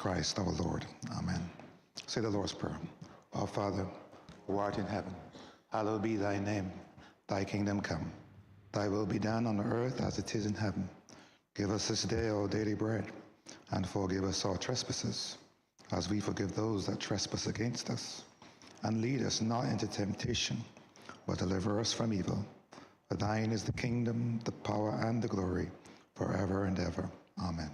Christ our Lord. Amen. Say the Lord's Prayer. Our Father, who art in heaven, hallowed be thy name. Thy kingdom come. Thy will be done on earth as it is in heaven. Give us this day our daily bread, and forgive us our trespasses, as we forgive those that trespass against us. And lead us not into temptation, but deliver us from evil. For thine is the kingdom, the power, and the glory, forever and ever. Amen.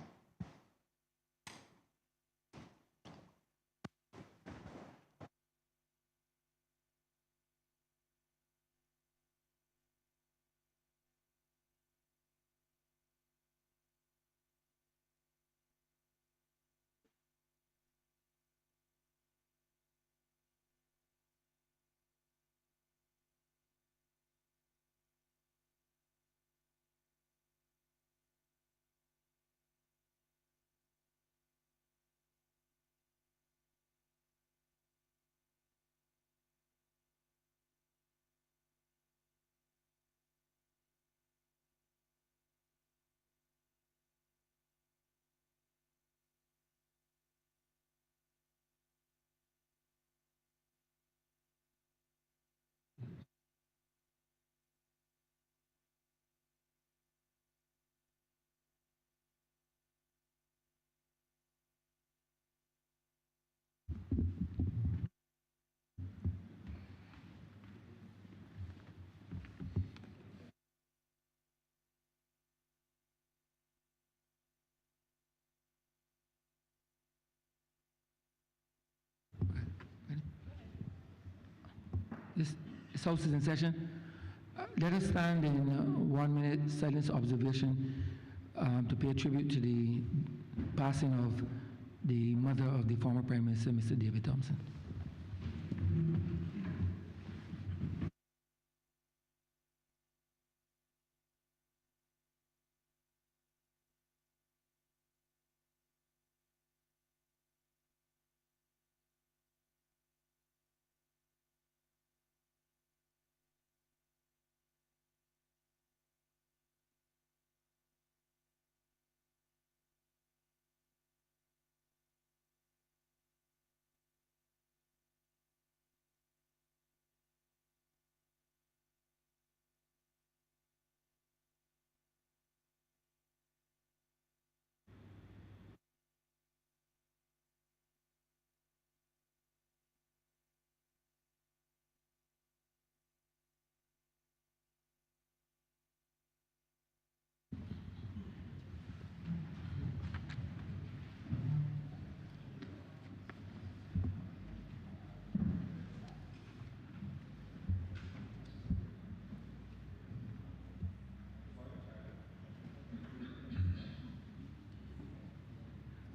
This House is in session. Let us stand in 1 minute silence observation to pay tribute to the passing of the mother of the former Prime Minister, Mr. David Thompson.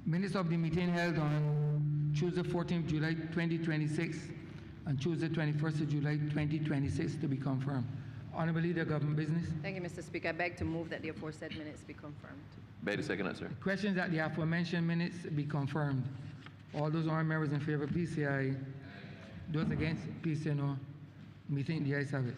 Minutes of the meeting held on Tuesday, 14th July 2026 and Tuesday, 21st of July 2026 to be confirmed. Honourable Leader, Government Business. Thank you, Mr. Speaker. I beg to move that the aforesaid minutes be confirmed. Beg to second that, sir. Questions that the aforementioned minutes be confirmed. All those honourable members in favour, please say aye. Those against, please say no. Meeting, the ayes have it.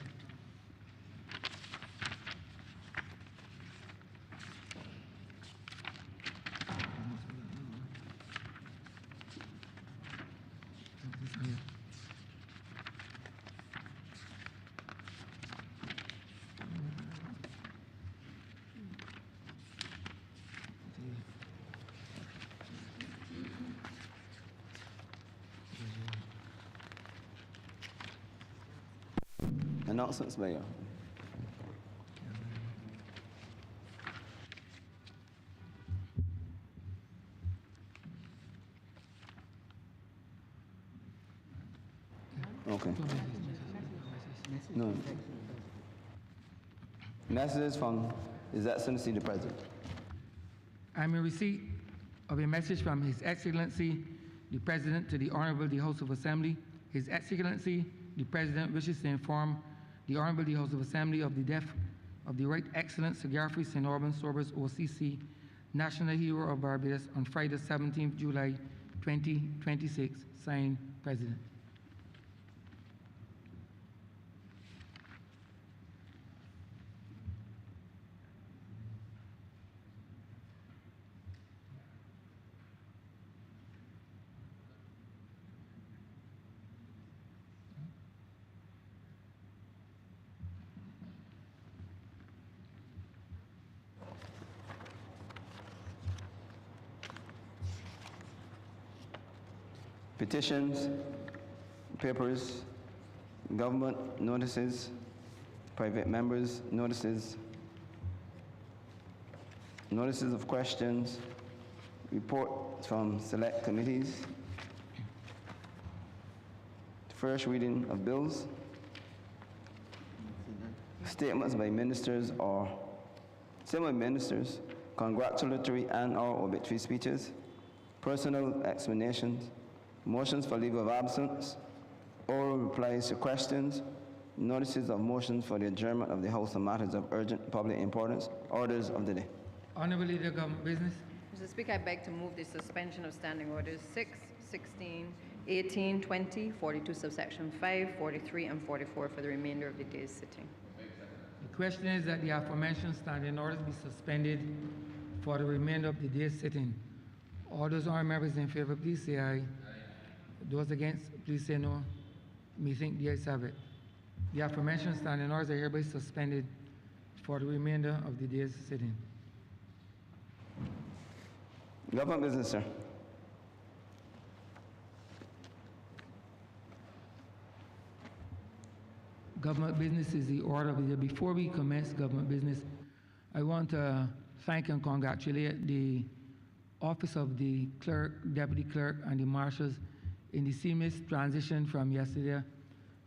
Announcements, Mayor. Okay. No. Messages from His Excellency the President. I'm in receipt of a message from His Excellency the President to the Honourable the House of Assembly. His Excellency the President wishes to inform the Honourable the House of Assembly of the death of the Right Excellent Sir Geoffrey St. Auburn Sobers, OCC, National Hero of Barbados, on Friday, 17th July 2026. Signed, President. petitions, papers, government notices, private members notices, notices of questions, reports from select committees, first reading of bills, statements by ministers, congratulatory and/or obituary speeches, personal explanations, motions for leave of absence, oral replies to questions, notices of motions for the adjournment of the House on matters of urgent public importance, orders of the day. Honourable Leader of Government Business. Mr. Speaker, I beg to move the suspension of standing orders 6, 16, 18, 20, 42 subsection 5, 43, and 44 for the remainder of the day's sitting. The question is that the aforementioned standing orders be suspended for the remainder of the day's sitting. All those honourable members in favour, please say aye. Those against, please say no. Methinks the ayes have it. The aforementioned standing orders are hereby suspended for the remainder of the day's sitting. Government business, sir. Government business is the order of the day. Before we commence government business, I want to thank and congratulate the Office of the Clerk, Deputy Clerk, and the Marshals in the seamless transition from yesterday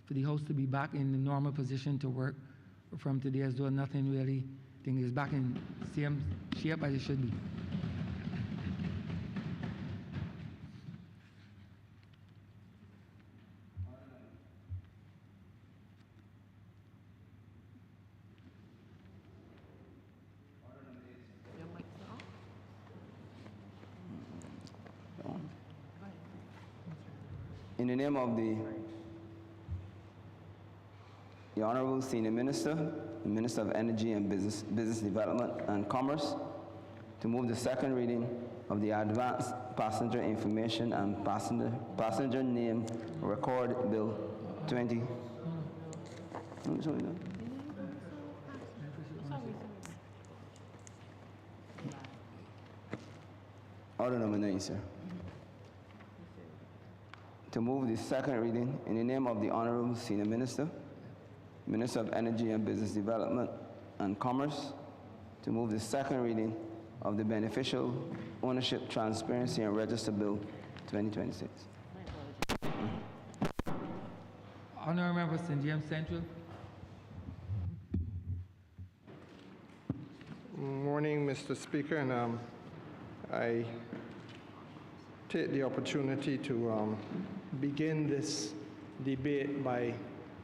for the House to be back in the normal position to work from today, as though nothing really, thing is back in same shape as it should be. In the name of the Honourable Senior Minister, the Minister of Energy and Business Development and Commerce, to move the second reading of the Advanced Passenger Information and Passenger Name Record Bill 20. Order number 9, sir. To move the second reading in the name of the Honourable Senior Minister, Minister of Energy and Business Development and Commerce, to move the second reading of the Beneficial Ownership Transparency and Register Bill 2026. Honourable Member St. James Central. Morning, Mr. Speaker, and I take the opportunity to begin this debate by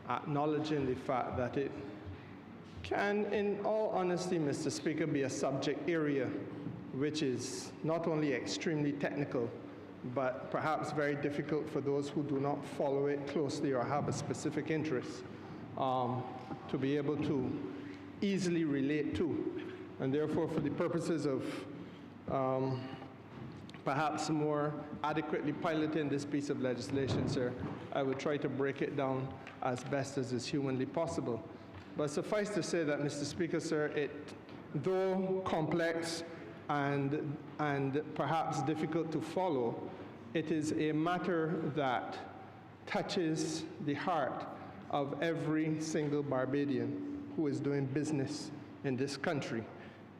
acknowledging the fact that it can, in all honesty, Mr. Speaker, be a subject area which is not only extremely technical, but perhaps very difficult for those who do not follow it closely or have a specific interest to be able to easily relate to. And therefore, for the purposes of perhaps more adequately piloting this piece of legislation, sir, I would try to break it down as best as is humanly possible. But suffice to say that, Mr. Speaker, sir, though complex and perhaps difficult to follow, it is a matter that touches the heart of every single Barbadian who is doing business in this country.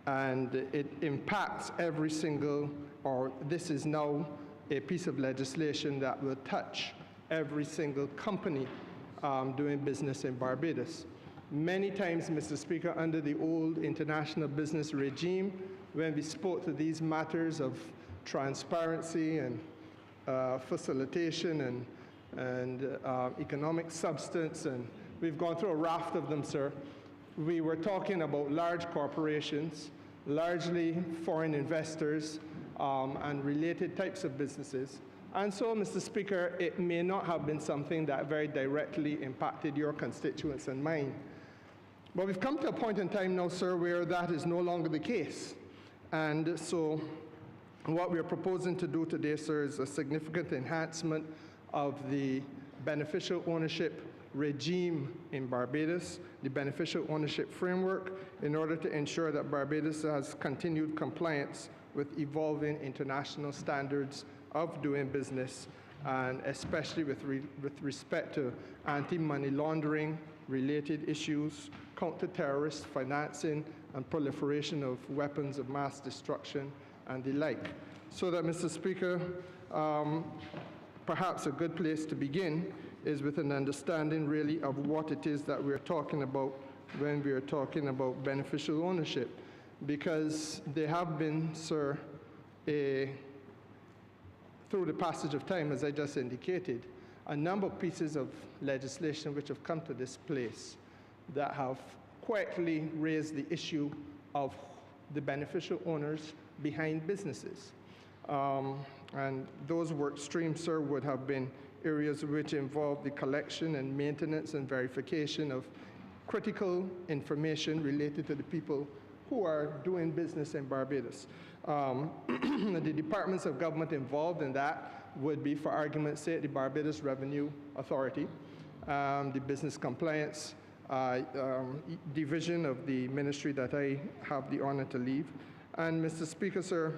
And it impacts every single, or this is now a piece of legislation that will touch every single company doing business in Barbados. Many times, Mr. Speaker, under the old international business regime, when we spoke to these matters of transparency and facilitation and economic substance, and we've gone through a raft of them, sir, we were talking about large corporations, largely foreign investors, and related types of businesses. And so, Mr. Speaker, it may not have been something that very directly impacted your constituents and mine. But we've come to a point in time now, sir, where that is no longer the case. And so what we're proposing to do today, sir, is a significant enhancement of the beneficial ownership regime in Barbados, the beneficial ownership framework, in order to ensure that Barbados has continued compliance with evolving international standards of doing business and especially with respect to anti-money laundering related issues, counter-terrorist financing, and proliferation of weapons of mass destruction and the like. So that, Mr. Speaker, perhaps a good place to begin is with an understanding really of what it is that we're talking about when we are talking about beneficial ownership. Because there have been, sir, through the passage of time, as I just indicated, a number of pieces of legislation which have come to this place that have quietly raised the issue of the beneficial owners behind businesses. And those work streams, sir, would have been areas which involve the collection and maintenance and verification of critical information related to the people who are doing business in Barbados. The departments of government involved in that would be, for argument's sake, the Barbados Revenue Authority, the Business Compliance Division of the ministry that I have the honor to lead. And Mr. Speaker, sir,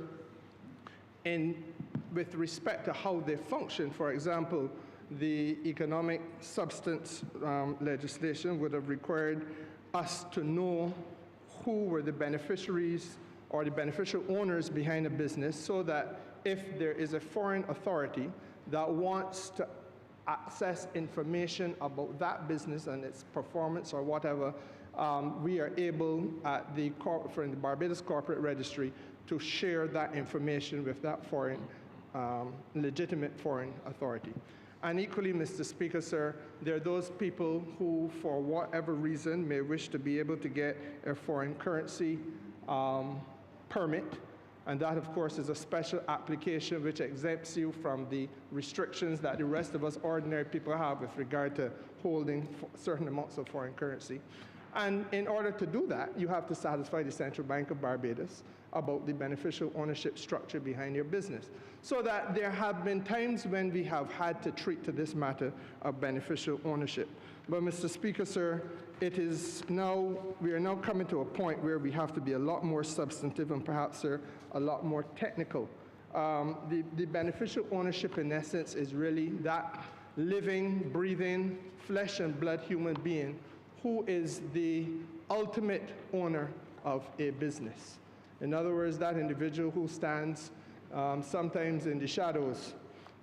with respect to how they function, for example, the economic substance legislation would have required us to know who were the beneficiaries or the beneficial owners behind a business, so that if there is a foreign authority that wants to access information about that business and its performance or whatever, we are able at the Barbados Corporate Registry to share that information with that foreign, legitimate foreign authority. And equally, Mr. Speaker, sir, there are those people who, for whatever reason, may wish to be able to get a foreign currency permit. And that, of course, is a special application which exempts you from the restrictions that the rest of us ordinary people have with regard to holding certain amounts of foreign currency. And in order to do that, you have to satisfy the Central Bank of Barbados about the beneficial ownership structure behind your business. So that there have been times when we have had to treat to this matter of beneficial ownership. But Mr. Speaker, sir, we are now coming to a point where we have to be a lot more substantive and perhaps, sir, a lot more technical. The beneficial ownership, in essence, is really that living, breathing, flesh and blood human being who is the ultimate owner of a business. In other words, that individual who stands sometimes in the shadows,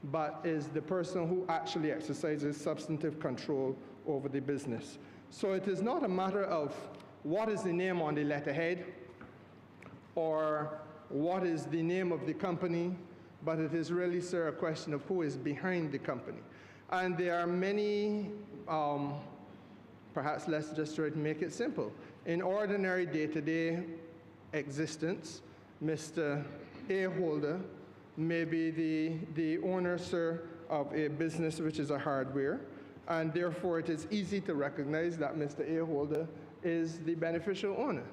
but is the person who actually exercises substantive control over the business. So it is not a matter of what is the name on the letterhead or what is the name of the company, but it is really, sir, a question of who is behind the company. And there are many, perhaps let's just try to make it simple. In ordinary day-to-day existence, Mr. A. Holder may be the owner, sir, of a business which is a hardware, and therefore it is easy to recognize that Mr. A. Holder is the beneficial owner.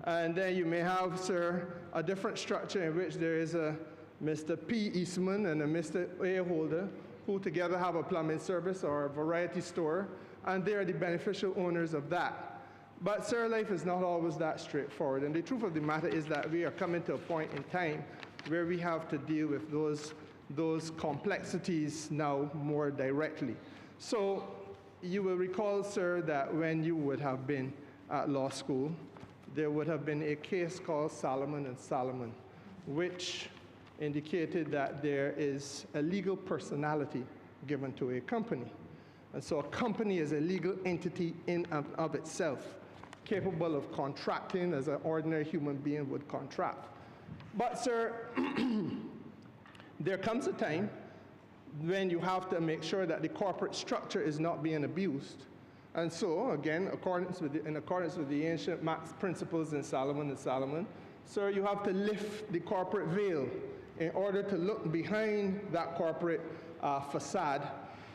And then you may have, sir, a different structure in which there is a Mr. P. Eastman and a Mr. A. Holder who together have a plumbing service or a variety store, and they are the beneficial owners of that. But, sir, life is not always that straightforward. And the truth of the matter is that we are coming to a point in time where we have to deal with those complexities now more directly. So you will recall, sir, that when you would have been at law school, there would have been a case called Salomon and Salomon, which indicated that there is a legal personality given to a company. And so a company is a legal entity in and of itself, capable of contracting as an ordinary human being would contract. But, sir, there comes a time when you have to make sure that the corporate structure is not being abused. And so, again, in accordance with the ancient Max principles in Solomon and Solomon, sir, you have to lift the corporate veil in order to look behind that corporate facade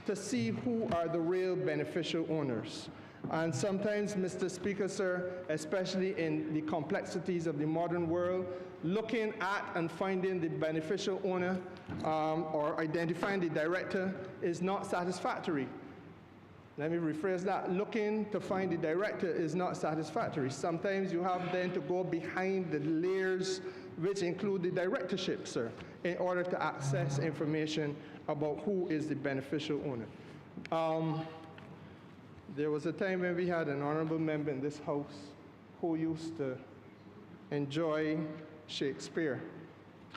to see who are the real beneficial owners. And sometimes, Mr. Speaker, sir, especially in the complexities of the modern world, looking at and finding the beneficial owner or identifying the director is not satisfactory. Let me rephrase that. Looking to find the director is not satisfactory. Sometimes you have then to go behind the layers which include the directorship, sir, in order to access information about who is the beneficial owner. There was a time when we had an honorable member in this house who used to enjoy Shakespeare.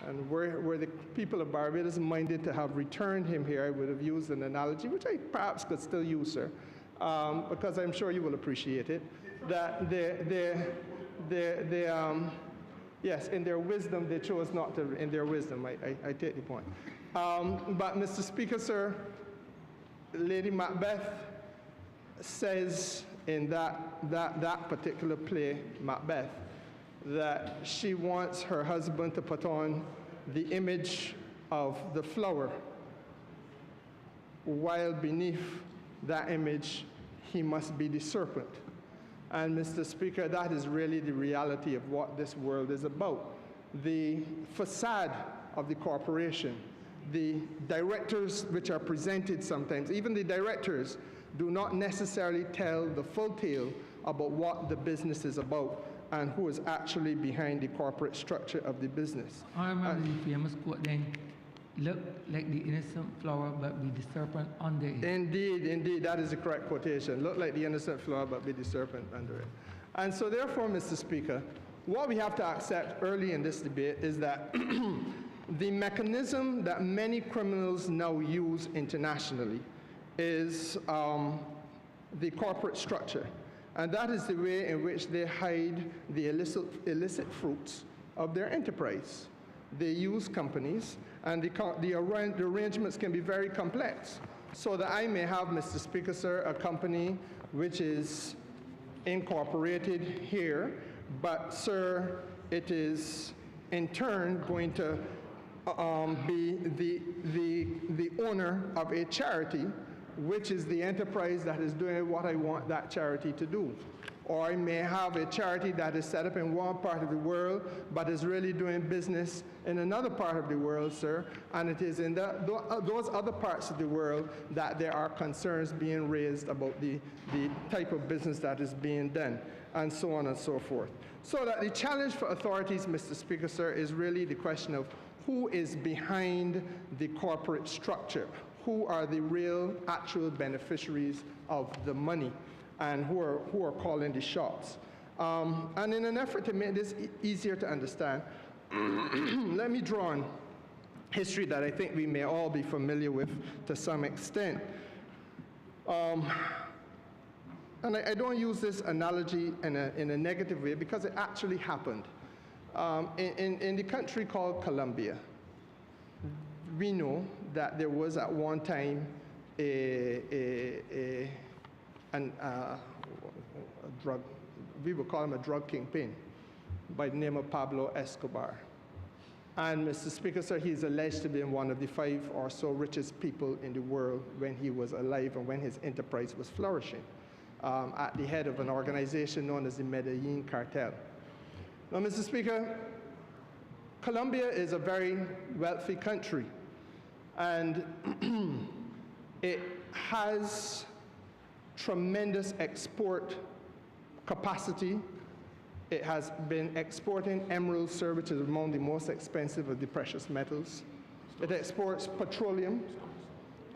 And were the people of Barbados minded to have returned him here, I would have used an analogy, which I perhaps could still use, sir, because I'm sure you will appreciate it, that yes, in their wisdom, they chose not to, in their wisdom, I take the point. But Mr. Speaker, sir, Lady Macbeth says in that particular play, Macbeth, that she wants her husband to put on the image of the flower, while beneath that image, he must be the serpent. And Mr. Speaker, that is really the reality of what this world is about. The facade of the corporation, the directors which are presented sometimes, even the directors do not necessarily tell the full tale about what the business is about and who is actually behind the corporate structure of the business. I remember the famous quote then, look like the innocent flower, but be the serpent under it. Indeed, that is the correct quotation. Look like the innocent flower, but be the serpent under it. And so therefore, Mr. Speaker, what we have to accept early in this debate is that the mechanism that many criminals now use internationally is the corporate structure. And that is the way in which they hide the illicit fruits of their enterprise. They use companies, and the arrangements can be very complex. So that I may have, Mr. Speaker, sir, a company which is incorporated here, but, sir, it is in turn going to be the owner of a charity, which is the enterprise that is doing what I want that charity to do. Or I may have a charity that is set up in one part of the world, but is really doing business in another part of the world, sir, and it is in those other parts of the world that there are concerns being raised about the type of business that is being done, and so on and so forth. So that the challenge for authorities, Mr. Speaker, sir, is really the question of who is behind the corporate structure, who are the real, actual beneficiaries of the money, and who are calling the shots. And in an effort to make this easier to understand, let me draw on history that I think we may all be familiar with to some extent. And I don't use this analogy in a negative way because it actually happened. In the country called Colombia, we know that there was at one time a drug, we would call him a drug kingpin by the name of Pablo Escobar. And Mr. Speaker, sir, he is alleged to be one of the 5 or so richest people in the world when he was alive and when his enterprise was flourishing, at the head of an organization known as the Medellin Cartel. Now, Mr. Speaker, Colombia is a very wealthy country, and it has tremendous export capacity. It has been exporting emeralds, sir, which is among the most expensive of the precious metals. It exports petroleum,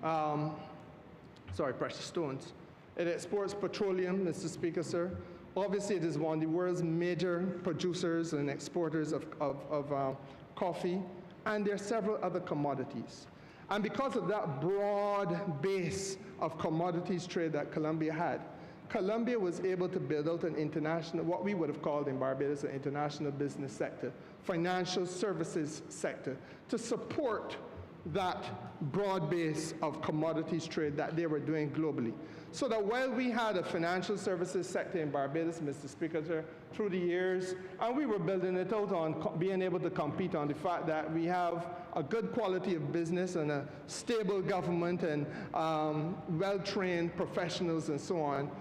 precious stones. It exports petroleum, Mr. Speaker, sir. Obviously, it is one of the world's major producers and exporters of coffee, and there are several other commodities. And because of that broad base of commodities trade that Colombia had, Colombia was able to build out an international, what we would have called in Barbados an international business sector, financial services sector, to support that broad base of commodities trade that they were doing globally. So that while we had a financial services sector in Barbados, Mr. Speaker, sir, through the years, and we were building it out on being able to compete on the fact that we have a good quality of business and a stable government and well-trained professionals and so on,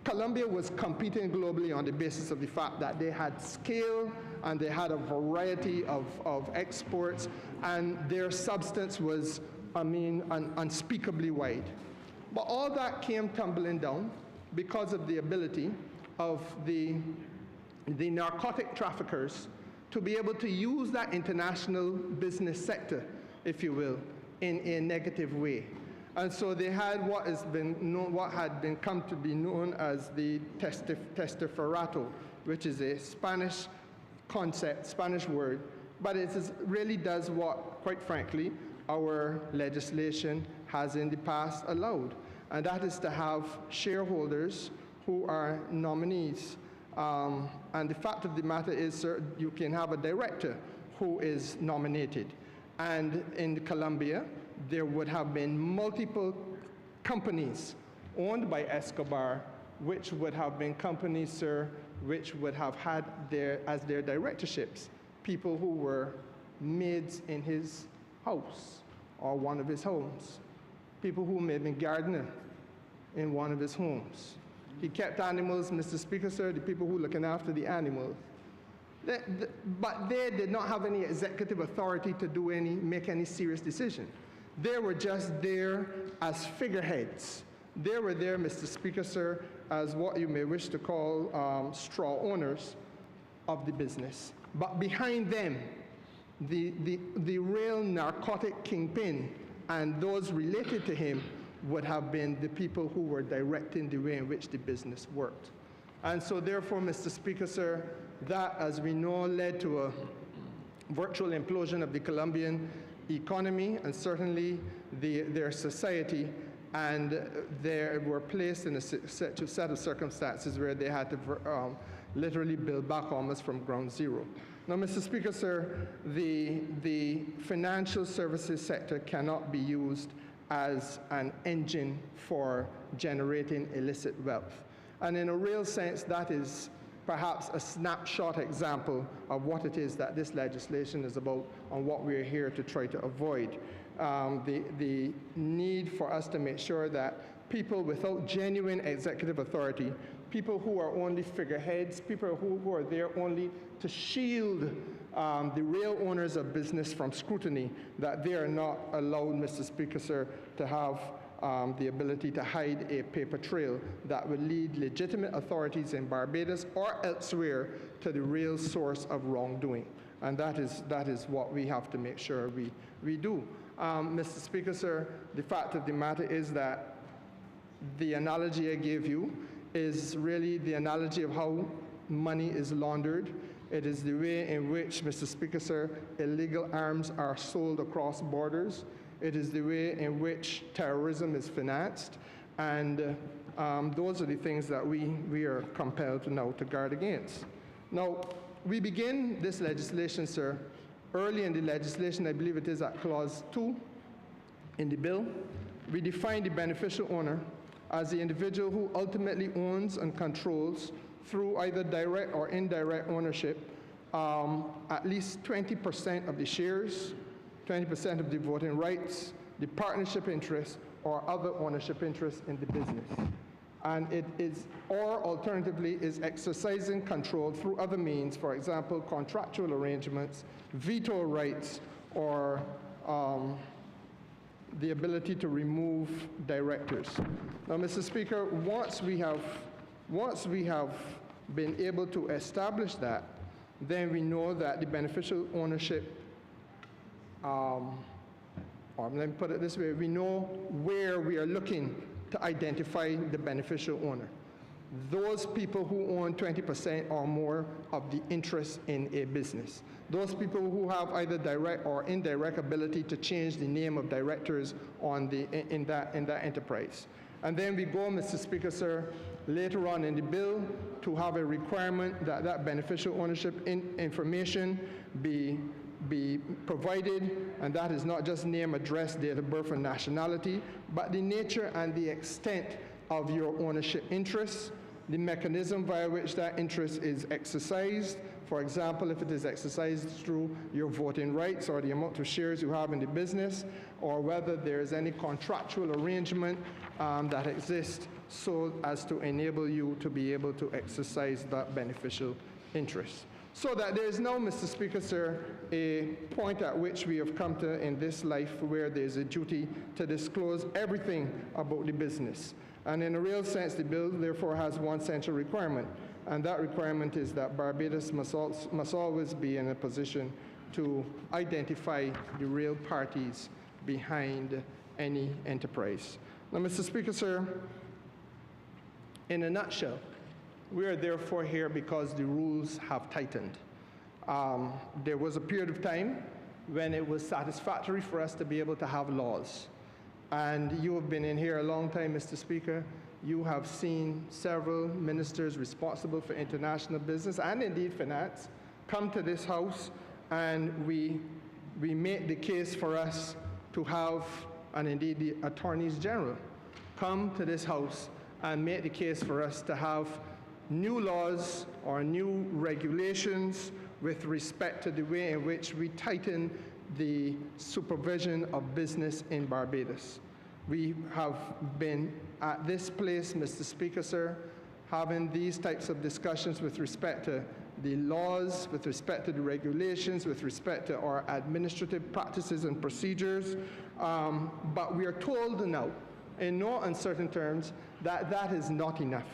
Colombia was competing globally on the basis of the fact that they had scale and they had a variety of exports, and their substance was, unspeakably wide. But all that came tumbling down because of the ability of the narcotic traffickers to be able to use that international business sector, if you will, in a negative way. And so they had what had been come to be known as the testaferrato, which is a Spanish concept, Spanish word, but it really does what, quite frankly, our legislation has in the past allowed, and that is to have shareholders who are nominees. And the fact of the matter is, sir, you can have a director who is nominated. And in Colombia, there would have been multiple companies owned by Escobar, which would have been companies, sir, which would have had as their directorships people who were maids in his house or one of his homes, people who may have been gardener in one of his homes. He kept animals, Mr. Speaker, sir, the people who were looking after the animals. But they did not have any executive authority to make any serious decision. They were just there as figureheads. They were there, Mr. Speaker, sir, as what you may wish to call straw owners of the business. But behind them, the real narcotic kingpin and those related to him would have been the people who were directing the way in which the business worked. And so therefore, Mr. Speaker, sir, that, as we know, led to a virtual implosion of the Colombian economy and certainly their society, and they were placed in a set of circumstances where they had to literally build back almost from ground zero. Now, Mr. Speaker, sir, the financial services sector cannot be used as an engine for generating illicit wealth. And in a real sense, that is perhaps a snapshot example of what it is that this legislation is about and what we're here to try to avoid. The need for us to make sure that people without genuine executive authority, people who are only figureheads, people who are there only to shield the real owners of business from scrutiny, that they are not allowed, Mr. Speaker, sir, to have the ability to hide a paper trail that would lead legitimate authorities in Barbados or elsewhere to the real source of wrongdoing. And that is what we have to make sure we do. Mr. Speaker, sir, the fact of the matter is that the analogy I gave you is really the analogy of how money is laundered. It is the way in which, Mr. Speaker, sir, illegal arms are sold across borders. It is the way in which terrorism is financed. And those are the things that we are compelled now to guard against. Now, we begin this legislation, sir, early in the legislation. I believe it is at Clause 2 in the bill. We define the beneficial owner as the individual who ultimately owns and controls, through either direct or indirect ownership, at least 20% of the shares, 20% of the voting rights, the partnership interest, or other ownership interests in the business. And it is, or alternatively, is exercising control through other means, for example, contractual arrangements, veto rights, or the ability to remove directors. Now, Mr. Speaker, once we have been able to establish that, then we know that the beneficial ownership, or let me put it this way, we know where we are looking to identify the beneficial owner. Those people who own 20% or more of the interest in a business. Those people who have either direct or indirect ability to change the name of directors in that enterprise. And then we go, Mr. Speaker, sir, later on in the bill to have a requirement that that beneficial ownership information be provided, and that is not just name, address, date of birth, and nationality, but the nature and the extent of your ownership interests, the mechanism via which that interest is exercised. For example, if it is exercised through your voting rights or the amount of shares you have in the business, or whether there is any contractual arrangement that exists so as to enable you to be able to exercise that beneficial interest. So that there is now, Mr. Speaker, sir, a point at which we have come to in this life where there is a duty to disclose everything about the business. And in a real sense, the bill therefore has one central requirement, and that requirement is that Barbados must always be in a position to identify the real parties behind any enterprise. Now, Mr. Speaker, sir, in a nutshell, we are therefore here because the rules have tightened. There was a period of time when it was satisfactory for us to be able to have laws. And you have been in here a long time, Mr. Speaker. You have seen several ministers responsible for international business and indeed finance come to this House, and we make the case for us to have, and indeed the attorneys general, come to this House and make the case for us to have new laws or new regulations with respect to the way in which we tighten the supervision of business in Barbados. We have been at this place, Mr. Speaker, sir, having these types of discussions with respect to the laws, with respect to the regulations, with respect to our administrative practices and procedures. But we are told now, in no uncertain terms, that that is not enough.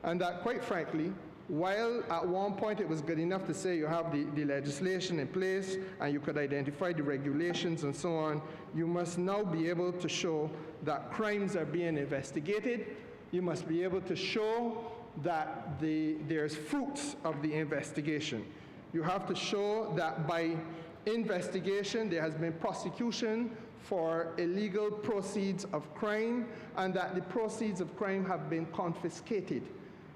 And that, quite frankly, while at one point it was good enough to say you have the legislation in place and you could identify the regulations and so on, you must now be able to show that crimes are being investigated. You must be able to show that there's fruits of the investigation. You have to show that by investigation there has been prosecution for illegal proceeds of crime and that the proceeds of crime have been confiscated.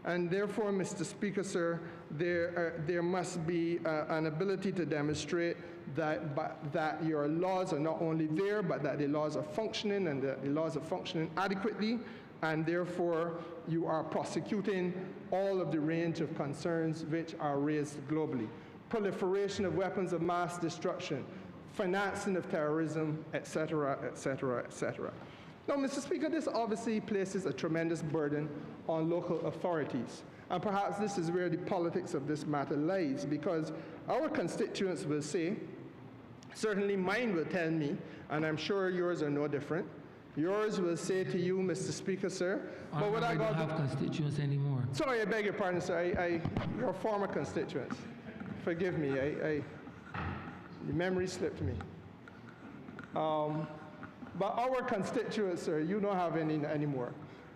And therefore, Mr. Speaker, sir, there must be an ability to demonstrate that your laws are not only there, but that the laws are functioning and that the laws are functioning adequately, and therefore you are prosecuting all of the range of concerns which are raised globally. Proliferation of weapons of mass destruction, financing of terrorism, etc., etc., etc. Now, Mr. Speaker, this obviously places a tremendous burden on local authorities. And perhaps this is where the politics of this matter lies, because our constituents will say, certainly mine will tell me, and I'm sure yours are no different, yours will say to you, Mr. Speaker, sir, but what I don't have constituents anymore. Sorry, I beg your pardon, sir. Your former constituents. Forgive me. The memory slipped me. But our constituents, sir, you don't have any anymore.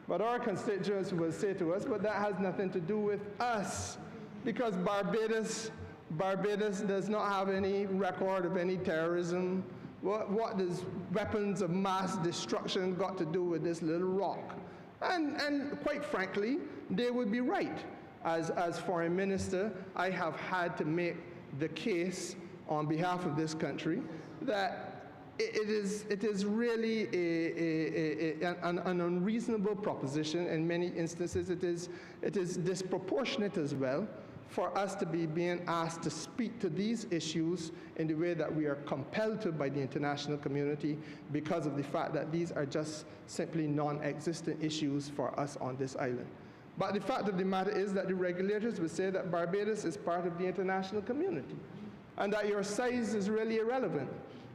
But our constituents will say to us, but that has nothing to do with us, because Barbados does not have any record of any terrorism. What does weapons of mass destruction got to do with this little rock? And quite frankly, they would be right. As foreign minister, I have had to make the case on behalf of this country that it is really an unreasonable proposition. In many instances, it is disproportionate as well for us to be being asked to speak to these issues in the way that we are compelled to by the international community because of the fact that these are just simply non-existent issues for us on this island. But the fact of the matter is that the regulators will say that Barbados is part of the international community and that your size is really irrelevant,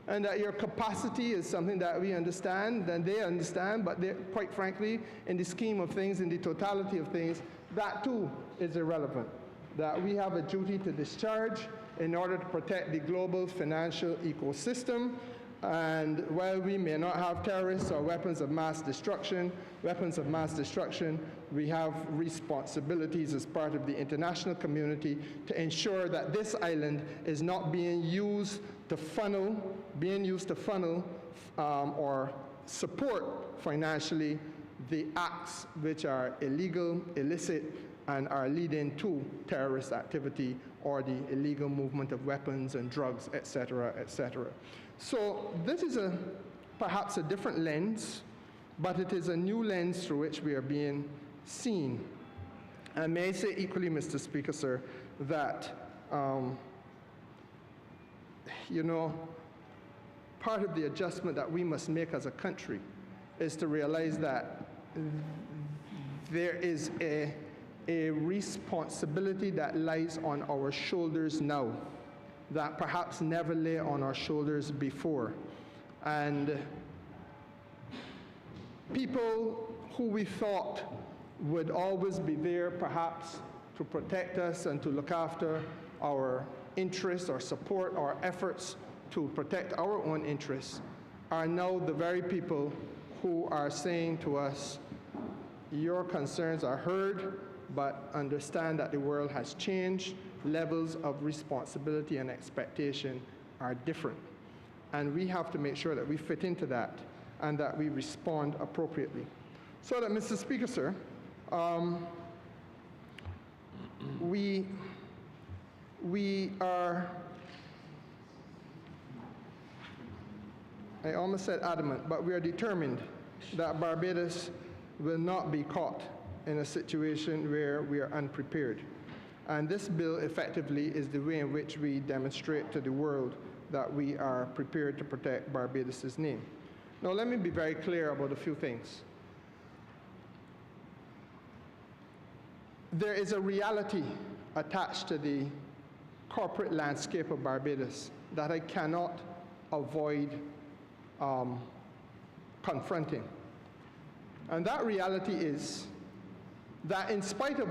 and that your capacity is something that we understand, and they understand, but quite frankly, in the scheme of things, in the totality of things, that too is irrelevant. That we have a duty to discharge in order to protect the global financial ecosystem, and while we may not have terrorists or weapons of mass destruction, we have responsibilities as part of the international community to ensure that this island is not being used to funnel or support financially the acts which are illegal, illicit, and are leading to terrorist activity or the illegal movement of weapons and drugs, etc., etc. So this is perhaps a different lens, but it is a new lens through which we are being seen. And may I say equally, Mr. Speaker, sir, that part of the adjustment that we must make as a country is to realize that there is a responsibility that lies on our shoulders now that perhaps never lay on our shoulders before. And people who we thought would always be there perhaps to protect us and to look after our interests or support our efforts to protect our own interests are now the very people who are saying to us, your concerns are heard, but understand that the world has changed. Levels of responsibility and expectation are different. And we have to make sure that we fit into that and that we respond appropriately. So that, Mr. Speaker, sir, we are, I almost said adamant, but we are determined that Barbados will not be caught in a situation where we are unprepared. And this bill effectively is the way in which we demonstrate to the world that we are prepared to protect Barbados's name. Now, let me be very clear about a few things. There is a reality attached to the corporate landscape of Barbados that I cannot avoid confronting. And that reality is that in spite of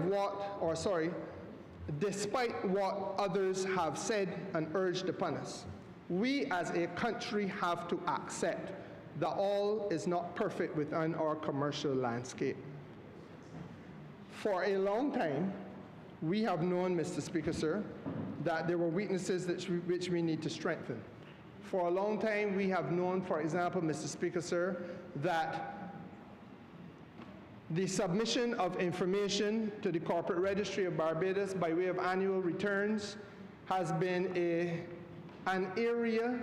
despite what others have said and urged upon us, we as a country have to accept that all is not perfect within our commercial landscape. For a long time, we have known, Mr. Speaker, sir, that there were weaknesses which we need to strengthen. For a long time, we have known, for example, Mr. Speaker, sir, that the submission of information to the Corporate Registry of Barbados by way of annual returns has been an area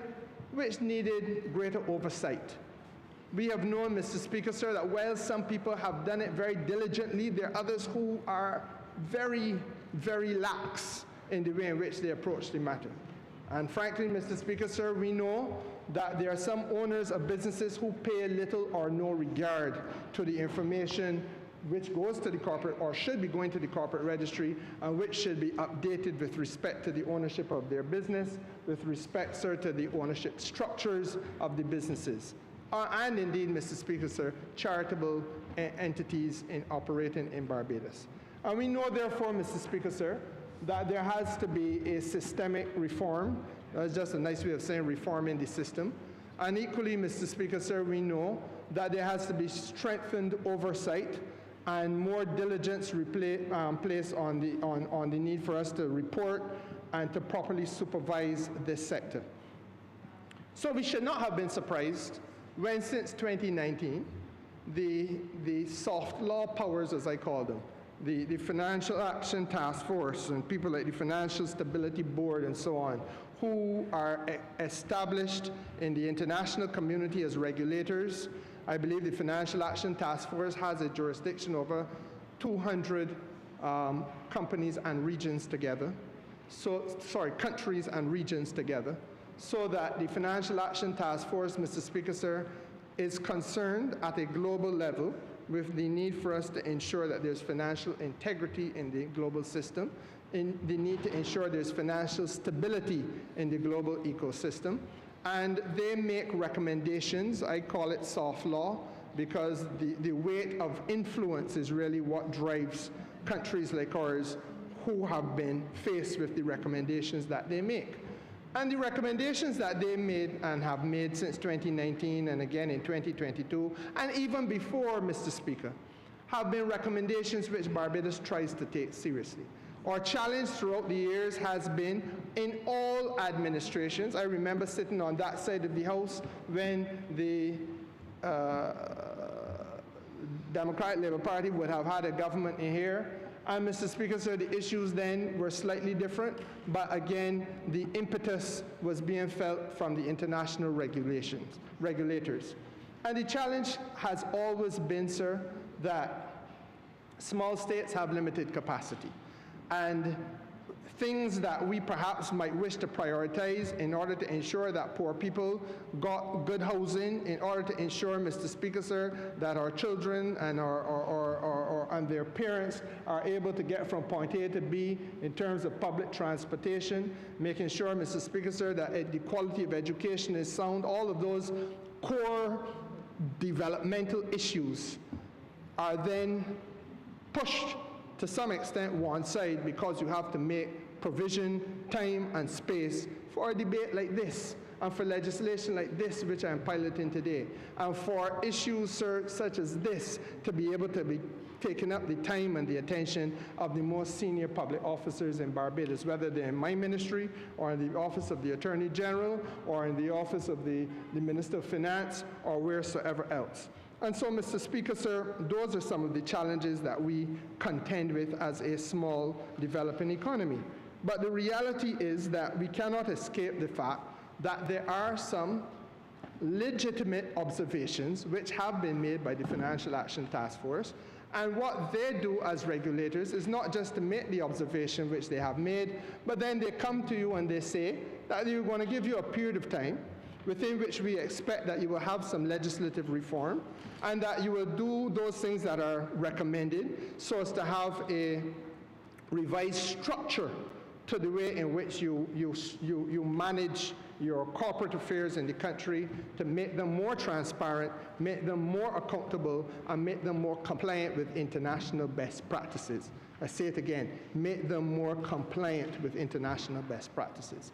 which needed greater oversight. We have known, Mr. Speaker, sir, that while some people have done it very diligently, there are others who are very, very lax in the way in which they approach the matter. And frankly, Mr. Speaker, sir, we know that there are some owners of businesses who pay little or no regard to the information which goes to the corporate or should be going to the corporate registry and which should be updated with respect to the ownership of their business, with respect, sir, to the ownership structures of the businesses. And indeed, Mr. Speaker, sir, charitable entities operating in Barbados. And we know, therefore, Mr. Speaker, sir, that there has to be a systemic reform. That's just a nice way of saying reforming the system. And equally, Mr. Speaker, sir, we know that there has to be strengthened oversight and more diligence placed on the need for us to report and to properly supervise this sector. So we should not have been surprised when, since 2019, the soft law powers, as I call them, the Financial Action Task Force and people like the Financial Stability Board and so on, who are established in the international community as regulators. I believe the Financial Action Task Force has a jurisdiction over 200 companies and regions together. Countries and regions together. So that the Financial Action Task Force, Mr. Speaker, sir, is concerned at a global level with the need for us to ensure that there's financial integrity in the global system, in the need to ensure there's financial stability in the global ecosystem. And they make recommendations. I call it soft law because the weight of influence is really what drives countries like ours who have been faced with the recommendations that they make. And the recommendations that they made and have made since 2019 and again in 2022, and even before, Mr. Speaker, have been recommendations which Barbados tries to take seriously. Our challenge throughout the years has been in all administrations. I remember sitting on that side of the House when the Democratic Labour Party would have had a government in here. And Mr. Speaker, sir, the issues then were slightly different, but again, the impetus was being felt from the international regulators. And the challenge has always been, sir, that small states have limited capacity. And things that we perhaps might wish to prioritize in order to ensure that poor people got good housing, in order to ensure, Mr. Speaker, sir, that our children and and their parents are able to get from point A to B in terms of public transportation, making sure, Mr. Speaker, sir, that the quality of education is sound. All of those core developmental issues are then pushed to some extent one side because you have to make provision, time, and space for a debate like this, and for legislation like this, which I'm piloting today, and for issues, sir, such as this, to be able to be taking up the time and the attention of the most senior public officers in Barbados, whether they're in my ministry or in the office of the Attorney General or in the office of the Minister of Finance or wheresoever else. And so, Mr. Speaker, sir, those are some of the challenges that we contend with as a small developing economy. But the reality is that we cannot escape the fact that there are some legitimate observations which have been made by the Financial Action Task Force. And what they do as regulators is not just to make the observation which they have made, but then they come to you and they say that they're going to give you a period of time within which we expect that you will have some legislative reform and that you will do those things that are recommended so as to have a revised structure to the way in which you manage your corporate affairs in the country, to make them more transparent, make them more accountable, and make them more compliant with international best practices. I say it again, make them more compliant with international best practices.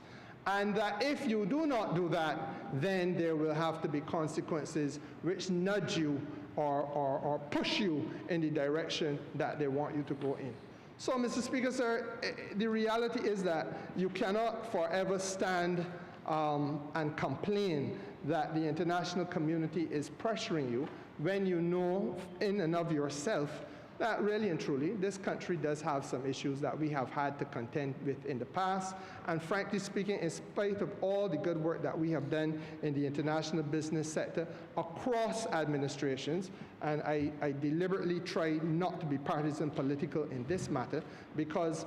And that if you do not do that, then there will have to be consequences which nudge you or push you in the direction that they want you to go in. So, Mr. Speaker, sir, the reality is that you cannot forever stand and complain that the international community is pressuring you when you know in and of yourself that really and truly this country does have some issues that we have had to contend with in the past. And frankly speaking, in spite of all the good work that we have done in the international business sector across administrations, and I deliberately try not to be partisan political in this matter, because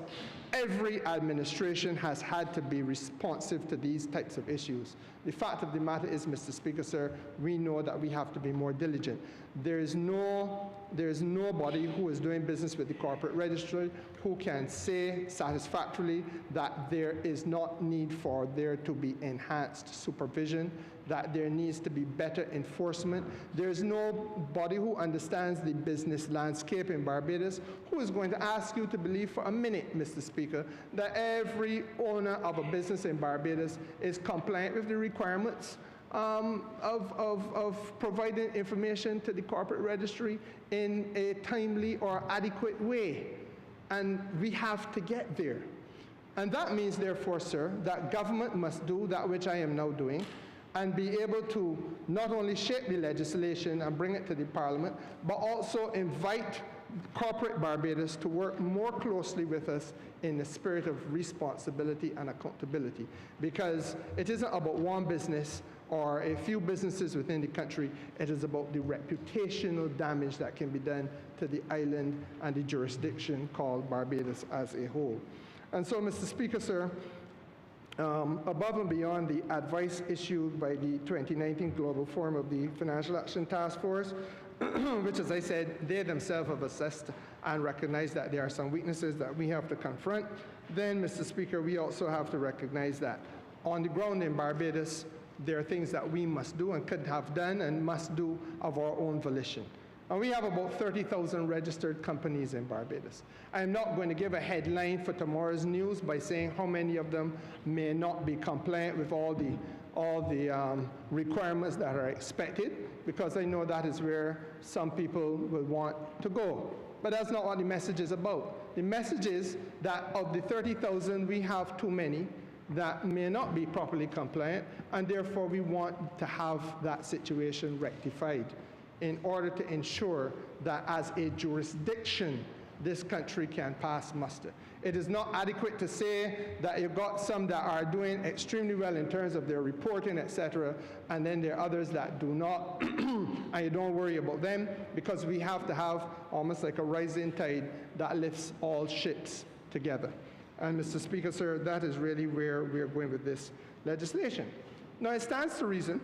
every administration has had to be responsive to these types of issues. The fact of the matter is, Mr. Speaker, sir, we know that we have to be more diligent. There is nobody who is doing business with the corporate registry who can say satisfactorily that there is not need for there to be enhanced supervision, that there needs to be better enforcement. There is nobody who understands the business landscape in Barbados who is going to ask you to believe for a minute, Mr. Speaker, that every owner of a business in Barbados is compliant with the requirements of providing information to the corporate registry in a timely or adequate way. And we have to get there. And that means, therefore, sir, that government must do that which I am now doing, and be able to not only shape the legislation and bring it to the Parliament, but also invite corporate Barbados to work more closely with us in the spirit of responsibility and accountability. Because it isn't about one business or a few businesses within the country, it is about the reputational damage that can be done to the island and the jurisdiction called Barbados as a whole. And so, Mr. Speaker, sir, above and beyond the advice issued by the 2019 Global Forum of the Financial Action Task Force, which, as I said, they themselves have assessed and recognized that there are some weaknesses that we have to confront, then, Mr. Speaker, we also have to recognize that on the ground in Barbados, there are things that we must do and could have done and must do of our own volition. And we have about 30,000 registered companies in Barbados. I'm not going to give a headline for tomorrow's news by saying how many of them may not be compliant with all the requirements that are expected, because I know that is where some people will want to go. But that's not what the message is about. The message is that of the 30,000, we have too many that may not be properly compliant, and therefore we want to have that situation rectified in order to ensure that as a jurisdiction, this country can pass muster. It is not adequate to say that you've got some that are doing extremely well in terms of their reporting, etc., and then there are others that do not, and you don't worry about them, because we have to have almost like a rising tide that lifts all ships together. And, Mr. Speaker, sir, that is really where we're going with this legislation. Now, it stands to reason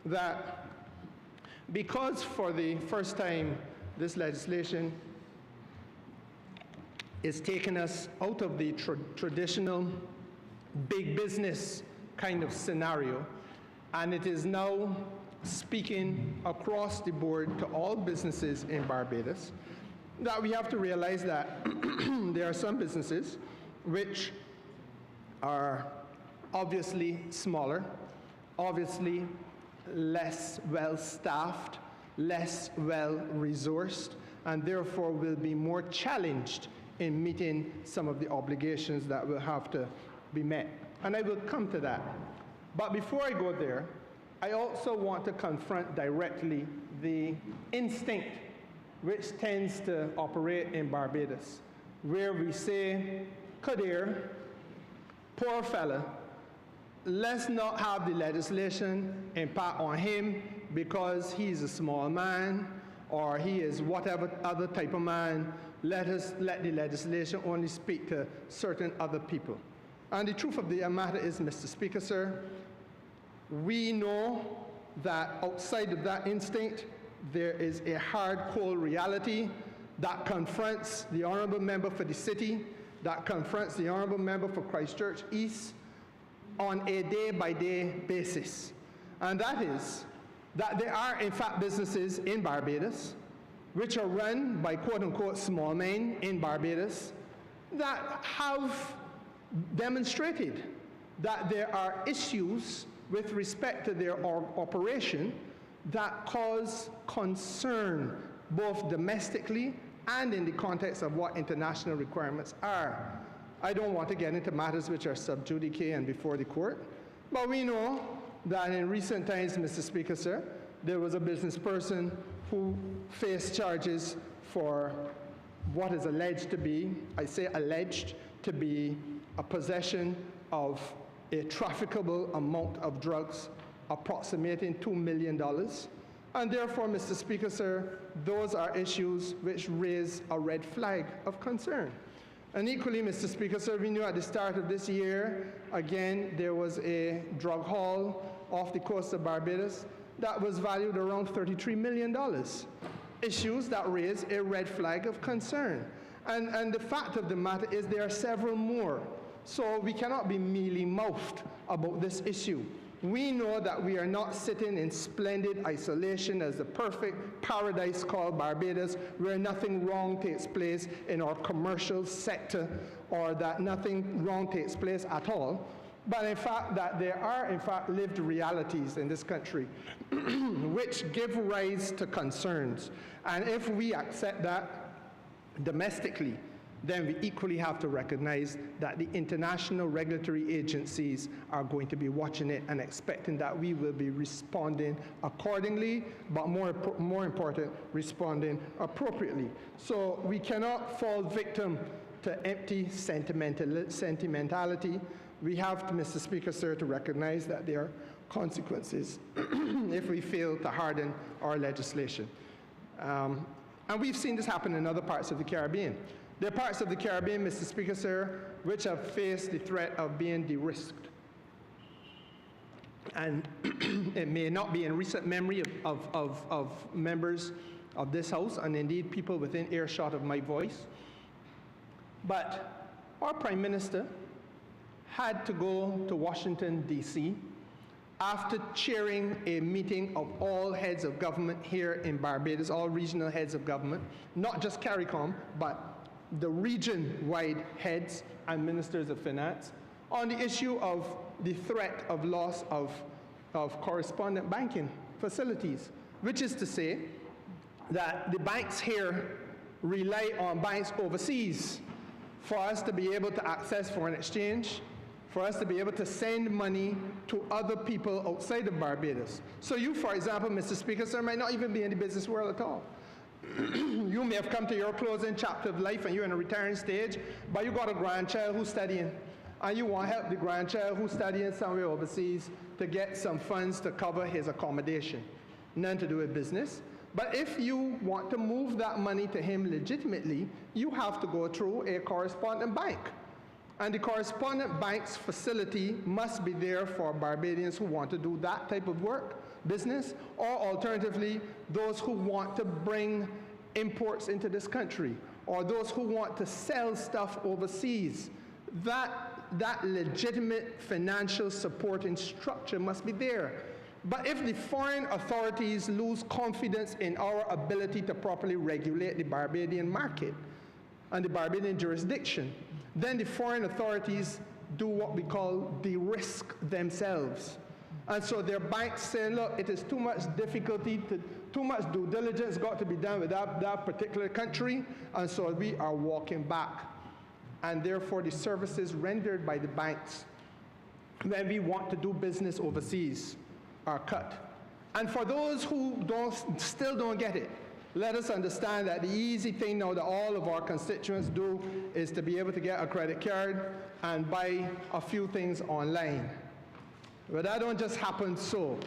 that because for the first time this legislation is taking us out of the traditional big business kind of scenario, and it is now speaking across the board to all businesses in Barbados, that we have to realize that there are some businesses which are obviously smaller, obviously less well-staffed, less well-resourced, and therefore will be more challenged in meeting some of the obligations that will have to be met. And I will come to that. But before I go there, I also want to confront directly the instinct which tends to operate in Barbados, where we say, Kadir, poor fella, let's not have the legislation impact on him because he's a small man or he is whatever other type of man. Let the legislation only speak to certain other people. And the truth of the matter is, Mr. Speaker, sir, we know that outside of that instinct, there is a hard, cold reality that confronts the honourable member for the city, that confronts the honourable member for Christchurch East on a day-by-day basis. And that is that there are, in fact, businesses in Barbados which are run by quote-unquote small men in Barbados that have demonstrated that there are issues with respect to their operation that cause concern both domestically and in the context of what international requirements are. I don't want to get into matters which are sub judice and before the court, but we know that in recent times, Mr. Speaker, sir, there was a business person who faced charges for what is alleged to be, I say alleged, to be a possession of a trafficable amount of drugs approximating $2 million. And therefore, Mr. Speaker, sir, those are issues which raise a red flag of concern. And equally, Mr. Speaker, sir, we knew at the start of this year, again, there was a drug haul off the coast of Barbados that was valued around $33 million. Issues that raise a red flag of concern. And the fact of the matter is there are several more. So we cannot be mealy-mouthed about this issue. We know that we are not sitting in splendid isolation as the perfect paradise called Barbados, where nothing wrong takes place in our commercial sector, or that nothing wrong takes place at all. But in fact, that there are, in fact, lived realities in this country which give rise to concerns. And if we accept that domestically, then we equally have to recognize that the international regulatory agencies are going to be watching it and expecting that we will be responding accordingly, but more important, responding appropriately. So we cannot fall victim to empty sentimentality. We have to, Mr. Speaker, sir, to recognize that there are consequences if we fail to harden our legislation. And we've seen this happen in other parts of the Caribbean. There are parts of the Caribbean, Mr. Speaker, sir, which have faced the threat of being de-risked. And it may not be in recent memory of members of this House, and indeed people within earshot of my voice, but our Prime Minister had to go to Washington, D.C., after chairing a meeting of all heads of government here in Barbados, all regional heads of government, not just CARICOM, but the region-wide heads and ministers of finance, on the issue of the threat of loss of correspondent banking facilities, which is to say that the banks here rely on banks overseas for us to be able to access foreign exchange, for us to be able to send money to other people outside of Barbados. So you, for example, Mr. Speaker, sir, might not even be in the business world at all. You may have come to your closing chapter of life and you're in a retiring stage, but you got a grandchild who's studying, and you want to help the grandchild who's studying somewhere overseas to get some funds to cover his accommodation. None to do with business. But if you want to move that money to him legitimately, you have to go through a correspondent bank. And the correspondent bank's facility must be there for Barbadians who want to do that type of work, business, or alternatively, those who want to bring imports into this country, or those who want to sell stuff overseas. That legitimate financial supporting structure must be there. But if the foreign authorities lose confidence in our ability to properly regulate the Barbadian market and the Barbadian jurisdiction, then the foreign authorities do what we call de-risk themselves. And so their banks say, look, it is too much difficulty, too much due diligence got to be done with that particular country, and so we are walking back. And therefore the services rendered by the banks when we want to do business overseas are cut. And for those who still don't get it, let us understand that the easy thing now that all of our constituents do is to be able to get a credit card and buy a few things online. But that don't just happen so.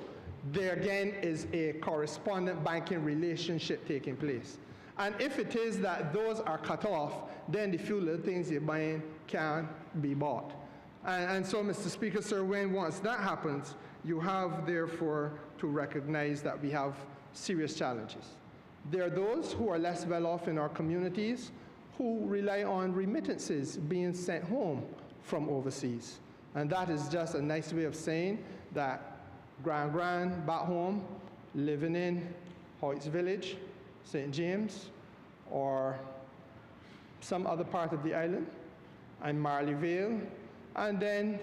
There again is a correspondent banking relationship taking place. And if it is that those are cut off, then the few little things you're buying can't be bought. And so, Mr. Speaker, sir, once that happens, you have, therefore, to recognize that we have serious challenges. There are those who are less well off in our communities who rely on remittances being sent home from overseas. And that is just a nice way of saying that grand back home, living in Hoyts Village, St. James, or some other part of the island, and Marley Vale, and then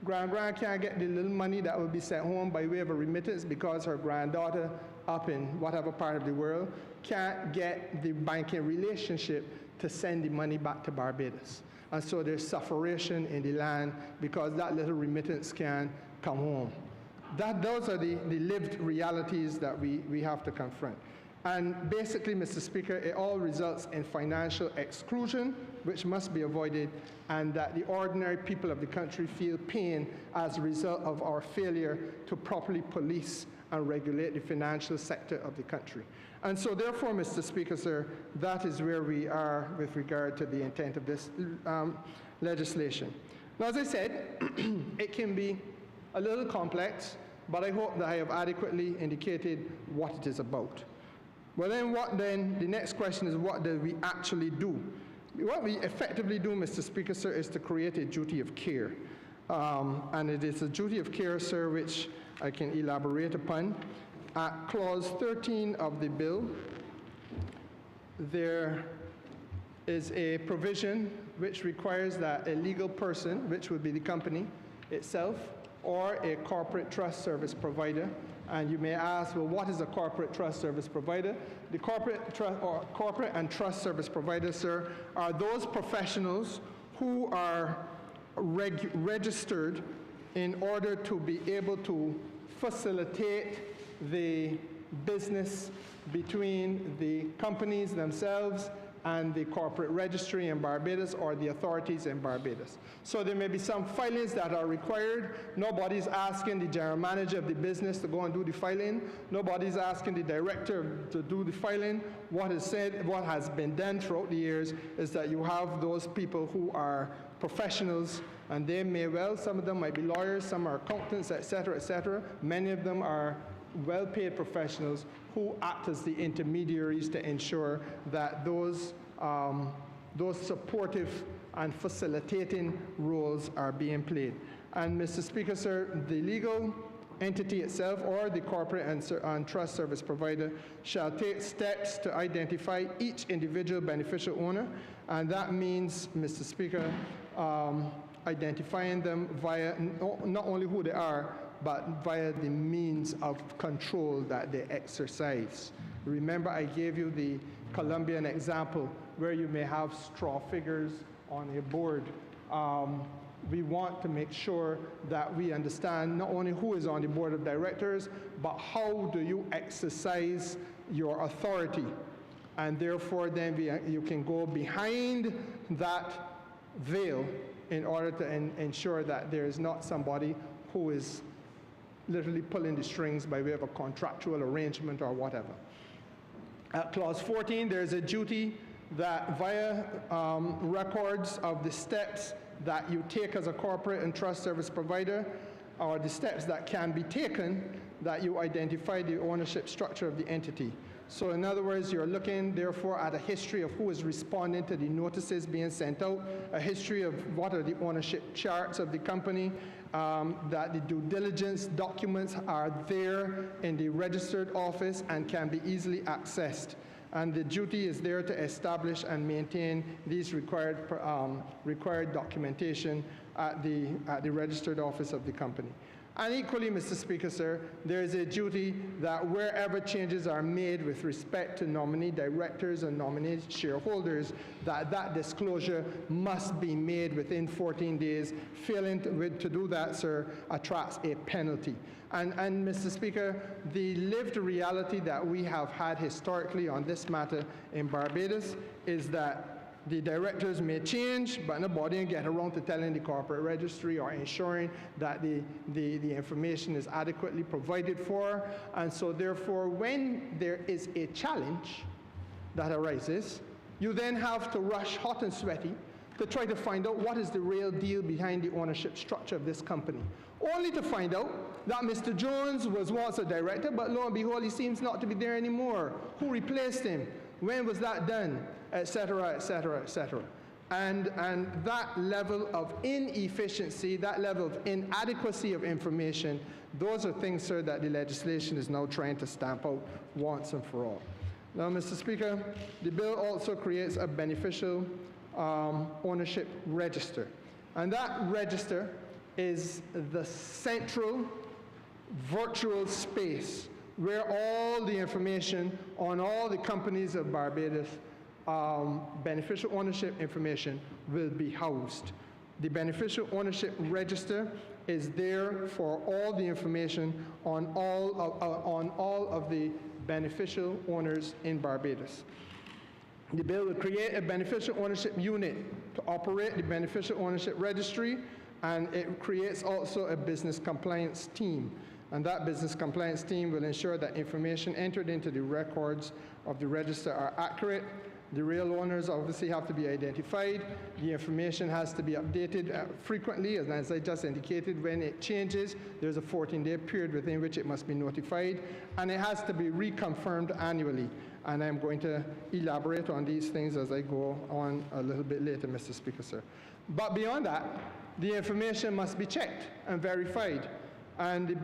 grand can't get the little money that will be sent home by way of a remittance because her granddaughter up in whatever part of the world can't get the banking relationship to send the money back to Barbados. And so there's sufferation in the land because that little remittance can come home. Those are the lived realities that we have to confront. And basically, Mr. Speaker, it all results in financial exclusion, which must be avoided, and that the ordinary people of the country feel pain as a result of our failure to properly police and regulate the financial sector of the country. And so therefore, Mr. Speaker, sir, that is where we are with regard to the intent of this legislation. Now, as I said, it can be a little complex, but I hope that I have adequately indicated what it is about. Well, then the next question is, what do we actually do? What we effectively do, Mr. Speaker, sir, is to create a duty of care. And it is a duty of care, sir, which I can elaborate upon. At clause 13 of the bill, there is a provision which requires that a legal person, which would be the company itself, or a corporate trust service provider. And you may ask, well, what is a corporate trust service provider? The corporate and trust service providers, sir, are those professionals who are registered in order to be able to facilitate the business between the companies themselves and the corporate registry in Barbados or the authorities in Barbados. So there may be some filings that are required. Nobody's asking the general manager of the business to go and do the filing. Nobody's asking the director to do the filing. What has been done throughout the years is that you have those people who are professionals, and they may well, some of them might be lawyers, some are accountants, et cetera, many of them are well-paid professionals who act as the intermediaries to ensure that those supportive and facilitating roles are being played. And Mr. Speaker, sir, the legal entity itself or the corporate and trust service provider shall take steps to identify each individual beneficial owner, and that means, Mr. Speaker, identifying them via not only who they are, but via the means of control that they exercise. Remember, I gave you the Colombian example where you may have straw figures on a board. We want to make sure that we understand not only who is on the board of directors, but how do you exercise your authority. And therefore, then you can go behind that veil in order to ensure that there is not somebody who is literally pulling the strings by way of a contractual arrangement or whatever. At clause 14, there's a duty that via records of the steps that you take as a corporate and trust service provider, or the steps that can be taken, that you identify the ownership structure of the entity. So in other words, you're looking, therefore, at a history of who is responding to the notices being sent out, a history of what are the ownership charts of the company, that the due diligence documents are there in the registered office and can be easily accessed. And the duty is there to establish and maintain these required documentation at the registered office of the company. And equally, Mr. Speaker, sir, there is a duty that wherever changes are made with respect to nominee directors and nominee shareholders, that disclosure must be made within 14 days. Failing to do that, sir, attracts a penalty. And Mr. Speaker, the lived reality that we have had historically on this matter in Barbados is that the directors may change, but nobody can get around to telling the corporate registry or ensuring that the information is adequately provided for. And so therefore, when there is a challenge that arises, you then have to rush hot and sweaty to try to find out what is the real deal behind the ownership structure of this company, only to find out that Mr. Jones was once a director, but lo and behold, he seems not to be there anymore. Who replaced him? When was that done? Et cetera, et cetera, et cetera. And that level of inefficiency, that level of inadequacy of information, those are things, sir, that the legislation is now trying to stamp out once and for all. Now, Mr. Speaker, the bill also creates a beneficial ownership register. And that register is the central virtual space where all the information on all the companies of Barbados, beneficial ownership information will be housed. The beneficial ownership register is there for all the information on all of the beneficial owners in Barbados. The bill will create a beneficial ownership unit to operate the beneficial ownership registry, and it creates also a business compliance team. And that business compliance team will ensure that information entered into the records of the register are accurate. The real owners obviously have to be identified. The information has to be updated frequently, and as I just indicated, when it changes, there's a 14-day period within which it must be notified, and it has to be reconfirmed annually. And I'm going to elaborate on these things as I go on a little bit later, Mr. Speaker, sir. But beyond that, the information must be checked and verified, and the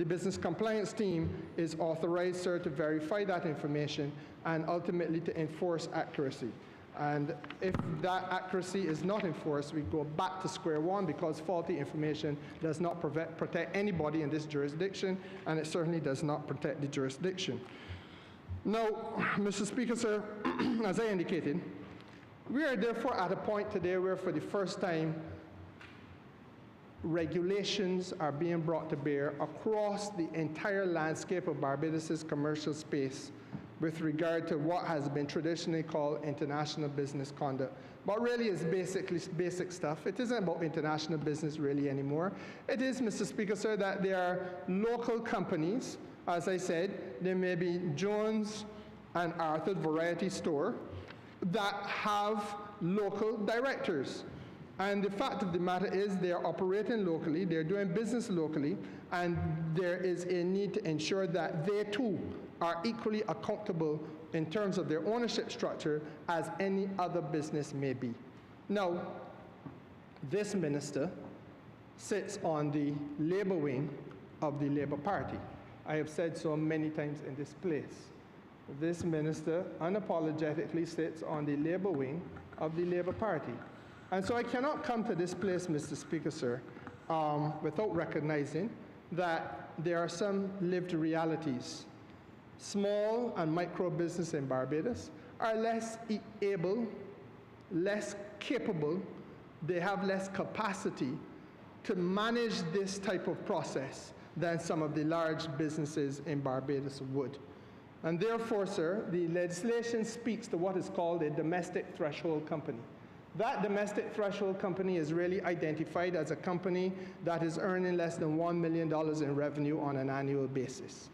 business compliance team is authorized, sir, to verify that information and ultimately to enforce accuracy. And if that accuracy is not enforced, we go back to square one, because faulty information does not protect anybody in this jurisdiction, and it certainly does not protect the jurisdiction. Now, Mr. Speaker, sir, as I indicated, we are therefore at a point today where for the first time, regulations are being brought to bear across the entire landscape of Barbados's commercial space with regard to what has been traditionally called international business conduct. But really it's basically basic stuff. It isn't about international business really anymore. It is, Mr. Speaker, sir, that there are local companies. As I said, there may be Jones and Arthur Variety Store that have local directors. And the fact of the matter is they're operating locally, they're doing business locally, and there is a need to ensure that they too are equally accountable in terms of their ownership structure as any other business may be. Now, this minister sits on the Labour wing of the Labour Party. I have said so many times in this place. This minister unapologetically sits on the Labour wing of the Labour Party. And so I cannot come to this place, Mr. Speaker, sir, without recognizing that there are some lived realities. Small and micro business in Barbados are less able, less capable, they have less capacity to manage this type of process than some of the large businesses in Barbados would. And therefore, sir, the legislation speaks to what is called a domestic threshold company. That domestic threshold company is really identified as a company that is earning less than $1 million in revenue on an annual basis.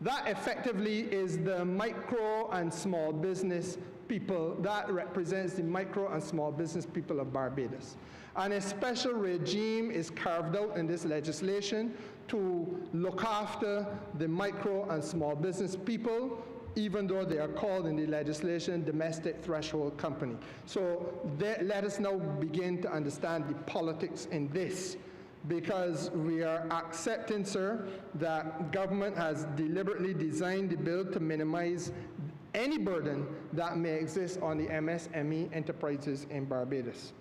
That effectively is the micro and small business people. That represents the micro and small business people of Barbados. And a special regime is carved out in this legislation to look after the micro and small business people, even though they are called in the legislation domestic threshold company. So let us now begin to understand the politics in this. because we are accepting, sir, that government has deliberately designed the bill to minimize any burden that may exist on the MSME enterprises in Barbados.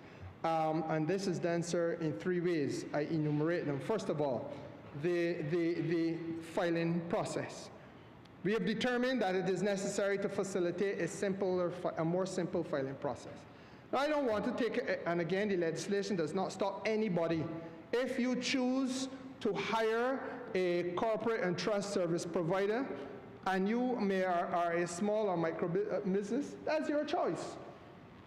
And this is done, sir, in 3 ways. I enumerate them. First of all, the filing process. We have determined that it is necessary to facilitate a more simple filing process. Now, I don't want to take, and again, the legislation does not stop anybody. If you choose to hire a corporate and trust service provider, and you are a small or micro business, that's your choice.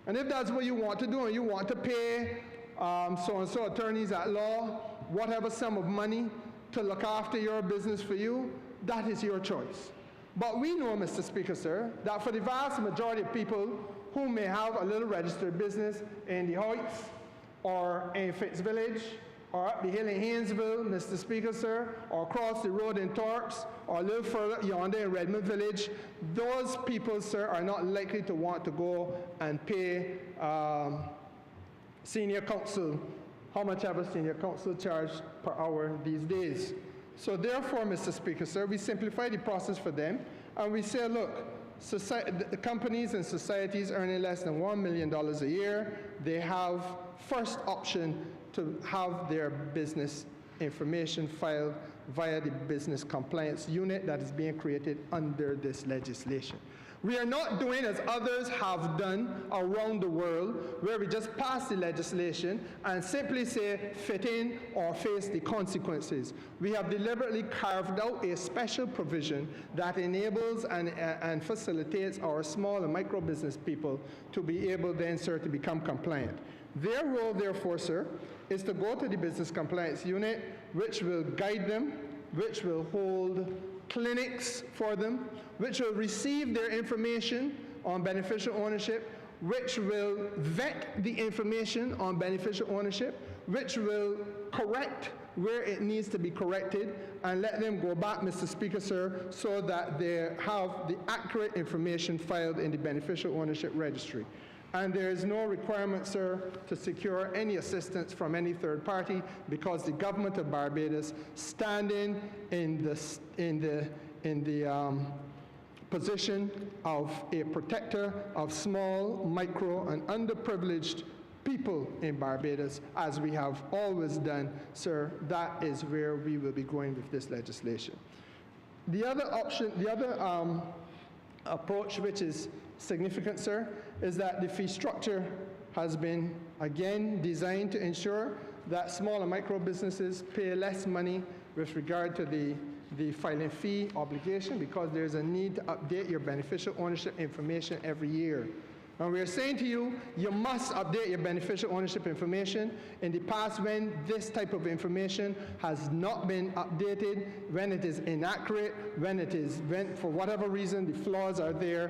And if that's what you want to do, and you want to pay so-and-so attorneys at law, whatever sum of money to look after your business for you, that is your choice. But we know, Mr. Speaker, sir, that for the vast majority of people who may have a little registered business in the Heights or in Fitz Village or up the hill in Haynesville, Mr. Speaker, sir, or across the road in Torps or a little further yonder in Redmond Village, those people, sir, are not likely to want to go and pay senior counsel how much ever senior counsel charge per hour these days. So therefore, Mr. Speaker, sir, we simplify the process for them, and we say, look, the companies and societies earning less than $1 million a year, they have first option to have their business information filed via the business compliance unit that is being created under this legislation. We are not doing as others have done around the world, where we just pass the legislation and simply say fit in or face the consequences. We have deliberately carved out a special provision that enables and facilitates our small and micro business people to be able then, sir, to become compliant. Their role, therefore, sir, is to go to the business compliance unit, which will guide them, which will hold clinics for them, which will receive their information on beneficial ownership, which will vet the information on beneficial ownership, which will correct where it needs to be corrected, and let them go back, Mr. Speaker, sir, so that they have the accurate information filed in the beneficial ownership registry. And there is no requirement, sir, to secure any assistance from any third party, because the government of Barbados, standing in the position of a protector of small, micro, and underprivileged people in Barbados, as we have always done, sir, that is where we will be going with this legislation. The other option, the other approach, which is significant, sir, is that the fee structure has been, again, designed to ensure that small and micro businesses pay less money with regard to the filing fee obligation, because there's a need to update your beneficial ownership information every year. And we're saying to you, you must update your beneficial ownership information. In the past, when this type of information has not been updated, when it is inaccurate, when for whatever reason the flaws are there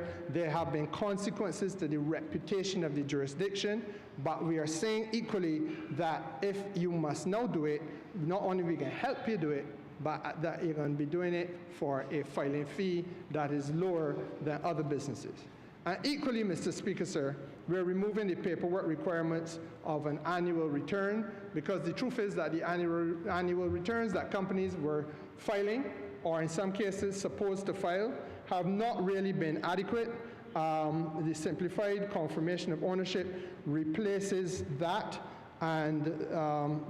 have been consequences to the reputation of the jurisdiction. But we are saying equally that if you must now do it, not only we can help you do it, but that you're going to be doing it for a filing fee that is lower than other businesses. And equally, Mr. Speaker, sir, we're removing the paperwork requirements of an annual return, because the truth is that the annual returns that companies were filing, or in some cases supposed to file, have not really been adequate. The simplified confirmation of ownership replaces that, and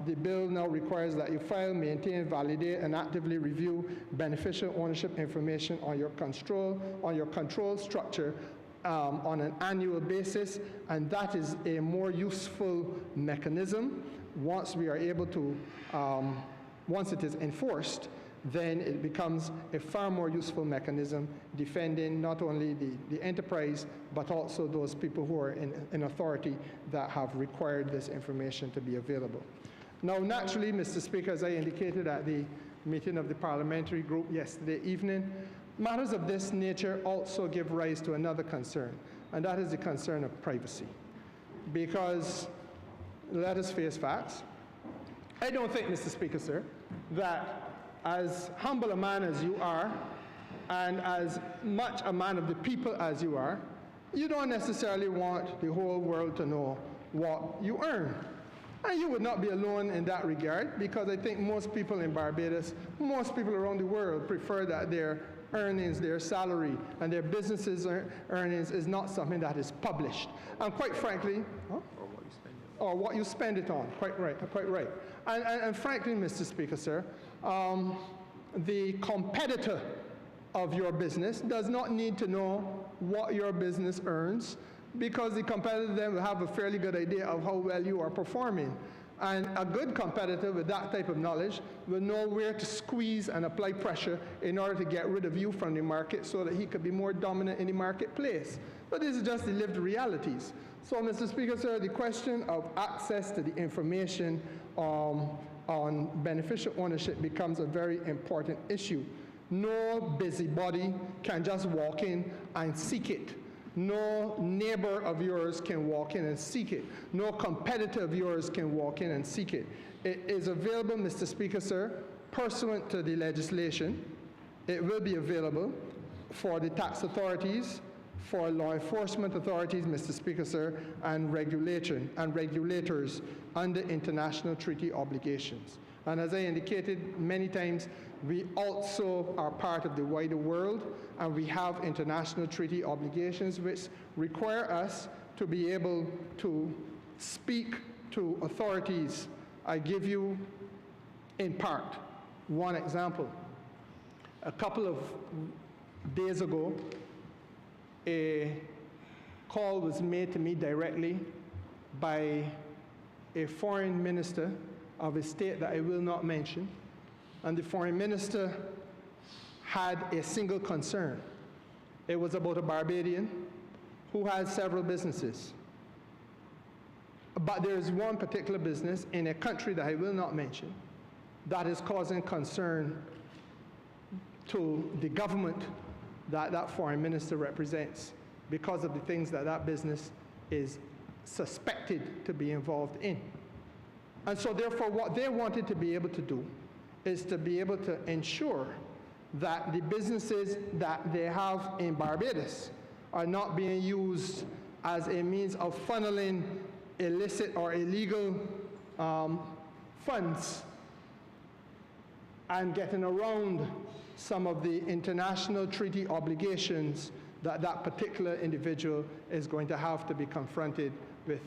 the bill now requires that you file, maintain, validate, and actively review beneficial ownership information on your control structure on an annual basis, and that is a more useful mechanism. Once we are able to, once it is enforced, then it becomes a far more useful mechanism defending not only the enterprise, but also those people who are in authority that have required this information to be available. Now, naturally, Mr. Speaker, as I indicated at the meeting of the parliamentary group yesterday evening, matters of this nature also give rise to another concern, and that is the concern of privacy. Because, let us face facts, I don't think, Mr. Speaker, sir, that as humble a man as you are, and as much a man of the people as you are, you don't necessarily want the whole world to know what you earn. And you would not be alone in that regard, because I think most people in Barbados, most people around the world prefer that their earnings, their salary, and their businesses' earnings is not something that is published. And quite frankly, or what you spend it on. Quite right, quite right. And frankly, Mr. Speaker, sir, the competitor of your business does not need to know what your business earns, because the competitor then will have a fairly good idea of how well you are performing. And a good competitor with that type of knowledge will know where to squeeze and apply pressure in order to get rid of you from the market so that he could be more dominant in the marketplace. But these are just the lived realities. So, Mr. Speaker, sir, the question of access to the information on beneficial ownership becomes a very important issue. No busybody can just walk in and seek it. No neighbor of yours can walk in and seek it. No competitor of yours can walk in and seek it. It is available, Mr. Speaker, sir, pursuant to the legislation. It will be available for the tax authorities, for law enforcement authorities, Mr. Speaker, sir, and regulators under international treaty obligations. And as I indicated many times, we also are part of the wider world, and we have international treaty obligations which require us to be able to speak to authorities. I give you, in part, one example. A couple of days ago, a call was made to me directly by a foreign minister of a state that I will not mention, and the foreign minister had a single concern. It was about a Barbadian who had several businesses. But there is one particular business in a country that I will not mention that is causing concern to the government that that foreign minister represents because of the things that that business is suspected to be involved in. And so therefore what they wanted to be able to do is to be able to ensure that the businesses that they have in Barbados are not being used as a means of funneling illicit or illegal funds and getting around some of the international treaty obligations that that particular individual is going to have to be confronted with.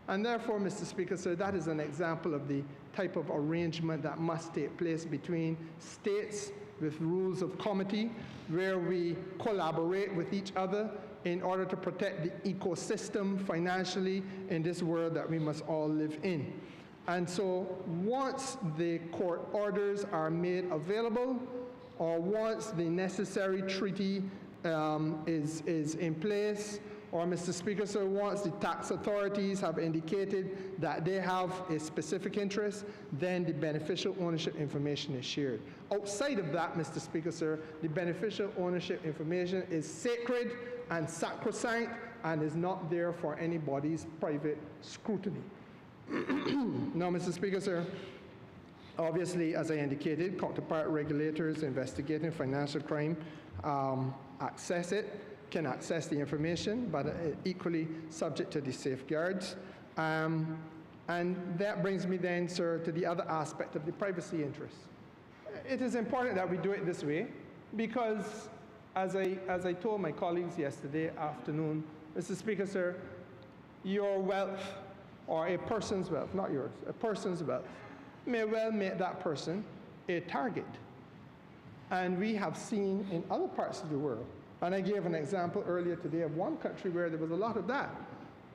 And therefore, Mr. Speaker, sir, that is an example of the type of arrangement that must take place between states with rules of comity, where we collaborate with each other in order to protect the ecosystem financially in this world that we must all live in. And so once the court orders are made available, or once the necessary treaty is in place, or Mr. Speaker, sir, once the tax authorities have indicated that they have a specific interest, then the beneficial ownership information is shared. Outside of that, Mr. Speaker, sir, the beneficial ownership information is sacred and sacrosanct and is not there for anybody's private scrutiny. Now, Mr. Speaker, sir, obviously, as I indicated, counterpart regulators investigating financial crime can access the information, but equally subject to the safeguards. And that brings me then, sir, to the other aspect of the privacy interest. It is important that we do it this way because, as I told my colleagues yesterday afternoon, Mr. Speaker, sir, your wealth, or a person's wealth, not yours, a person's wealth, may well make that person a target. And we have seen in other parts of the world, and I gave an example earlier today of one country where there was a lot of that.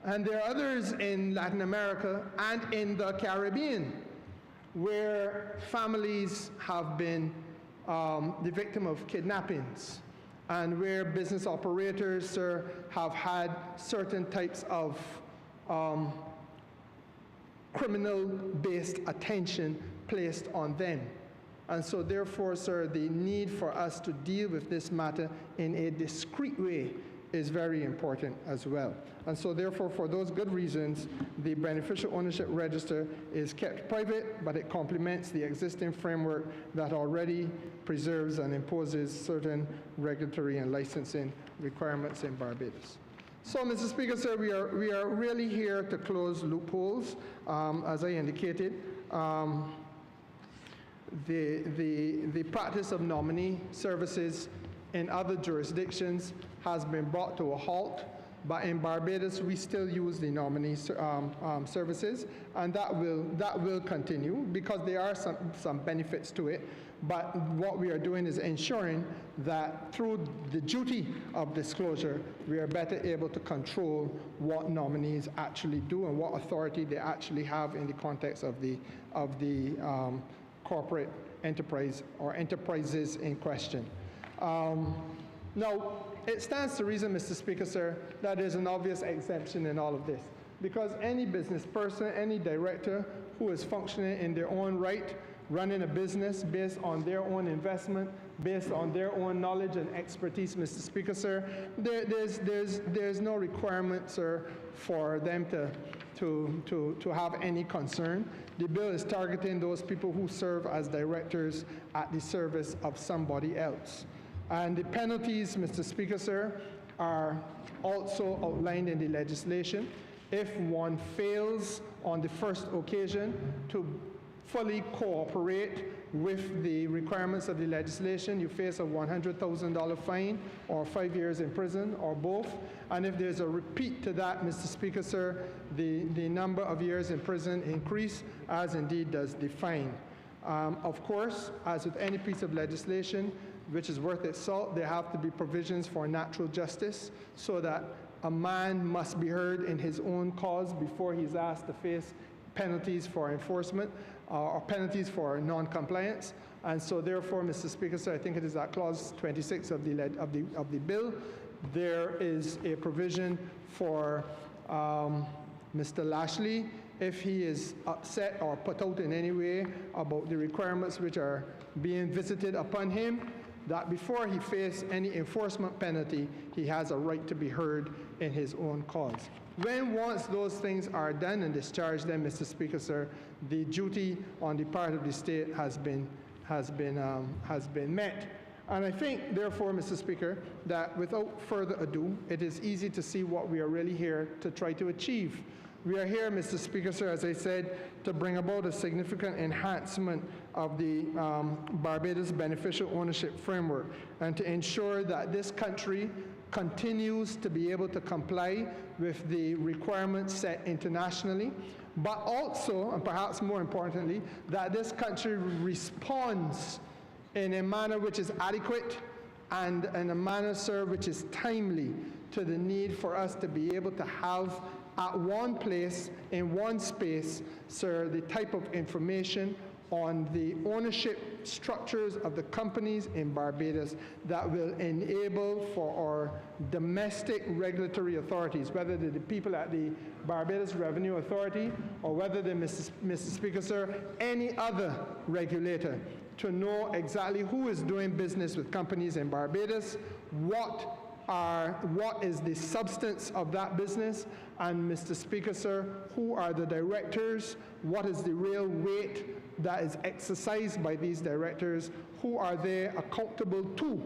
And there are others in Latin America and in the Caribbean where families have been the victim of kidnappings, and where business operators, sir, have had certain types of criminal-based attention placed on them. And so therefore, sir, the need for us to deal with this matter in a discreet way is very important as well. And so therefore, for those good reasons, the beneficial ownership register is kept private, but it complements the existing framework that already preserves and imposes certain regulatory and licensing requirements in Barbados. So, Mr. Speaker, sir, we are really here to close loopholes, as I indicated. The practice of nominee services in other jurisdictions has been brought to a halt, but in Barbados we still use the nominee services, and that will continue because there are some benefits to it. But what we are doing is ensuring that through the duty of disclosure, we are better able to control what nominees actually do and what authority they actually have in the context of the corporate enterprise or enterprises in question. Now, it stands to reason, Mr. Speaker, sir, that there's an obvious exemption in all of this, because any business person, any director who is functioning in their own right, running a business based on their own investment, based on their own knowledge and expertise, Mr. Speaker, sir, there's no requirement, sir, for them to have any concern. The bill is targeting those people who serve as directors at the service of somebody else. And the penalties, Mr. Speaker, sir, are also outlined in the legislation. If one fails on the first occasion to fully cooperate with the requirements of the legislation, you face a $100,000 fine or 5 years in prison or both. And if there's a repeat to that, Mr. Speaker, sir, the number of years in prison increase, as indeed does the fine. Of course, as with any piece of legislation which is worth its salt, there have to be provisions for natural justice so that a man must be heard in his own cause before he's asked to face penalties for enforcement or penalties for non-compliance. And so therefore, Mr. Speaker, sir, I think it is at clause 26 of the bill, there is a provision for Mr. Lashley, if he is upset or put out in any way about the requirements which are being visited upon him, that before he faces any enforcement penalty, he has a right to be heard in his own cause. Once those things are done and discharged, then, Mr. Speaker, sir, the duty on the part of the state has been met. And I think, therefore, Mr. Speaker, that without further ado, it is easy to see what we are really here to try to achieve. We are here, Mr. Speaker, sir, as I said, to bring about a significant enhancement of the Barbados Beneficial Ownership Framework and to ensure that this country continues to be able to comply with the requirements set internationally, but also, and perhaps more importantly, that this country responds in a manner which is adequate and in a manner, sir, which is timely to the need for us to be able to have at one place, in one space, sir, the type of information on the ownership structures of the companies in Barbados that will enable for our domestic regulatory authorities, whether they're the people at the Barbados Revenue Authority or whether they're, Mr. Speaker, sir, any other regulator, to know exactly who is doing business with companies in Barbados, what is the substance of that business, and, Mr. Speaker, sir, who are the directors, what is the real weight that is exercised by these directors, who are they accountable to?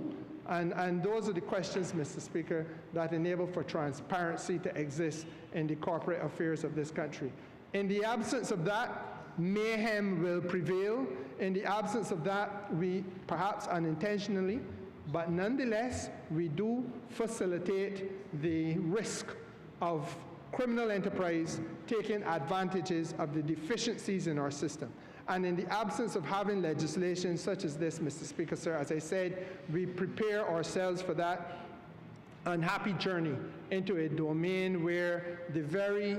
And those are the questions, Mr. Speaker, that enable for transparency to exist in the corporate affairs of this country. In the absence of that, mayhem will prevail. In the absence of that, we, perhaps unintentionally, but nonetheless, we do facilitate the risk of criminal enterprise taking advantages of the deficiencies in our system. And in the absence of having legislation such as this, Mr. Speaker, sir, as I said, we prepare ourselves for that unhappy journey into a domain where the very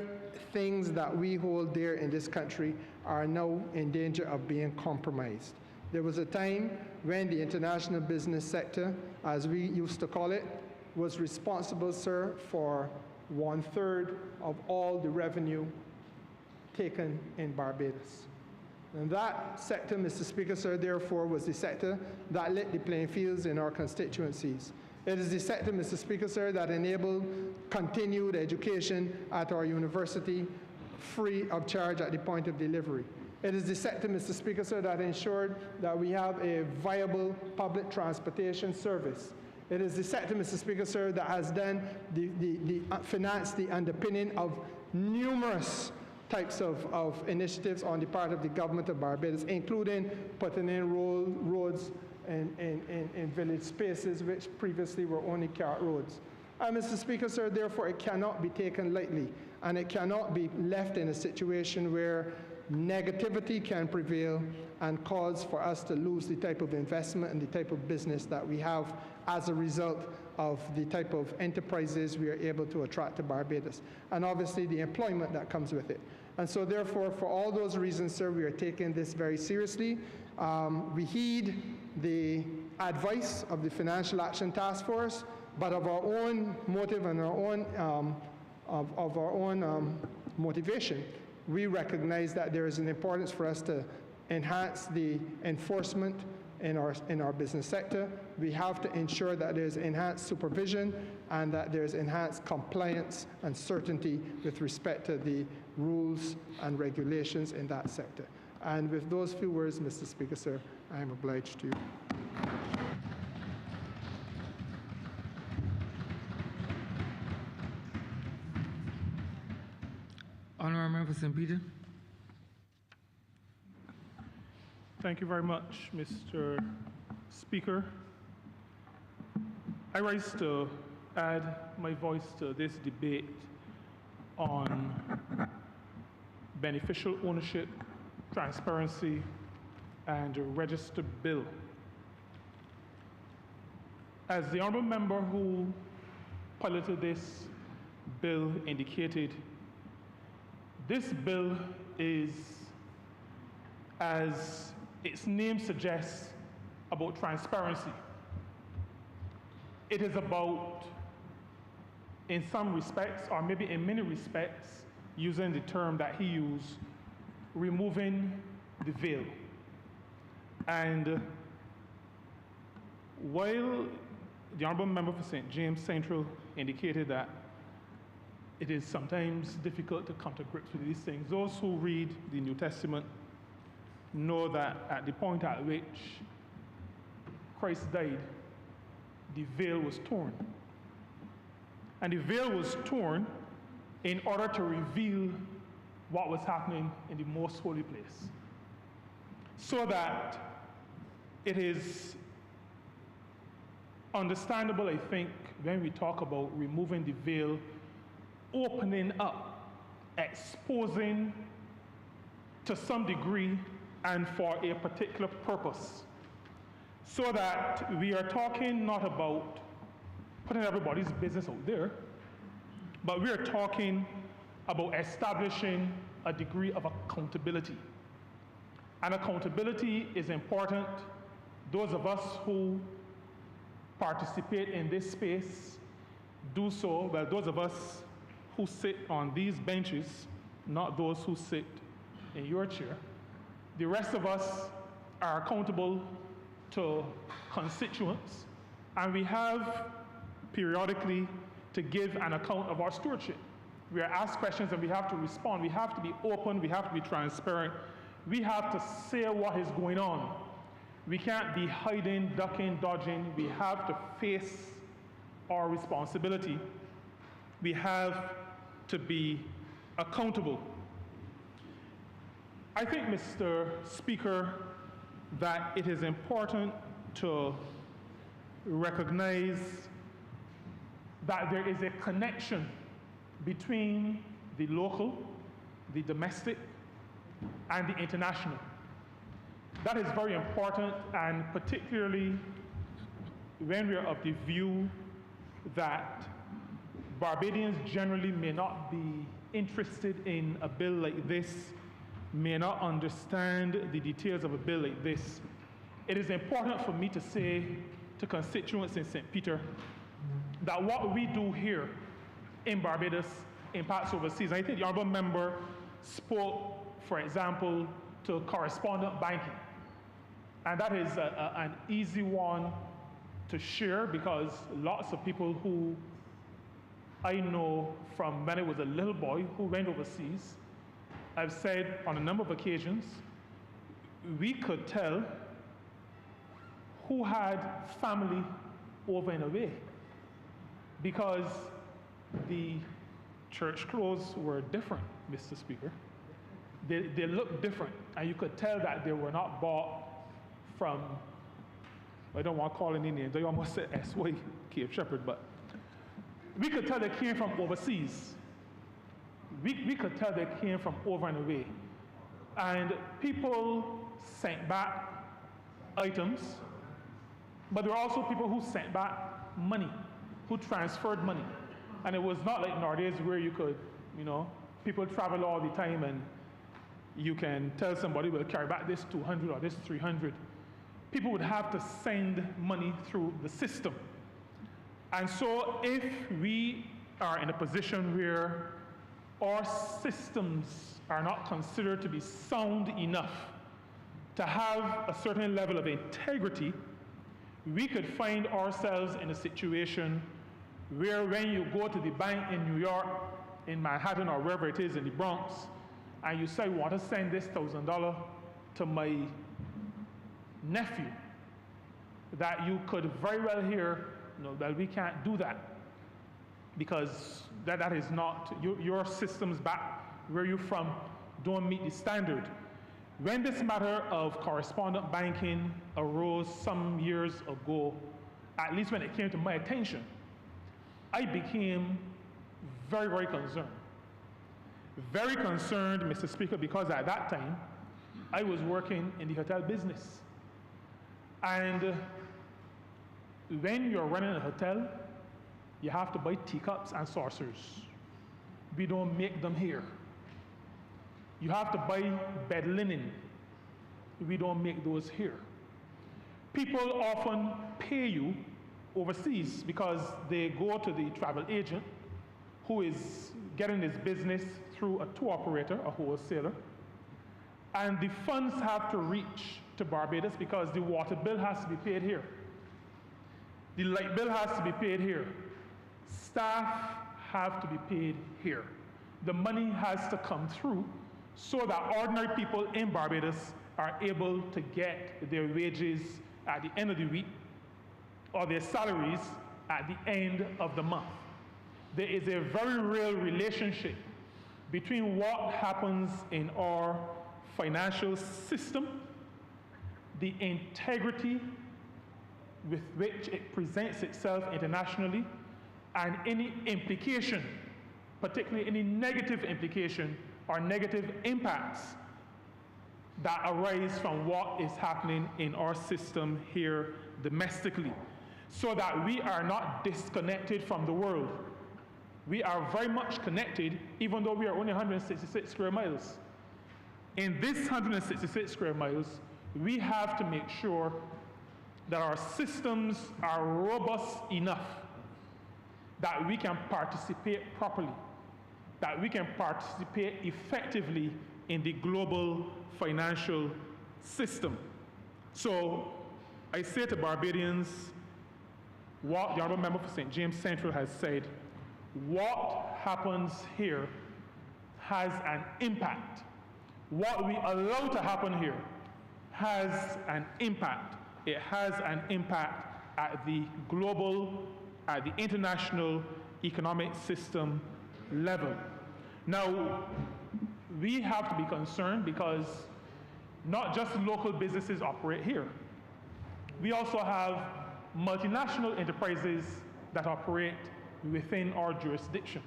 things that we hold dear in this country are now in danger of being compromised. There was a time when the international business sector, as we used to call it, was responsible, sir, for 1/3 of all the revenue taken in Barbados. And that sector, Mr. Speaker, sir, therefore, was the sector that lit the playing fields in our constituencies. It is the sector, Mr. Speaker, sir, that enabled continued education at our university free of charge at the point of delivery. It is the sector, Mr. Speaker, sir, that ensured that we have a viable public transportation service. It is the sector, Mr. Speaker, sir, that has then financed the underpinning of numerous types of initiatives on the part of the government of Barbados, including putting in roads in village spaces which previously were only cart roads. Mr. Speaker, sir, therefore it cannot be taken lightly, and it cannot be left in a situation where negativity can prevail and cause for us to lose the type of investment and the type of business that we have as a result of the type of enterprises we are able to attract to Barbados, and obviously the employment that comes with it. And so therefore, for all those reasons, sir, we are taking this very seriously. We heed the advice of the Financial Action Task Force, but of our own motive and our own motivation, we recognize that there is an importance for us to enhance the enforcement in our business sector. We have to ensure that there's enhanced supervision and that there's enhanced compliance and certainty with respect to the rules and regulations in that sector. And with those few words, Mr. Speaker, sir, I am obliged to you. Honourable Member for St. Peter. Thank you very much, Mr. Speaker. I rise to add my voice to this debate on beneficial ownership, transparency, and a registered bill. As the honourable member who piloted this bill indicated, this bill is, as its name suggests, about transparency. It is about, in some respects, or maybe in many respects, using the term that he used, removing the veil. And while the honourable member for St. James Central indicated that it is sometimes difficult to come to grips with these things, those who read the New Testament know that at the point at which Christ died, the veil was torn. And the veil was torn in order to reveal what was happening in the most holy place. So that it is understandable, I think, when we talk about removing the veil, opening up, exposing to some degree and for a particular purpose. So that we are talking not about putting everybody's business out there, but we are talking about establishing a degree of accountability. And accountability is important. Those of us who participate in this space do so, well, those of us who sit on these benches, not those who sit in your chair. The rest of us are accountable to constituents, and we have periodically to give an account of our stewardship. We are asked questions and we have to respond. We have to be open, we have to be transparent. We have to say what is going on. We can't be hiding, ducking, dodging. We have to face our responsibility. We have to be accountable. I think, Mr. Speaker, that it is important to recognize that there is a connection between the local, the domestic, and the international. That is very important, and particularly when we are of the view that Barbadians generally may not be interested in a bill like this, may not understand the details of a bill like this. It is important for me to say to constituents in St. Peter that what we do here in Barbados impacts overseas. I think the honourable member spoke, for example, to correspondent banking. And that is an easy one to share, because lots of people who I know from when I was a little boy who went overseas, I've said on a number of occasions, we could tell who had family over and away because the church clothes were different, Mr. Speaker. They looked different, and you could tell that they were not bought from, I don't want to call any names, I almost said SY Cape Shepherd, but we could tell they came from overseas. We could tell they came from over and away. And people sent back items, but there were also people who sent back money, who transferred money. And it was not like nowadays where you could, people travel all the time and you can tell somebody, we'll carry back this 200 or this 300. People would have to send money through the system. And so if we are in a position where our systems are not considered to be sound enough to have a certain level of integrity, we could find ourselves in a situation where when you go to the bank in New York, in Manhattan, or wherever it is in the Bronx, and you say, I want to send this $1,000 to my nephew, that you could very well hear, that we can't do that because that is not, your systems back where you're from don't meet the standard. When this matter of correspondent banking arose some years ago, at least when it came to my attention, I became very, very concerned. Very concerned, Mr. Speaker, because at that time, I was working in the hotel business. And when you're running a hotel, you have to buy teacups and saucers. We don't make them here. You have to buy bed linen. We don't make those here. People often pay you overseas because they go to the travel agent who is getting his business through a tour operator, a wholesaler, and the funds have to reach to Barbados because the water bill has to be paid here. The light bill has to be paid here. Staff have to be paid here. The money has to come through so that ordinary people in Barbados are able to get their wages at the end of the week or their salaries at the end of the month. There is a very real relationship between what happens in our financial system, the integrity with which it presents itself internationally, and any implication, particularly any negative implication or negative impacts that arise from what is happening in our system here domestically, so that we are not disconnected from the world. We are very much connected, even though we are only 166 square miles. In this 166 square miles, we have to make sure that our systems are robust enough that we can participate properly, that we can participate effectively in the global financial system. So I say to Barbadians, what the Honourable Member for St. James Central has said, what happens here has an impact. What we allow to happen here has an impact. It has an impact at the global, at the international economic system level. Now, we have to be concerned because not just local businesses operate here. We also have multinational enterprises that operate within our jurisdiction.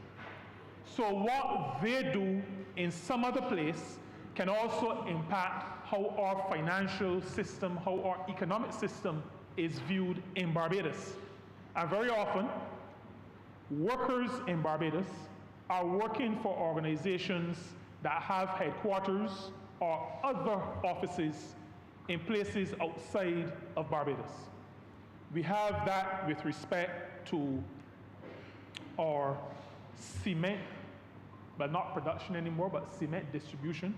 So what they do in some other place can also impact how our financial system, how our economic system is viewed in Barbados. And very often, workers in Barbados are working for organizations that have headquarters or other offices in places outside of Barbados. We have that with respect to our cement, but not production anymore, but cement distribution.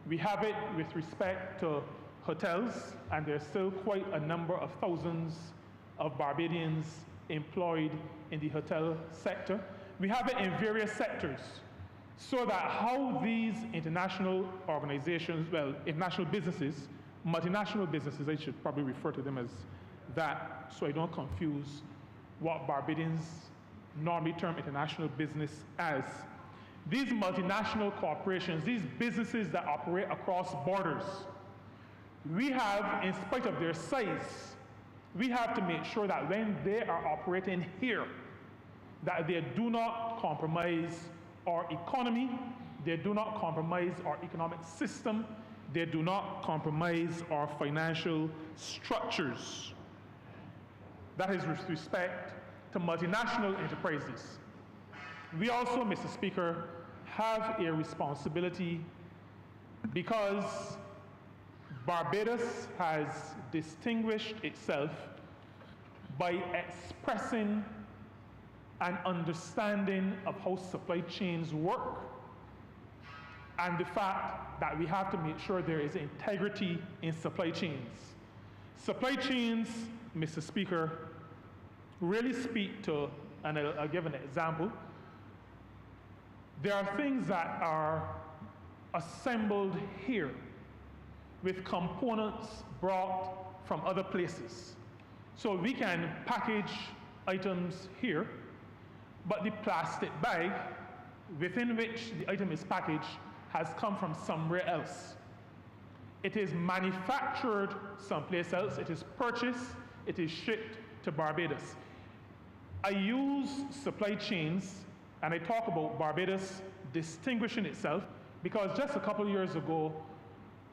We have it with respect to hotels, and there's still quite a number of thousands of Barbadians employed in the hotel sector. We have it in various sectors, so that how these international organizations, well, international businesses, multinational businesses, I should probably refer to them as that, so I don't confuse what Barbadians normally term international business as. These multinational corporations, these businesses that operate across borders, we have, in spite of their size, we have to make sure that when they are operating here, that they do not compromise our economy, they do not compromise our economic system, they do not compromise our financial structures. That is with respect to multinational enterprises. We also, Mr. Speaker, have a responsibility because Barbados has distinguished itself by expressing an understanding of how supply chains work and the fact that we have to make sure there is integrity in supply chains. Supply chains, Mr. Speaker, really speak to, and I'll give an example. There are things that are assembled here with components brought from other places. So we can package items here, but the plastic bag within which the item is packaged has come from somewhere else. It is manufactured someplace else, it is purchased, it is shipped to Barbados. I use supply chains and I talk about Barbados distinguishing itself because just a couple of years ago,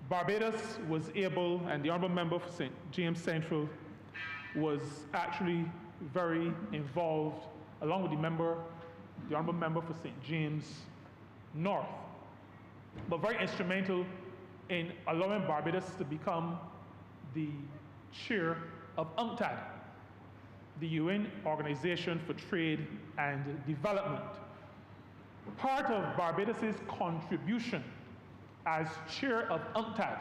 Barbados was able, and the Honourable Member for St. James Central was actually very involved, along with the Honourable Member for St. James North, but very instrumental in allowing Barbados to become the chair of UNCTAD, the UN Organization for Trade and Development. Part of Barbados' contribution as chair of UNCTAD,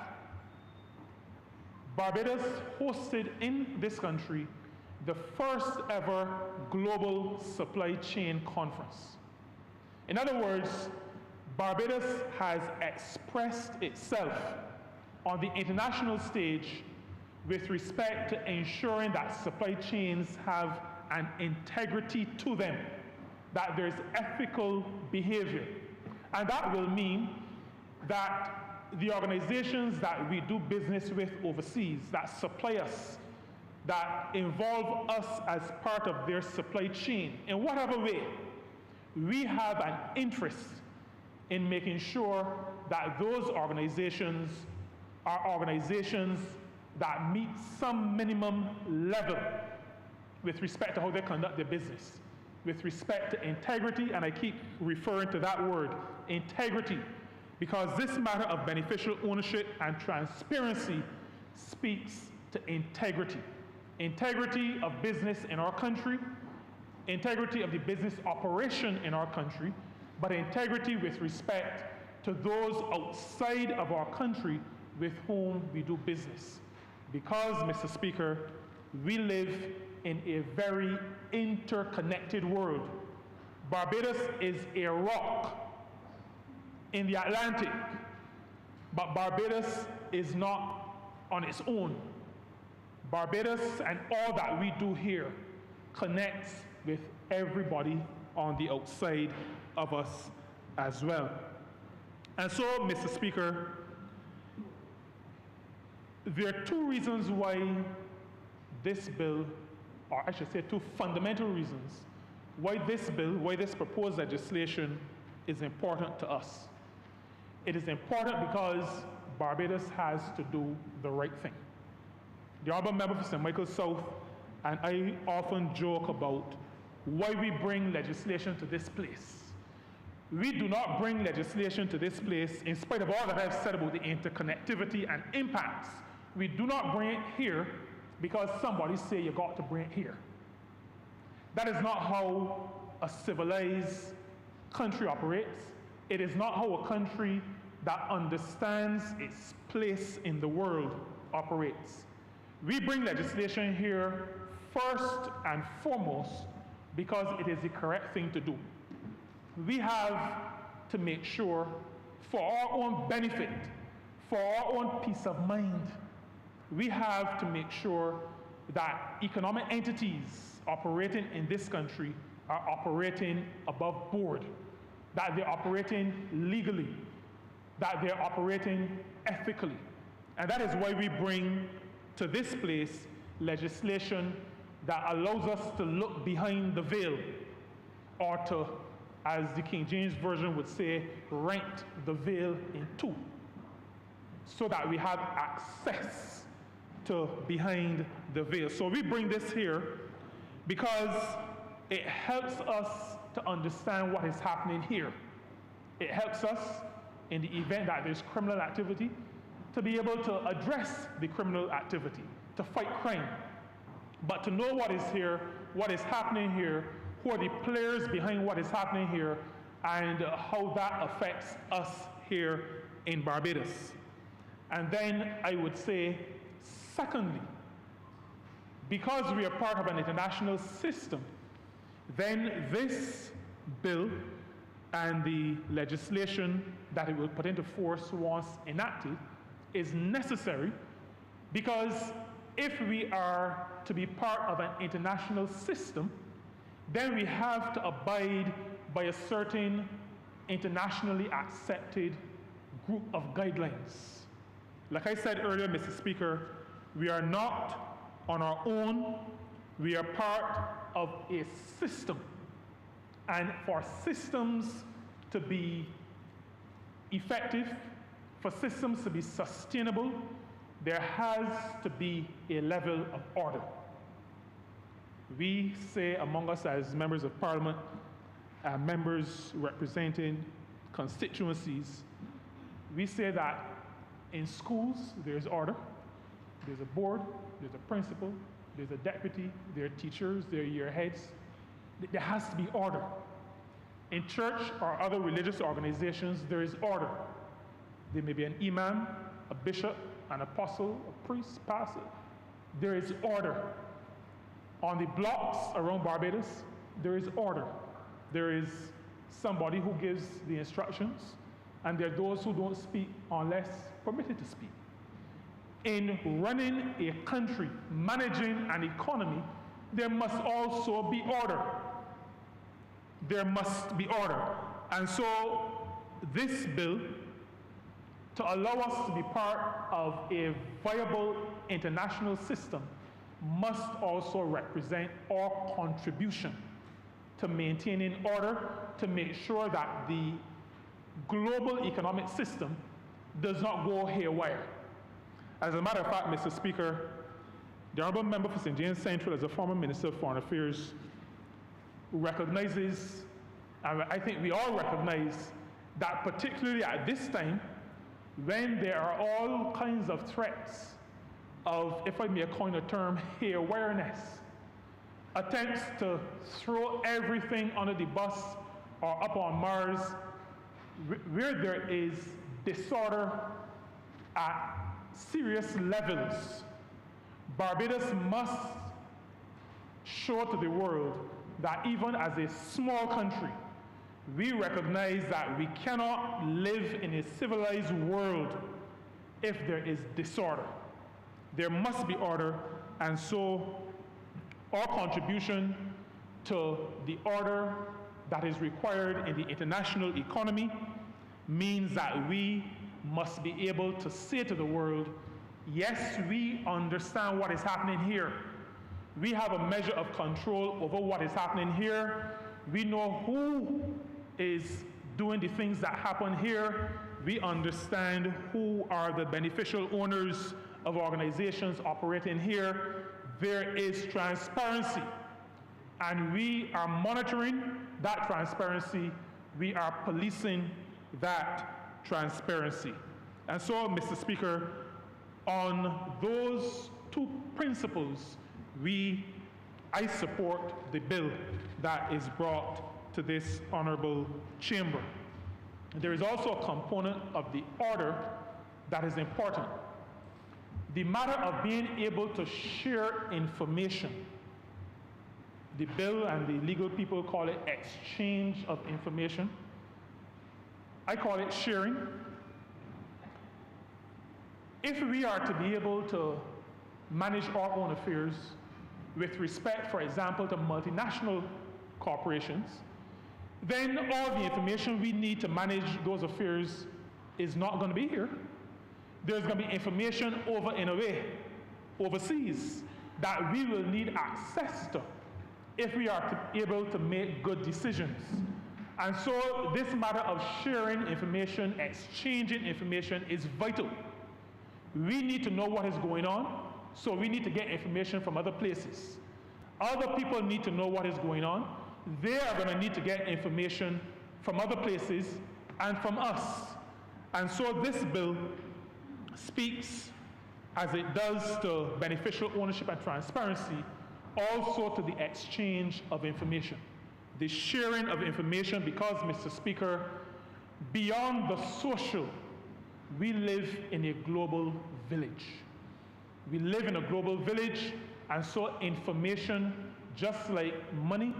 Barbados hosted in this country the first ever global supply chain conference. In other words, Barbados has expressed itself on the international stage with respect to ensuring that supply chains have an integrity to them, that there's ethical behavior. And that will mean that the organizations that we do business with overseas, that supply us, that involve us as part of their supply chain, in whatever way, we have an interest in making sure that those organizations are organizations that meet some minimum level with respect to how they conduct their business, with respect to integrity, and I keep referring to that word, integrity, because this matter of beneficial ownership and transparency speaks to integrity. Integrity of business in our country, integrity of the business operation in our country, but integrity with respect to those outside of our country with whom we do business. Because, Mr. Speaker, we live in a very interconnected world. Barbados is a rock in the Atlantic, but Barbados is not on its own. Barbados and all that we do here connects with everybody on the outside of us as well. And so, Mr. Speaker, there are two reasons why this bill, or I should say two fundamental reasons, why this bill, why this proposed legislation is important to us. It is important because Barbados has to do the right thing. The Honourable Member for St. Michael South and I often joke about why we bring legislation to this place. We do not bring legislation to this place, in spite of all that I've said about the interconnectivity and impacts. We do not bring it here because somebody say you got to bring it here. That is not how a civilized country operates. It is not how a country that understands its place in the world operates. We bring legislation here first and foremost because it is the correct thing to do. We have to make sure, for our own benefit, for our own peace of mind, we have to make sure that economic entities operating in this country are operating above board, that they're operating legally, that they're operating ethically. And that is why we bring to this place legislation that allows us to look behind the veil, or to, as the King James Version would say, rent the veil in two, so that we have access to behind the veil. So we bring this here because it helps us to understand what is happening here. It helps us, in the event that there's criminal activity, to be able to address the criminal activity, to fight crime, but to know what is here, what is happening here, who are the players behind what is happening here, and how that affects us here in Barbados. And then I would say, secondly, because we are part of an international system, then this bill and the legislation that it will put into force once enacted is necessary, because if we are to be part of an international system, then we have to abide by a certain internationally accepted group of guidelines. Like I said earlier, Mr. Speaker, we are not on our own. We are part of a system. And for systems to be effective, for systems to be sustainable, there has to be a level of order. We say among us as members of parliament, members representing constituencies, we say that in schools there's order, there's a board, there's a principal, there's a deputy, there are teachers, there are year heads. There has to be order. In church or other religious organizations, there is order. There may be an imam, a bishop, an apostle, a priest, pastor. There is order. On the blocks around Barbados, there is order. There is somebody who gives the instructions, and there are those who don't speak unless permitted to speak. In running a country, managing an economy, there must also be order. There must be order. And so this bill, to allow us to be part of a viable international system, must also represent our contribution to maintaining order, to make sure that the global economic system does not go haywire. As a matter of fact, Mr. Speaker, the Honourable Member for St. James Central, as a former Minister of Foreign Affairs, recognizes, and I think we all recognize, that particularly at this time, when there are all kinds of threats of, if I may coin a term, haywareness, attempts to throw everything under the bus or up on Mars, where there is disorder at serious levels, Barbados must show to the world that even as a small country, we recognize that we cannot live in a civilized world if there is disorder. There must be order, and so our contribution to the order that is required in the international economy means that we must be able to say to the world, yes, we understand what is happening here. We have a measure of control over what is happening here. We know who is doing the things that happen here. We understand who are the beneficial owners of organizations operating here. There is transparency, and we are monitoring that transparency. We are policing that transparency. And so, Mr. Speaker, on those two principles, I support the bill that is brought to this honorable chamber. There is also a component of the order that is important. The matter of being able to share information. The bill and the legal people call it exchange of information. I call it sharing. If we are to be able to manage our own affairs with respect, for example, to multinational corporations, then all the information we need to manage those affairs is not going to be here. There's going to be information over and away, overseas, that we will need access to if we are able to make good decisions. And so this matter of sharing information, exchanging information is vital. We need to know what is going on, so we need to get information from other places. Other people need to know what is going on. They are going to need to get information from other places and from us. And so this bill speaks, as it does, to beneficial ownership and transparency, also to the exchange of information, the sharing of information, because, Mr. Speaker, beyond the social, we live in a global village. We live in a global village, and so information, just like money,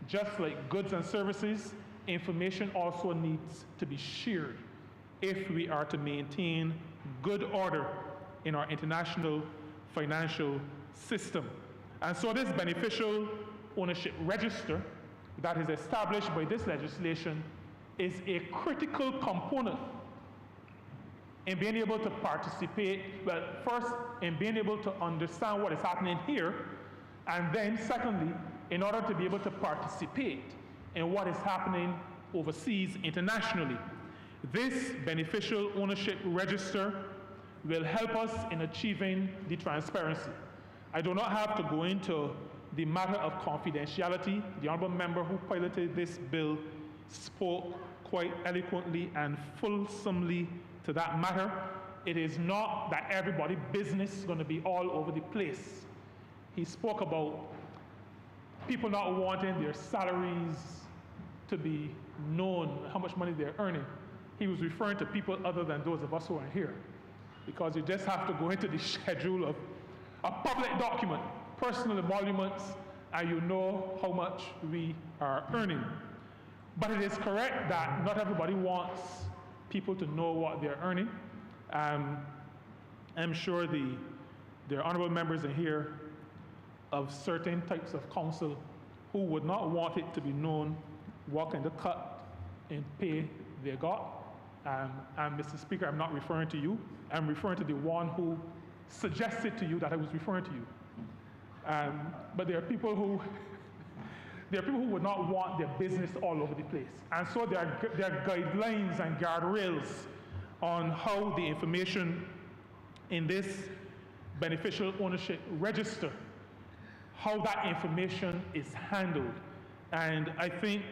just like goods and services, information also needs to be shared if we are to maintain good order in our international financial system. And so this beneficial ownership register that is established by this legislation is a critical component in being able to participate, well, first, in being able to understand what is happening here, and then secondly, in order to be able to participate in what is happening overseas internationally. This beneficial ownership register will help us in achieving the transparency. I do not have to go into the matter of confidentiality. The honourable member who piloted this bill spoke quite eloquently and fulsomely to that matter. It is not that everybody's business is going to be all over the place. He spoke about people not wanting their salaries to be known, how much money they're earning. He was referring to people other than those of us who are here, because you just have to go into the schedule of a public document, personal emoluments, and you know how much we are earning. But it is correct that not everybody wants people to know what they're earning. I'm sure there are honourable members in here of certain types of council who would not want it to be known what kind of cut and pay they got. And Mr. Speaker, I'm not referring to you. I'm referring to the one who suggested to you that I was referring to you. But there are people who would not want their business all over the place. And so there are guidelines and guardrails on how the information in this beneficial ownership register, how that information is handled. And I think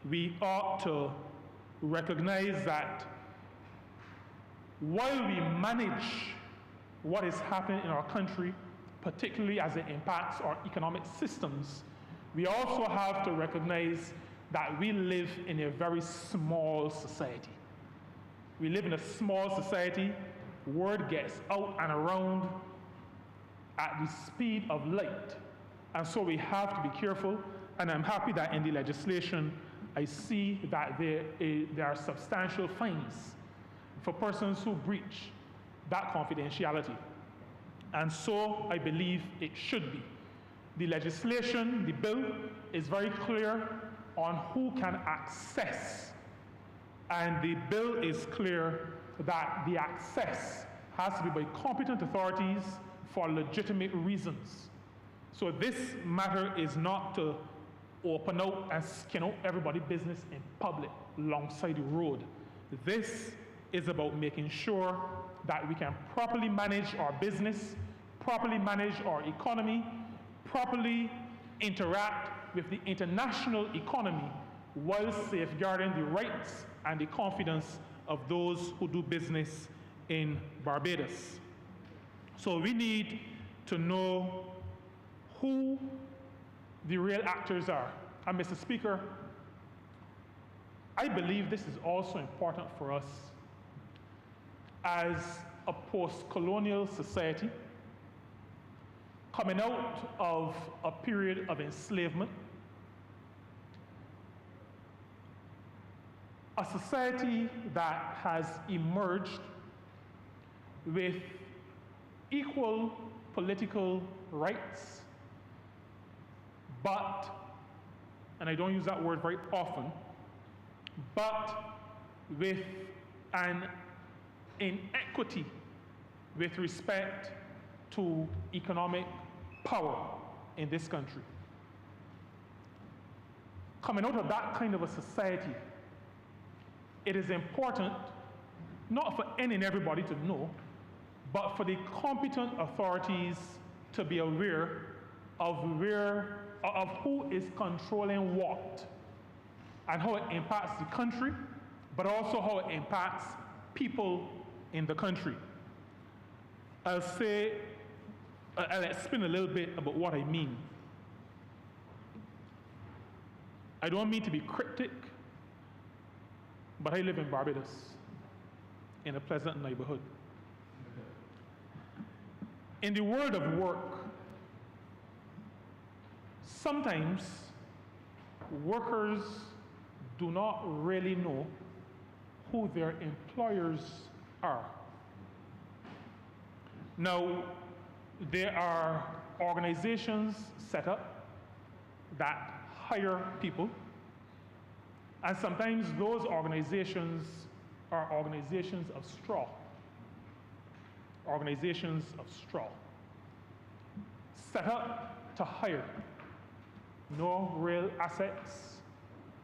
we ought to recognize that while we manage what is happening in our country, particularly as it impacts our economic systems, we also have to recognize that we live in a very small society. We live in a small society. Word gets out and around at the speed of light. And so we have to be careful. And I'm happy that in the legislation, I see that there are substantial fines for persons who breach that confidentiality. And so I believe it should be. The legislation, the bill, is very clear on who can access. And the bill is clear that the access has to be by competent authorities for legitimate reasons. So this matter is not to open out and skin out everybody's business in public alongside the road. This is about making sure that we can properly manage our business, properly manage our economy, properly interact with the international economy while safeguarding the rights and the confidence of those who do business in Barbados. So we need to know who the real actors are. And Mr. Speaker, I believe this is also important for us as a post-colonial society coming out of a period of enslavement, a society that has emerged with equal political rights, but, and I don't use that word very often, but with an inequity with respect to economic power in this country. Coming out of that kind of a society, it is important not for any and everybody to know, but for the competent authorities to be aware of who is controlling what and how it impacts the country, but also how it impacts people in the country. I'll explain a little bit about what I mean. I don't mean to be cryptic, but I live in Barbados, in a pleasant neighborhood. In the world of work, sometimes workers do not really know who their employers are. Now, there are organizations set up that hire people, and sometimes those organizations are organizations of straw. Organizations of straw. Set up to hire. No real assets,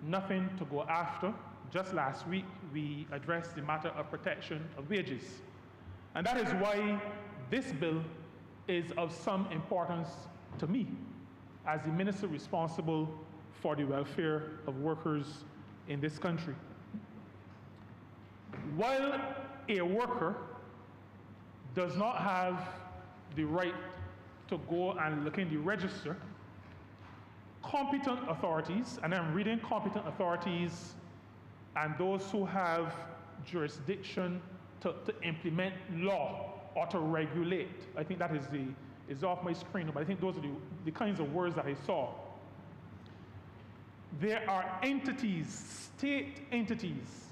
nothing to go after. Just last week, we addressed the matter of protection of wages. And that is why this bill is of some importance to me as the minister responsible for the welfare of workers in this country. While a worker does not have the right to go and look in the register, competent authorities, and I'm reading competent authorities and those who have jurisdiction to implement law or to regulate. I think that is off my screen, but I think those are the kinds of words that I saw. There are entities, state entities,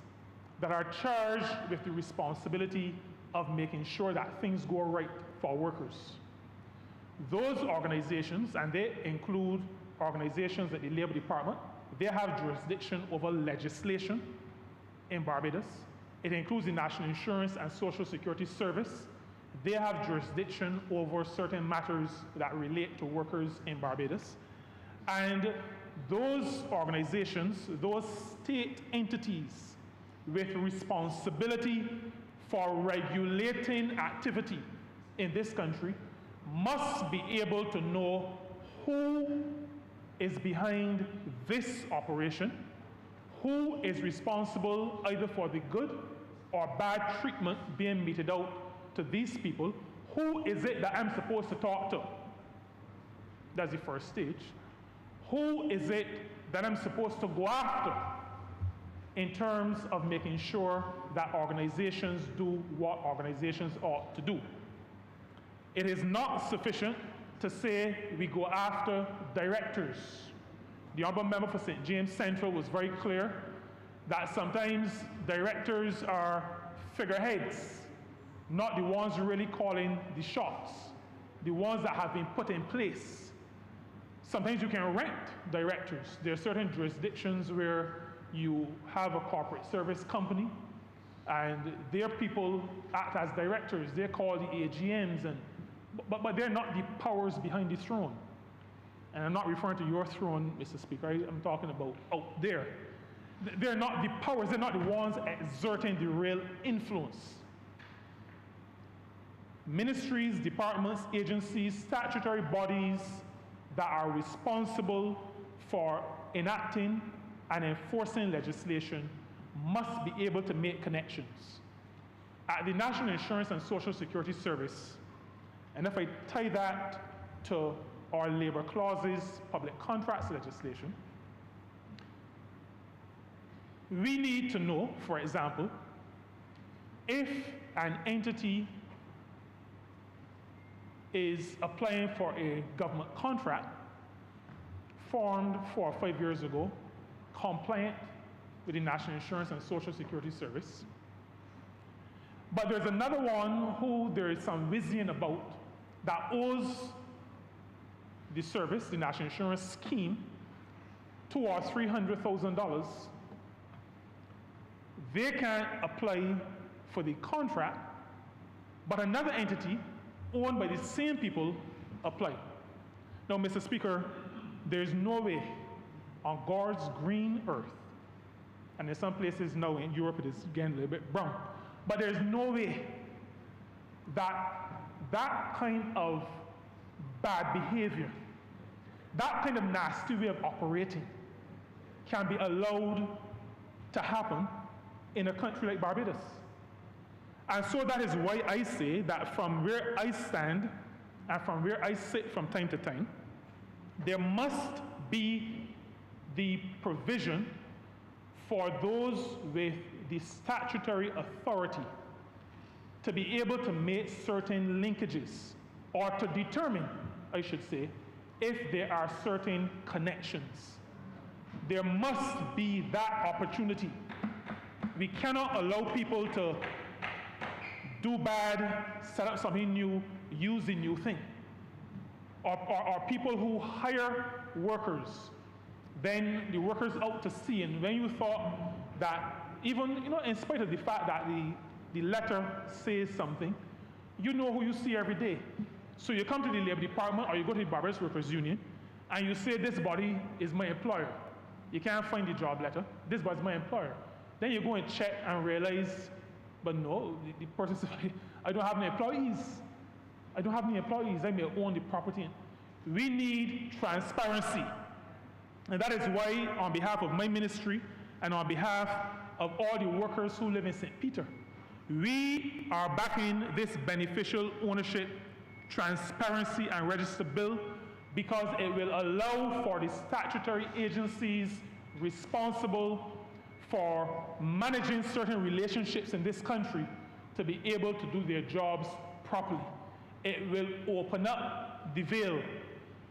that are charged with the responsibility of making sure that things go right for workers. Those organizations, and they include organizations like the Labor Department, they have jurisdiction over legislation in Barbados. It includes the National Insurance and Social Security Service. They have jurisdiction over certain matters that relate to workers in Barbados. And those organizations, those state entities with responsibility for regulating activity in this country must be able to know who is behind this operation, who is responsible either for the good or bad treatment being meted out to these people. Who is it that I'm supposed to talk to? That's the first stage. Who is it that I'm supposed to go after in terms of making sure that organizations do what organizations ought to do? It is not sufficient to say we go after directors. The Honourable Member for St. James Central was very clear that sometimes directors are figureheads, not the ones really calling the shots, the ones that have been put in place. Sometimes you can rent directors. There are certain jurisdictions where you have a corporate service company and their people act as directors. They're called the AGMs, but they're not the powers behind the throne. And I'm not referring to your throne, Mr. Speaker. I'm talking about out there. They're not the powers. They're not the ones exerting the real influence. Ministries, departments, agencies, statutory bodies that are responsible for enacting and enforcing legislation must be able to make connections. At the National Insurance and Social Security Service, and if I tie that to our labor clauses, public contracts legislation, we need to know, for example, if an entity is applying for a government contract formed 4 or 5 years ago, compliant with the National Insurance and Social Security Service. But there's another one who there is some whizzing about that owes the service, the national insurance scheme, $200,000 or $300,000, they can apply for the contract, but another entity owned by the same people apply. Now, Mr. Speaker, there's no way on God's green earth, and in some places now in Europe it is getting a little bit brown, but there's no way that that kind of bad behavior, that kind of nasty way of operating can be allowed to happen in a country like Barbados. And so that is why I say that from where I stand and from where I sit from time to time, there must be the provision for those with the statutory authority to be able to make certain linkages, or to determine, I should say, if there are certain connections. There must be that opportunity. We cannot allow people to do bad, set up something new, use the new thing. Or people who hire workers, then the workers out to sea, and when you thought that even, in spite of the fact that the letter says something, you know who you see every day. So you come to the Labor Department or you go to the Barbados Workers Union and you say, this body is my employer. You can't find the job letter. This body's my employer. Then you go and check and realize, but no, the person says, I don't have any employees. I don't have any employees. I may own the property. We need transparency. And that is why, on behalf of my ministry and on behalf of all the workers who live in St. Peter, we are backing this beneficial ownership, transparency, and register bill because it will allow for the statutory agencies responsible for managing certain relationships in this country to be able to do their jobs properly. It will open up the veil.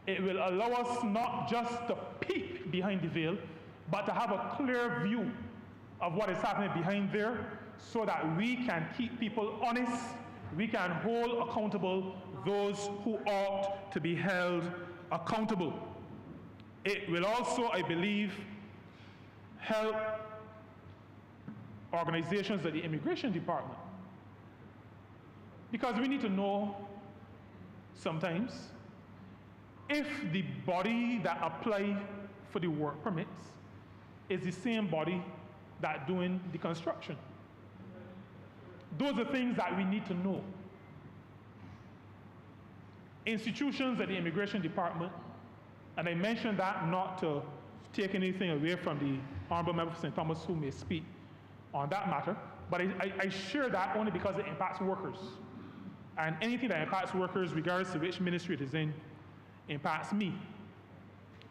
It will allow us not just to peek behind the veil, but to have a clear view of what is happening behind there so that we can keep people honest, we can hold accountable those who ought to be held accountable. It will also, I believe, help organizations like the Immigration Department. Because we need to know sometimes if the body that apply for the work permits is the same body that doing the construction. Those are things that we need to know. Institutions at the Immigration Department, and I mention that not to take anything away from the Honourable Member for St. Thomas who may speak on that matter, but I share that only because it impacts workers. And anything that impacts workers, regardless of which ministry it is in, impacts me.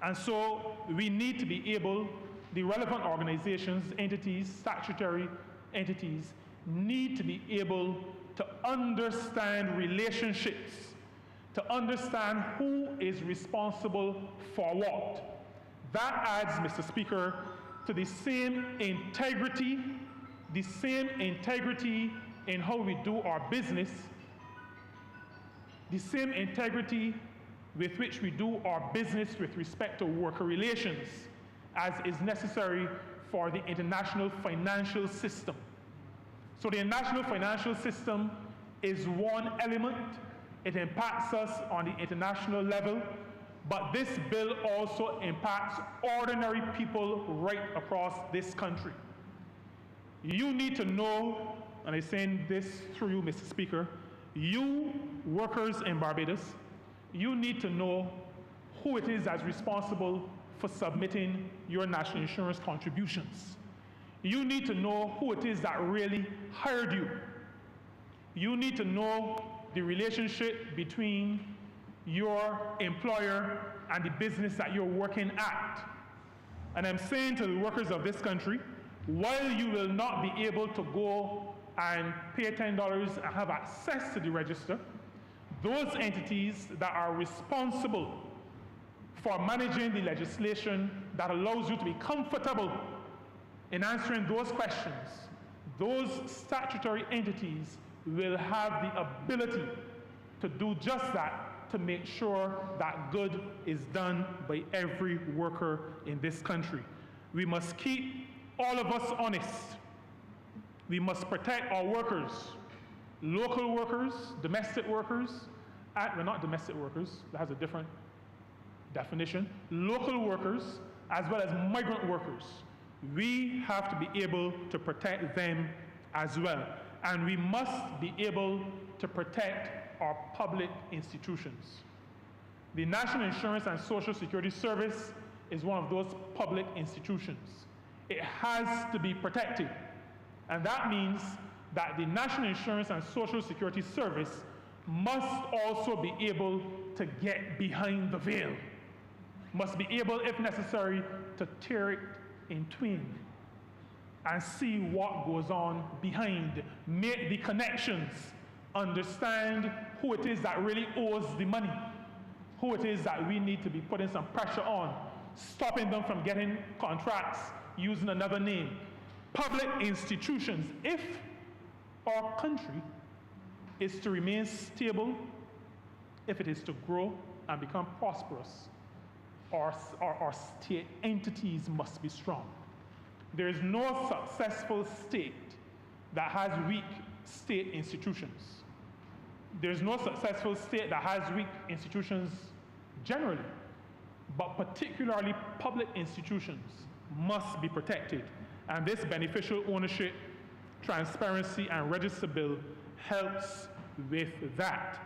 And so we need to be able, the relevant organizations, entities, statutory entities, need to be able to understand relationships, to understand who is responsible for what. That adds, Mr. Speaker, to the same integrity in how we do our business, the same integrity with which we do our business with respect to worker relations as is necessary for the international financial system. So the international financial system is one element. It impacts us on the international level, but this bill also impacts ordinary people right across this country. You need to know, and I'm saying this through you, Mr. Speaker, you workers in Barbados, you need to know who it is that's responsible for submitting your national insurance contributions. You need to know who it is that really hired you. You need to know the relationship between your employer and the business that you're working at. And I'm saying to the workers of this country, while you will not be able to go and pay $10 and have access to the register, those entities that are responsible for managing the legislation that allows you to be comfortable in answering those questions, those statutory entities will have the ability to do just that, to make sure that good is done by every worker in this country. We must keep all of us honest. We must protect our workers, local workers, domestic workers, well, not domestic workers, that has a different definition, local workers, as well as migrant workers. We have to be able to protect them as well. And we must be able to protect our public institutions. The National Insurance and Social Security Service is one of those public institutions. It has to be protected. And that means that the National Insurance and Social Security Service must also be able to get behind the veil, must be able, if necessary, to tear it in twain and see what goes on behind, make the connections, understand who it is that really owes the money, who it is that we need to be putting some pressure on, stopping them from getting contracts using another name. Public institutions, if our country is to remain stable, if it is to grow and become prosperous, our state entities must be strong. There is no successful state that has weak state institutions. There's no successful state that has weak institutions generally, but particularly public institutions must be protected. And this beneficial ownership, transparency, and register bill helps with that.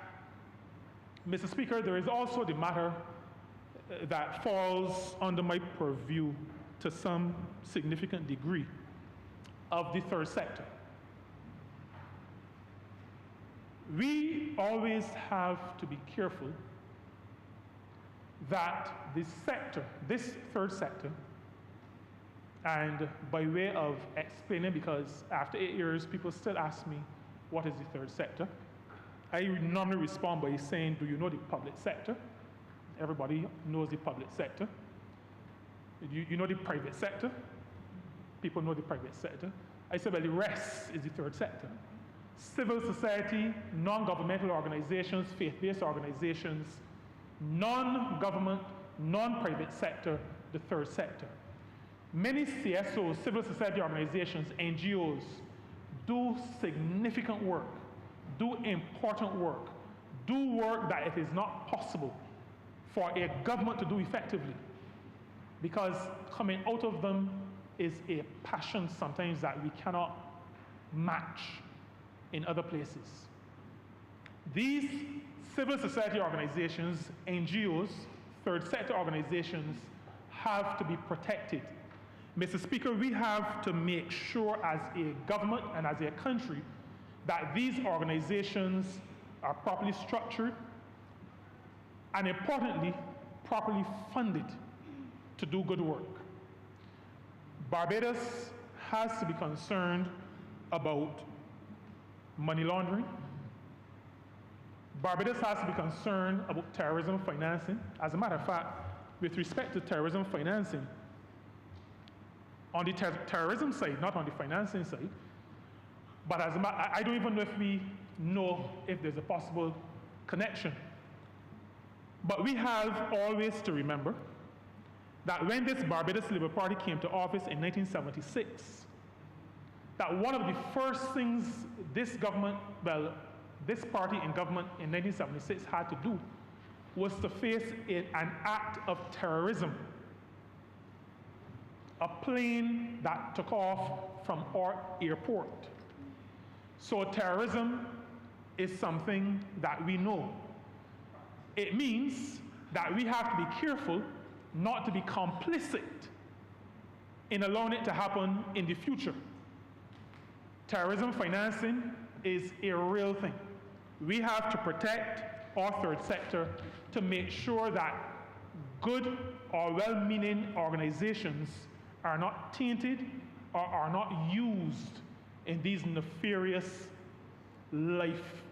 Mr. Speaker, there is also the matter that falls under my purview to some significant degree of the third sector. We always have to be careful that this third sector, and by way of explaining, because after 8 years, people still ask me, what is the third sector? I normally respond by saying, do you know the public sector? Everybody knows the public sector. You know the private sector? People know the private sector. I said, well, the rest is the third sector. Civil society, non-governmental organizations, faith-based organizations, non-government, non-private sector, the third sector. Many CSOs, civil society organizations, NGOs, do significant work, do important work, do work that it is not possible for a government to do effectively, because coming out of them is a passion sometimes that we cannot match in other places. These civil society organizations, NGOs, third sector organizations have to be protected. Mr. Speaker, we have to make sure as a government and as a country that these organizations are properly structured and, importantly, properly funded to do good work. Barbados has to be concerned about money laundering. Barbados has to be concerned about terrorism financing. As a matter of fact, with respect to terrorism financing, on the terrorism side, not on the financing side, but I don't even know if we know if there's a possible connection. But we have always to remember that when this Barbados Labour Party came to office in 1976, that one of the first things this party in government in 1976 had to do was to face an act of terrorism. A plane that took off from our airport. So terrorism is something that we know. It means that we have to be careful not to be complicit in allowing it to happen in the future. Terrorism financing is a real thing. We have to protect our third sector to make sure that good or well-meaning organizations are not tainted or are not used in these nefarious life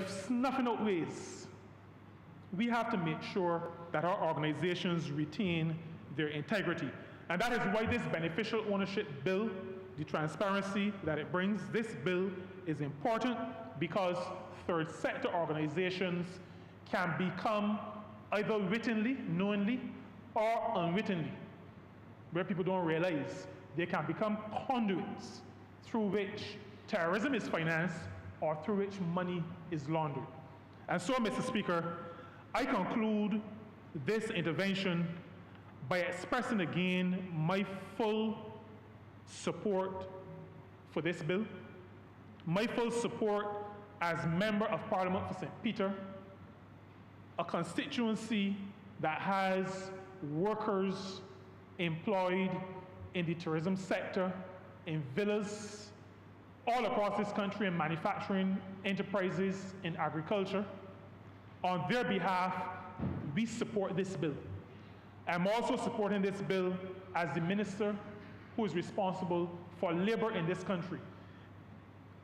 snuffing out ways. We have to make sure that our organizations retain their integrity. And that is why this beneficial ownership bill the transparency that it brings. This bill is important because third sector organizations can become either wittingly, knowingly, or unwittingly, where people don't realize they can become conduits through which terrorism is financed or through which money is laundered. And so, Mr. Speaker, I conclude this intervention by expressing again my full support for this bill, my full support as Member of Parliament for St. Peter, a constituency that has workers employed in the tourism sector, in villas, all across this country, in manufacturing enterprises, in agriculture. On their behalf, we support this bill. I'm also supporting this bill as the minister who is responsible for labor in this country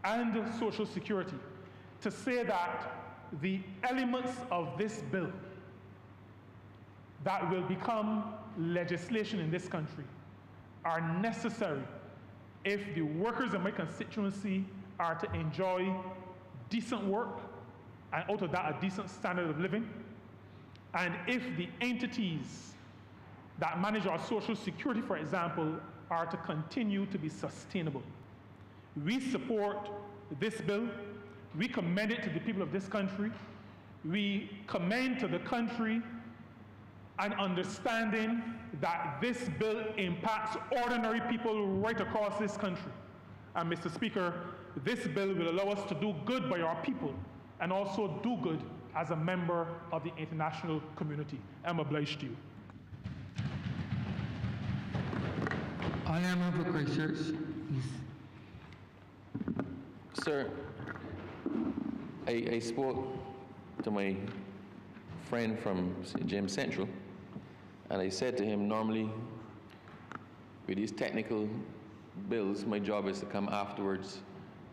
and social security, to say that the elements of this bill that will become legislation in this country are necessary if the workers in my constituency are to enjoy decent work and out of that a decent standard of living, and if the entities that manage our social security, for example, are to continue to be sustainable. We support this bill. We commend it to the people of this country. We commend to the country an understanding that this bill impacts ordinary people right across this country. And Mr. Speaker, this bill will allow us to do good by our people and also do good as a member of the international community. I'm obliged to you. Honourable Christchurch, please. Sir, I spoke to my friend from St. James Central, and I said to him, normally with these technical bills, my job is to come afterwards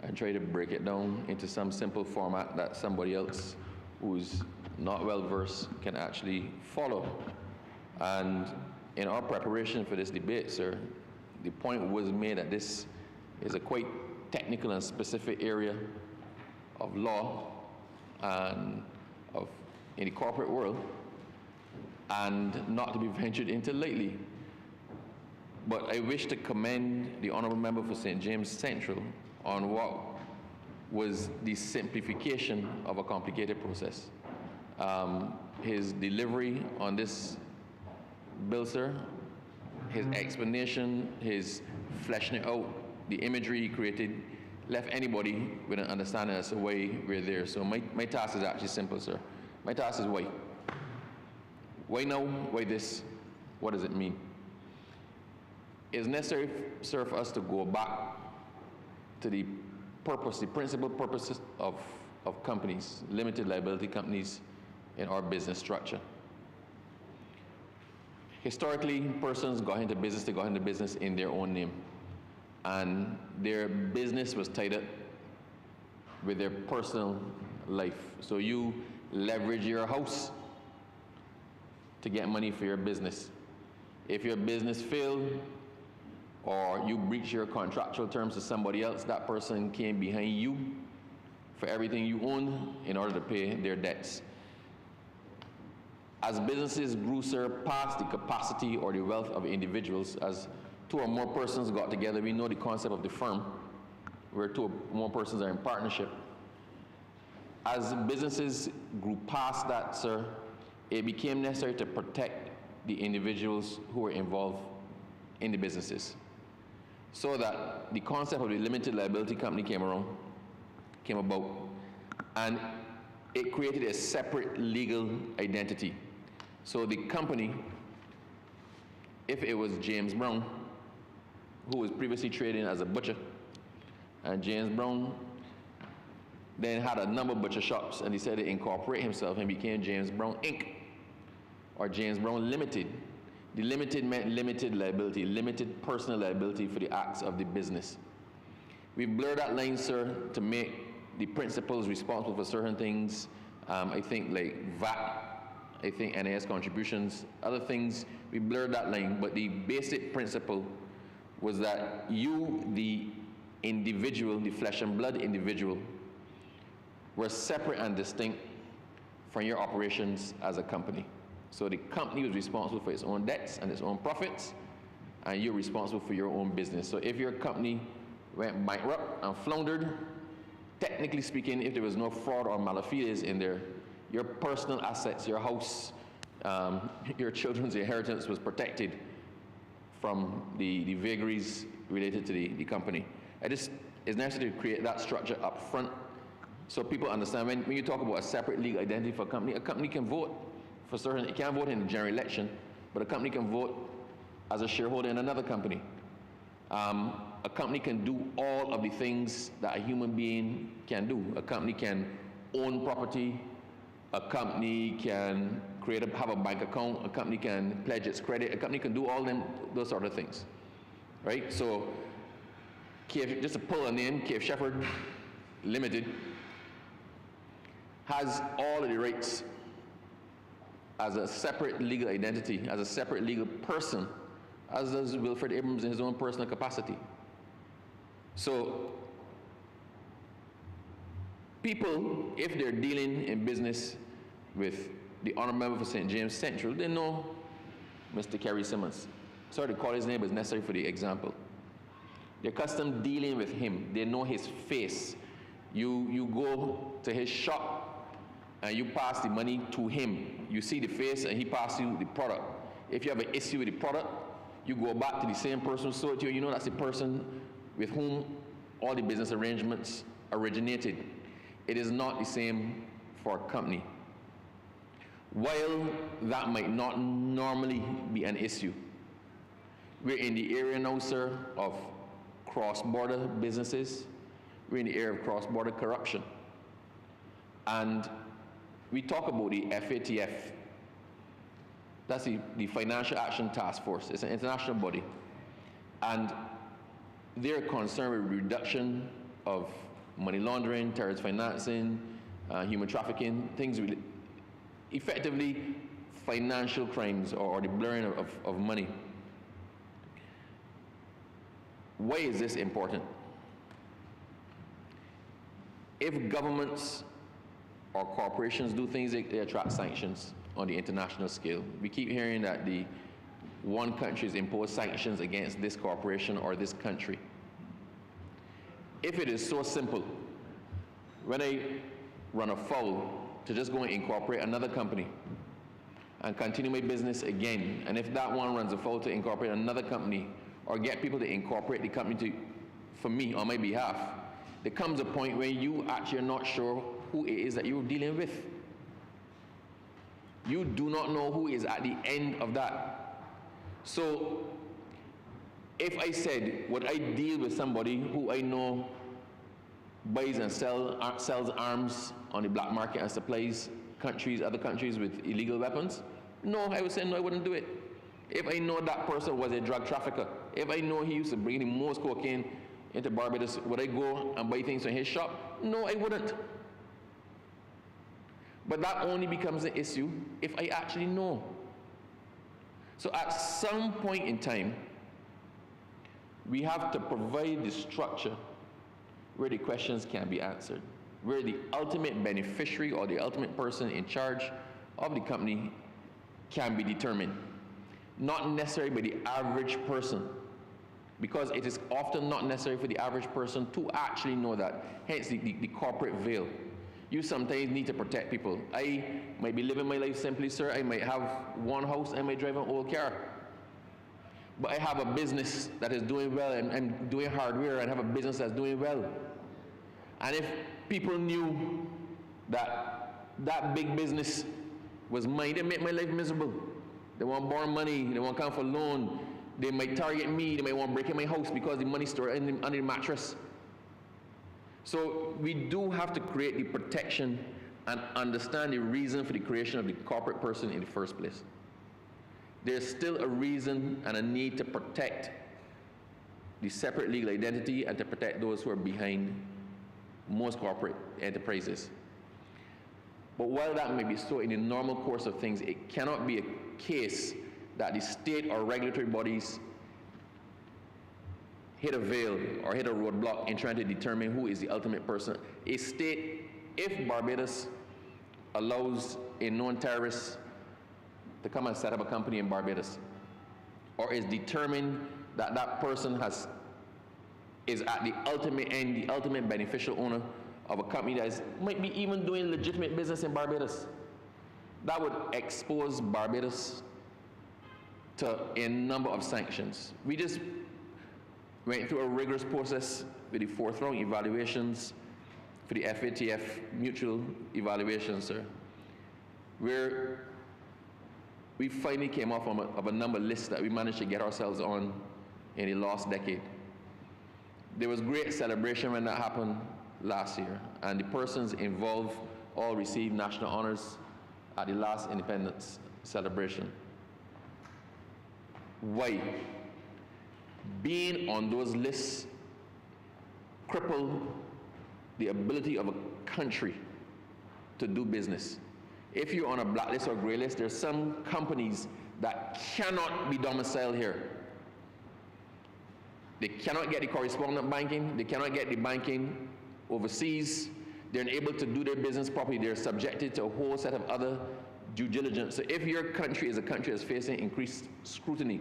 and try to break it down into some simple format that somebody else who's not well versed can actually follow. And in our preparation for this debate, sir, the point was made that this is a quite technical and specific area of law and in the corporate world, and not to be ventured into lightly. But I wish to commend the Honourable Member for St. James Central on what was the simplification of a complicated process. His delivery on this bill, sir, his explanation, his fleshing it out, the imagery he created, left anybody with an understanding as to why we're there. So my task is actually simple, sir. My task is why. Why now? Why this? What does it mean? It's necessary, sir, for us to go back to the purpose, the principal purposes of companies, limited liability companies in our business structure. Historically, persons got into business, they got into business in their own name. And their business was tied up with their personal life. So you leverage your house to get money for your business. If your business failed or you breach your contractual terms to somebody else, that person came behind you for everything you own in order to pay their debts. As businesses grew, sir, past the capacity or the wealth of individuals, as two or more persons got together, we know the concept of the firm, where two or more persons are in partnership. As businesses grew past that, sir, it became necessary to protect the individuals who were involved in the businesses. So that the concept of the limited liability company came about, and it created a separate legal identity. So the company, if it was James Brown, who was previously trading as a butcher, and James Brown then had a number of butcher shops, and he decided to incorporate himself and became James Brown Inc., or James Brown Limited. The limited meant limited liability, limited personal liability for the acts of the business. We've blurred that line, sir, to make the principals responsible for certain things. I think like VAT, I think NIS contributions, other things, we blurred that line, but the basic principle was that you, the individual, the flesh and blood individual, were separate and distinct from your operations as a company. So the company was responsible for its own debts and its own profits, and you're responsible for your own business. So if your company went bankrupt and floundered, technically speaking, if there was no fraud or malafide in there, your personal assets, your house, your children's inheritance was protected from the vagaries related to the company. It's necessary to create that structure up front so people understand when you talk about a separate legal identity for a company can vote for certain, it can't vote in the general election, but a company can vote as a shareholder in another company. A company can do all of the things that a human being can do. A company can own property, a company can have a bank account, a company can pledge its credit, a company can do all those sort of things, right? So, just to pull a name, KF Shepherd Limited has all of the rights as a separate legal identity, as a separate legal person, as does Wilfred Abrams in his own personal capacity. So, people, if they're dealing in business with the Honourable Member for St. James Central, they know Mr. Kerry Simmons. Sorry to call his name, but it's necessary for the example. They're accustomed dealing with him. They know his face. You go to his shop and you pass the money to him. You see the face and he passes you the product. If you have an issue with the product, you go back to the same person who sold it to you. You know that's the person with whom all the business arrangements originated. It is not the same for a company. While that might not normally be an issue, we're in the area now, sir, of cross-border businesses. We're in the area of cross-border corruption. And we talk about the FATF. That's the Financial Action Task Force. It's an international body. And they're concerned with reduction of money laundering, terrorist financing, human trafficking, things really, effectively financial crimes or the blurring of money. Why is this important? If governments or corporations do things, they attract sanctions on the international scale. We keep hearing that the one country has imposed sanctions against this corporation or this country. If it is so simple, when I run afoul to just go and incorporate another company and continue my business again, and if that one runs afoul to incorporate another company or get people to incorporate the company for me on my behalf, there comes a point where you actually are not sure who it is that you're dealing with. You do not know who is at the end of that. So, if I said, would I deal with somebody who I know buys and sells arms on the black market and supplies other countries with illegal weapons? No, I would say no, I wouldn't do it. If I know that person was a drug trafficker, if I know he used to bring the most cocaine into Barbados, would I go and buy things from his shop? No, I wouldn't. But that only becomes an issue if I actually know. So at some point in time, we have to provide the structure where the questions can be answered, where the ultimate beneficiary or the ultimate person in charge of the company can be determined. Not necessarily by the average person, because it is often not necessary for the average person to actually know that, hence the corporate veil. You sometimes need to protect people. I might be living my life simply, sir. I might have one house, I might drive an old car. But I have a business that is doing well, and I'm doing hardware, and have a business that's doing well. And if people knew that that big business was mine, they make my life miserable. They want to borrow money, they want to come for loan, they might target me, they might want to break in my house because the money's stored under the mattress. So we do have to create the protection and understand the reason for the creation of the corporate person in the first place. There's still a reason and a need to protect the separate legal identity and to protect those who are behind most corporate enterprises. But while that may be so in the normal course of things, it cannot be a case that the state or regulatory bodies hit a veil or hit a roadblock in trying to determine who is the ultimate person. A state, if Barbados allows a known terrorist to come and set up a company in Barbados, or is determined that that person is at the ultimate end, the ultimate beneficial owner of a company that might be even doing legitimate business in Barbados, that would expose Barbados to a number of sanctions. We just went through a rigorous process with the fourth round evaluations for the FATF mutual evaluations, sir, where we finally came off of a number list that we managed to get ourselves on in the last decade. There was great celebration when that happened last year, and the persons involved all received national honors at the last independence celebration. Why? Being on those lists crippled the ability of a country to do business. If you're on a blacklist or gray list, there's some companies that cannot be domiciled here. They cannot get the correspondent banking, they cannot get the banking overseas, they're unable to do their business properly, they're subjected to a whole set of other due diligence. So if your country is a country that's facing increased scrutiny,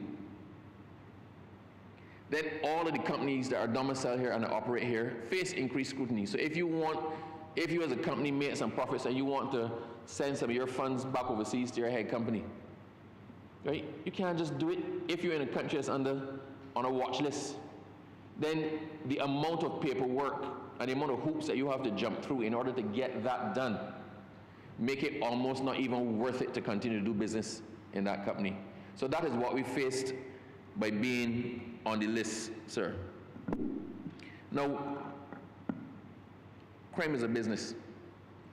then all of the companies that are domiciled here and that operate here face increased scrutiny. So if you as a company made some profits and you want to send some of your funds back overseas to your head company, right? You can't just do it if you're in a country that's on a watch list. Then the amount of paperwork and the amount of hoops that you have to jump through in order to get that done make it almost not even worth it to continue to do business in that company. So that is what we faced by being on the list, sir. Now, crime is a business.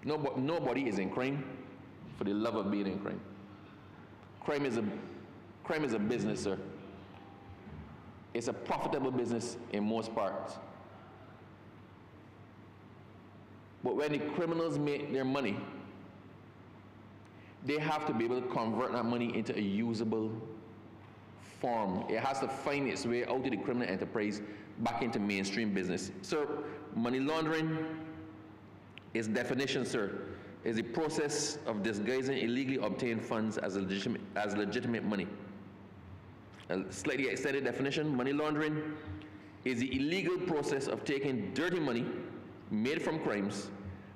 Nobody is in crime for the love of being in crime. Crime is a business, sir. It's a profitable business in most parts. But when the criminals make their money, they have to be able to convert that money into a usable form. It has to find its way out of the criminal enterprise back into mainstream business. So money laundering, its definition, sir, is the process of disguising illegally obtained funds as legitimate money. A slightly extended definition, money laundering is the illegal process of taking dirty money made from crimes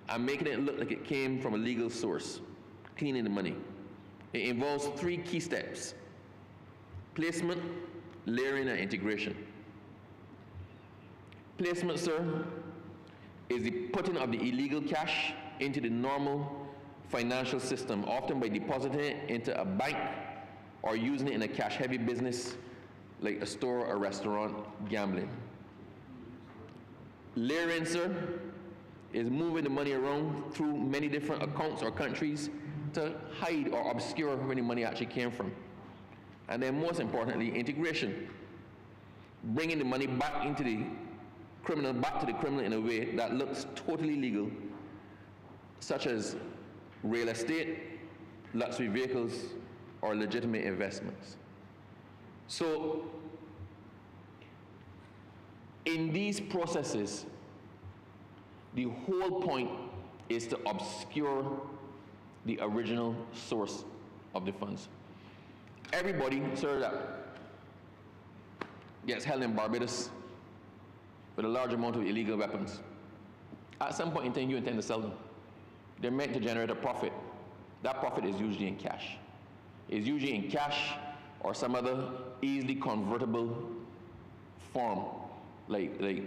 and making it look like it came from a legal source, cleaning the money. It involves 3 key steps: placement, layering, and integration. Placement, sir, is the putting of the illegal cash into the normal financial system, often by depositing it into a bank or using it in a cash-heavy business like a store, a restaurant, gambling. Layering, sir, is moving the money around through many different accounts or countries to hide or obscure where the money actually came from. And then most importantly, integration, bringing the money back into the criminal, back to the criminal in a way that looks totally legal, such as real estate, luxury vehicles, or legitimate investments. So in these processes, the whole point is to obscure the original source of the funds. Everybody, sir, that gets held in Barbados with a large amount of illegal weapons, at some point in time you intend to sell them. They're meant to generate a profit. That profit is usually in cash. It's usually in cash or some other easily convertible form, like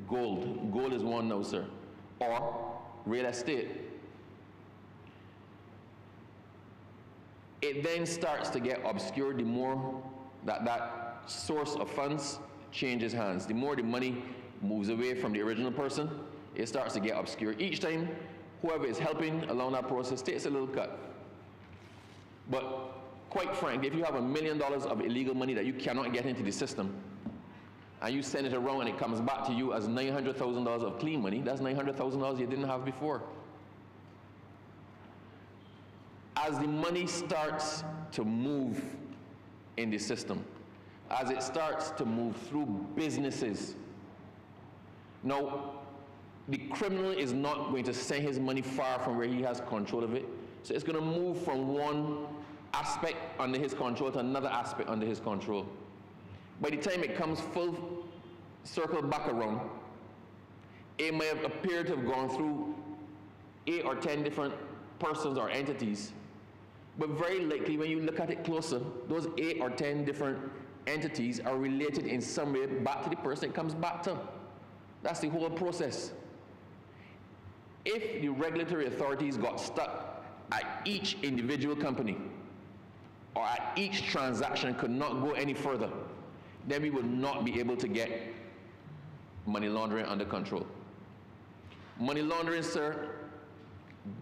gold. Gold is one now, sir. Or real estate. It then starts to get obscured the more that source of funds changes hands. The more the money moves away from the original person, it starts to get obscured. Each time, whoever is helping along that process takes a little cut. But quite frankly, if you have $1 million of illegal money that you cannot get into the system, and you send it around and it comes back to you as $900,000 of clean money, that's $900,000 you didn't have before. As the money starts to move in the system, as it starts to move through businesses. Now, the criminal is not going to send his money far from where he has control of it. So it's going to move from one aspect under his control to another aspect under his control. By the time it comes full circle back around, it may have appeared to have gone through 8 or 10 different persons or entities, but very likely when you look at it closer, those 8 or 10 different entities are related in some way back to the person it comes back to. That's the whole process. If the regulatory authorities got stuck at each individual company or at each transaction could not go any further, then we would not be able to get money laundering under control. Money laundering, sir,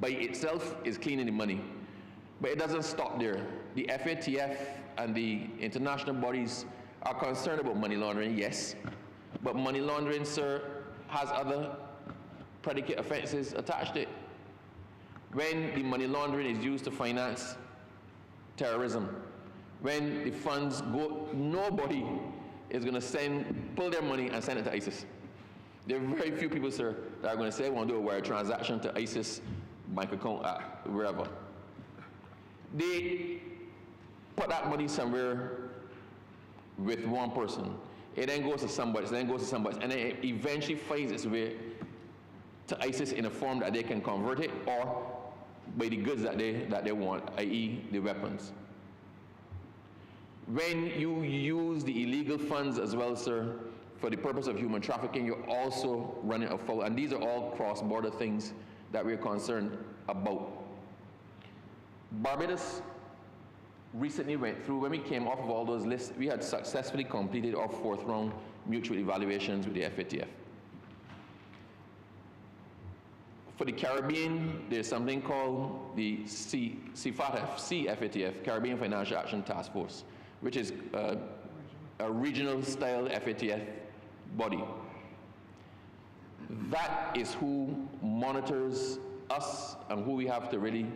by itself is cleaning the money, but it doesn't stop there. The FATF and the international bodies are concerned about money laundering, yes, but money laundering, sir, has other predicate offenses attached to it. When the money laundering is used to finance terrorism, when the funds go, nobody is going to pull their money and send it to ISIS. There are very few people, sir, that are going to say, I want to do a wire transaction to ISIS bank account at wherever. They put that money somewhere with one person. It then goes to somebody, and then it eventually finds its way to ISIS in a form that they can convert it, or by the goods that they want, i.e. the weapons. When you use the illegal funds as well, sir, for the purpose of human trafficking, you're also running afoul, and these are all cross-border things that we're concerned about. Barbados recently went through, when we came off of all those lists, we had successfully completed our 4th round mutual evaluations with the FATF. For the Caribbean, there's something called the CFATF, Caribbean Financial Action Task Force, which is a regional style FATF body. That is who monitors us and who we have to really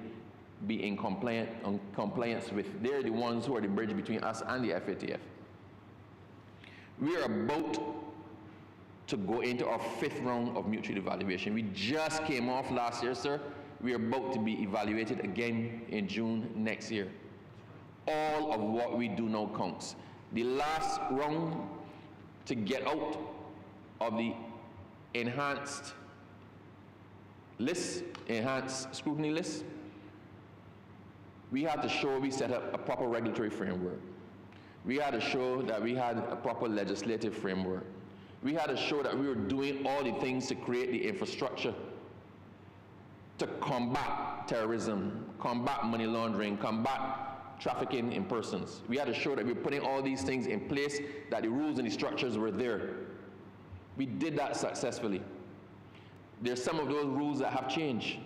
be in compliance with. They're the ones who are the bridge between us and the FATF. We are about to go into our 5th round of mutual evaluation. We just came off last year, sir. We are about to be evaluated again in June next year. All of what we do now counts. The last round to get out of the enhanced list, enhanced scrutiny list, we had to show we set up a proper regulatory framework. We had to show that we had a proper legislative framework. We had to show that we were doing all the things to create the infrastructure to combat terrorism, combat money laundering, combat trafficking in persons. We had to show that we were putting all these things in place, that the rules and the structures were there. We did that successfully. There's some of those rules that have changed.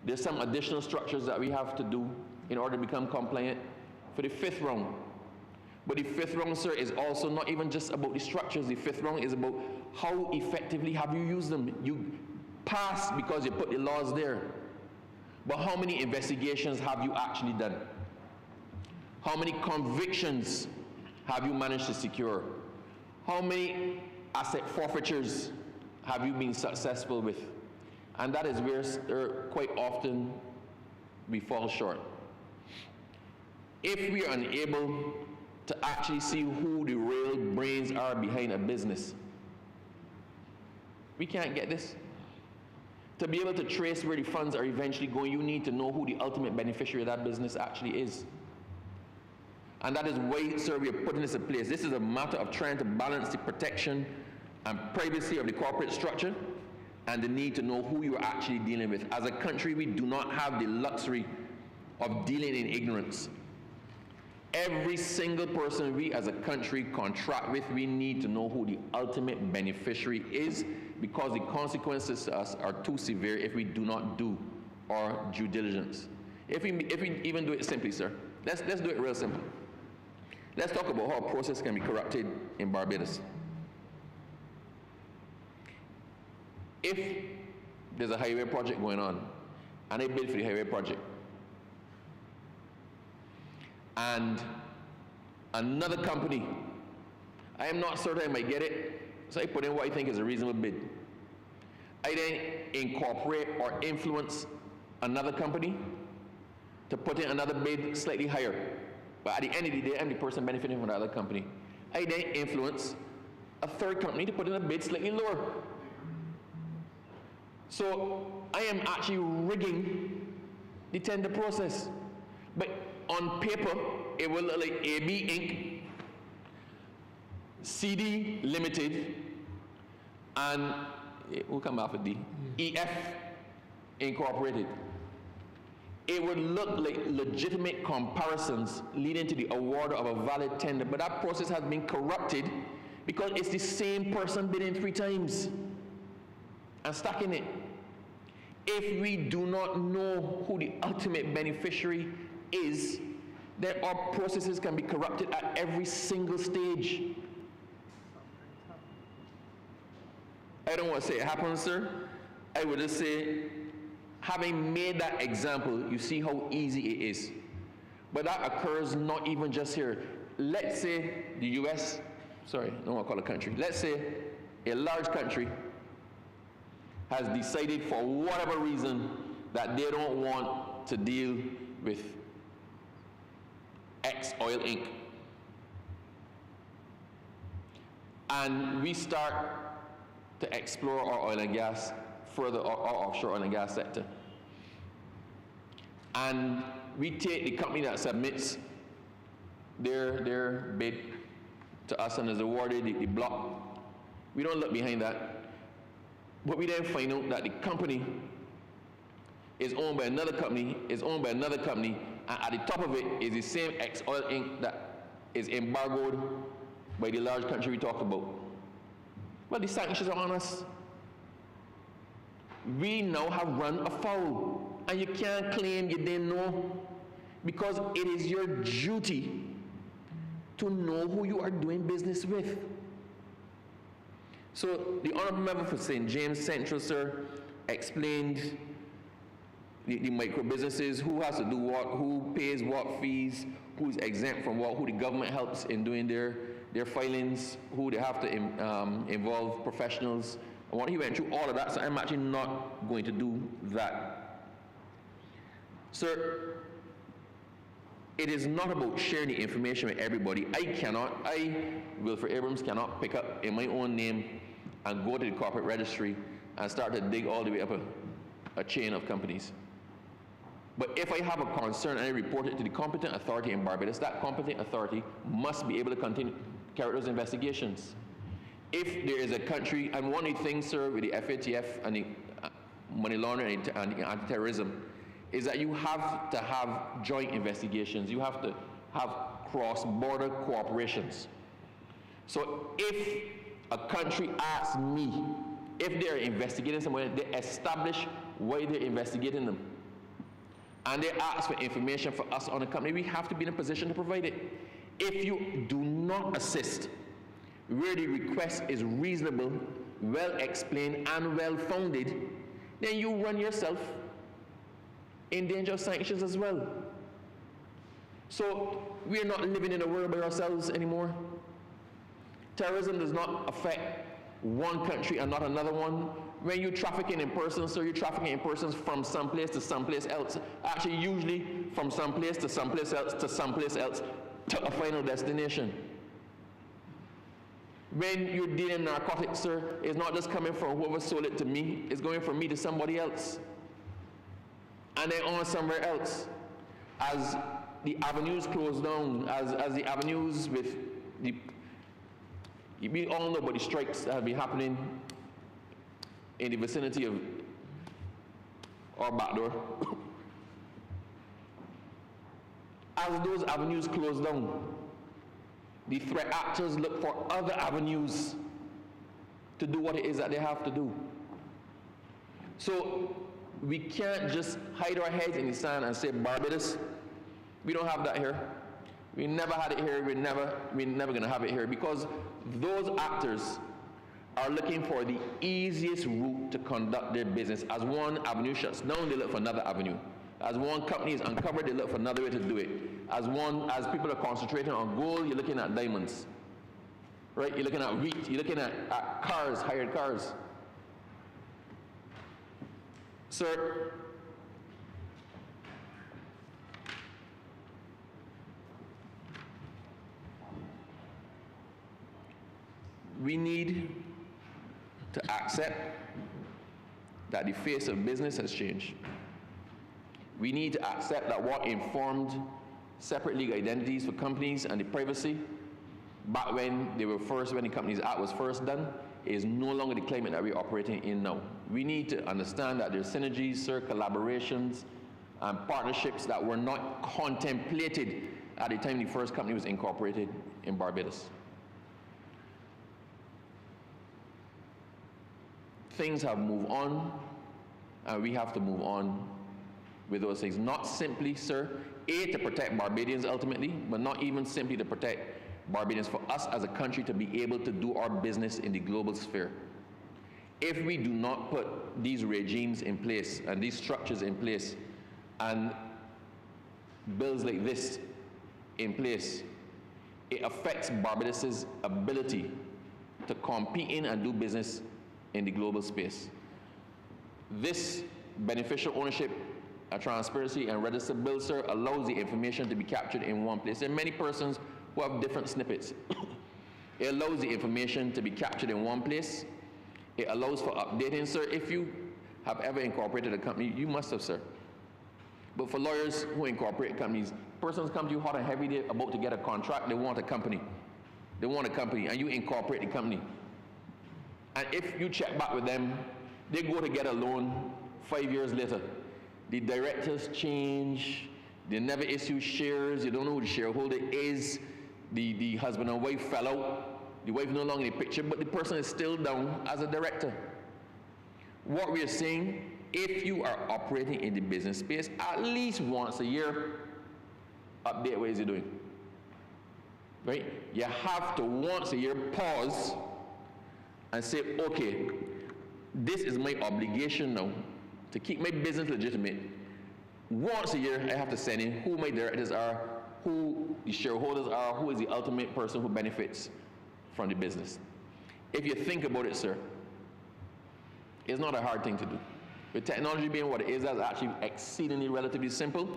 There's some additional structures that we have to do in order to become compliant for the 5th round. But the 5th round, sir, is also not even just about the structures. The 5th round is about how effectively have you used them. You pass because you put the laws there. But how many investigations have you actually done? How many convictions have you managed to secure? How many asset forfeitures have you been successful with? And that is where quite often we fall short. If we are unable to actually see who the real brains are behind a business, we can't get this. To be able to trace where the funds are eventually going, you need to know who the ultimate beneficiary of that business actually is. And that is why, sir, we are putting this in place. This is a matter of trying to balance the protection and privacy of the corporate structure and the need to know who you are actually dealing with. As a country, we do not have the luxury of dealing in ignorance. Every single person we as a country contract with, we need to know who the ultimate beneficiary is, because the consequences to us are too severe if we do not do our due diligence. If we even do it simply, sir, let's do it real simple. Let's talk about how a process can be corrupted in Barbados. If there's a highway project going on, and they bid for the highway project, and another company I am not certain I might get it, so I put in what I think is a reasonable bid. I then incorporate or influence another company to put in another bid slightly higher. But at the end of the day, I'm the person benefiting from the other company. I then influence a third company to put in a bid slightly lower. So I am actually rigging the tender process. But on paper, it will look like AB Inc., CD Limited, and we'll come after D, EF Incorporated. It would look like legitimate comparisons leading to the award of a valid tender, but that process has been corrupted because it's the same person bidding 3 times and stacking it. If we do not know who the ultimate beneficiary is, then our processes can be corrupted at every single stage. I don't want to say it happens, sir. I would just say, having made that example, you see how easy it is. But that occurs not even just here. Let's say the US, sorry, I don't want to call it a country. Let's say a large country has decided for whatever reason that they don't want to deal with X Oil Inc. And we start to explore our oil and gas further, our offshore oil and gas sector. And we take the company that submits their bid to us and is awarded the block. We don't look behind that. But we then find out that the company is owned by another company, and at the top of it is the same X Oil Inc. that is embargoed by the large country we talked about. Well, the sanctions are on us. We now have run afoul, and you can't claim you didn't know, because it is your duty to know who you are doing business with. So the Honourable Member for St. James Central, sir, explained the micro businesses, who has to do what, who pays what fees, who's exempt from what, who the government helps in doing their filings, who they have to involve professionals. He went through all of that, so I'm actually not going to do that. Sir, it is not about sharing the information with everybody. Wilfred Abrams, cannot pick up in my own name and go to the corporate registry and start to dig all the way up a chain of companies. But if I have a concern and I report it to the competent authority in Barbados, that competent authority must be able to carry those investigations. If there is a country, and one of the things, sir, with the FATF and the money laundering and the anti-terrorism, is that you have to have joint investigations. You have to have cross-border cooperations. So if a country asks me if they're investigating someone, they establish why they're investigating them. And they ask for information for us on a company, we have to be in a position to provide it. If you do not assist where the request is reasonable, well explained, and well founded, then you run yourself in danger of sanctions as well. So we're not living in a world by ourselves anymore. Terrorism does not affect one country and not another one. When you're trafficking in persons, so you're trafficking in persons from someplace to someplace else. Actually, usually from someplace to someplace else to someplace else to a final destination. When you're dealing narcotics, sir, it's not just coming from whoever sold it to me, it's going from me to somebody else. And then on somewhere else. As the avenues close down, as the avenues with the, we all know about the strikes that have been happening in the vicinity of our back door. As those avenues close down, the threat actors look for other avenues to do what it is that they have to do. So we can't just hide our heads in the sand and say, Barbados, we don't have that here. We never had it here, we're never gonna have it here, because those actors are looking for the easiest route to conduct their business. As one avenue shuts down, they look for another avenue. As one company is uncovered, they look for another way to do it. As people are concentrating on gold, you're looking at diamonds. right? You're looking at REIT, you're looking at cars, hired cars. Sir, we need to accept that the face of business has changed. We need to accept that what informed separate legal identities for companies and the privacy back when when the Companies Act was first done is no longer the climate that we're operating in now. We need to understand that there's synergies, sir, collaborations, and partnerships that were not contemplated at the time the first company was incorporated in Barbados. Things have moved on, and we have to move on with those things. Not simply, sir, to protect Barbadians ultimately, but not even simply to protect Barbadians, for us as a country to be able to do our business in the global sphere. If we do not put these regimes in place and these structures in place and bills like this in place, it affects Barbados' ability to compete in and do business in the global space. This beneficial ownership, transparency, and register bill, sir, allows the information to be captured in one place. There are many persons who have different snippets. It allows the information to be captured in one place. It allows for updating, sir. If you have ever incorporated a company, you must have, sir. But for lawyers who incorporate companies, persons come to you hot and heavy, they're about to get a contract, they want a company. They want a company, and you incorporate the company. And if you check back with them, they go to get a loan 5 years later. The directors change, they never issue shares, you don't know who the shareholder is, the husband and wife fell out, the wife no longer in the picture, but the person is still down as a director. What we are saying, if you are operating in the business space, at least once a year, update what is it doing, right? You have to once a year pause and say, okay, this is my obligation now to keep my business legitimate. Once a year, I have to send in who my directors are, who the shareholders are, who is the ultimate person who benefits from the business. If you think about it, sir, it's not a hard thing to do. With technology being what it is, that's actually exceedingly relatively simple.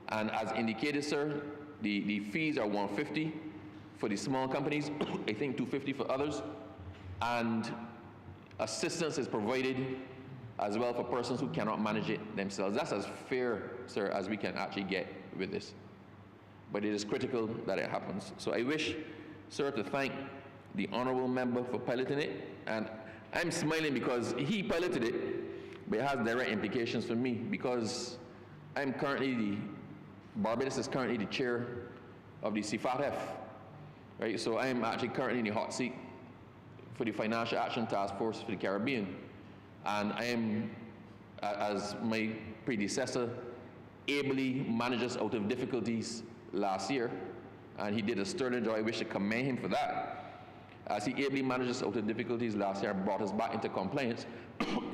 And as indicated, sir, the fees are $150 for the small companies, I think $250 for others. And assistance is provided as well for persons who cannot manage it themselves. That's as fair, sir, as we can actually get with this. But it is critical that it happens. So I wish, sir, to thank the honourable member for piloting it. And I'm smiling because he piloted it, but it has direct implications for me because I'm currently Barbados is currently the chair of the CFATF, right? So I'm actually currently in the hot seat for the Financial Action Task Force for the Caribbean. And I am, as my predecessor, ably managed us out of difficulties last year, and he did a sterling job. I wish to commend him for that. As he ably managed us out of difficulties last year and brought us back into compliance,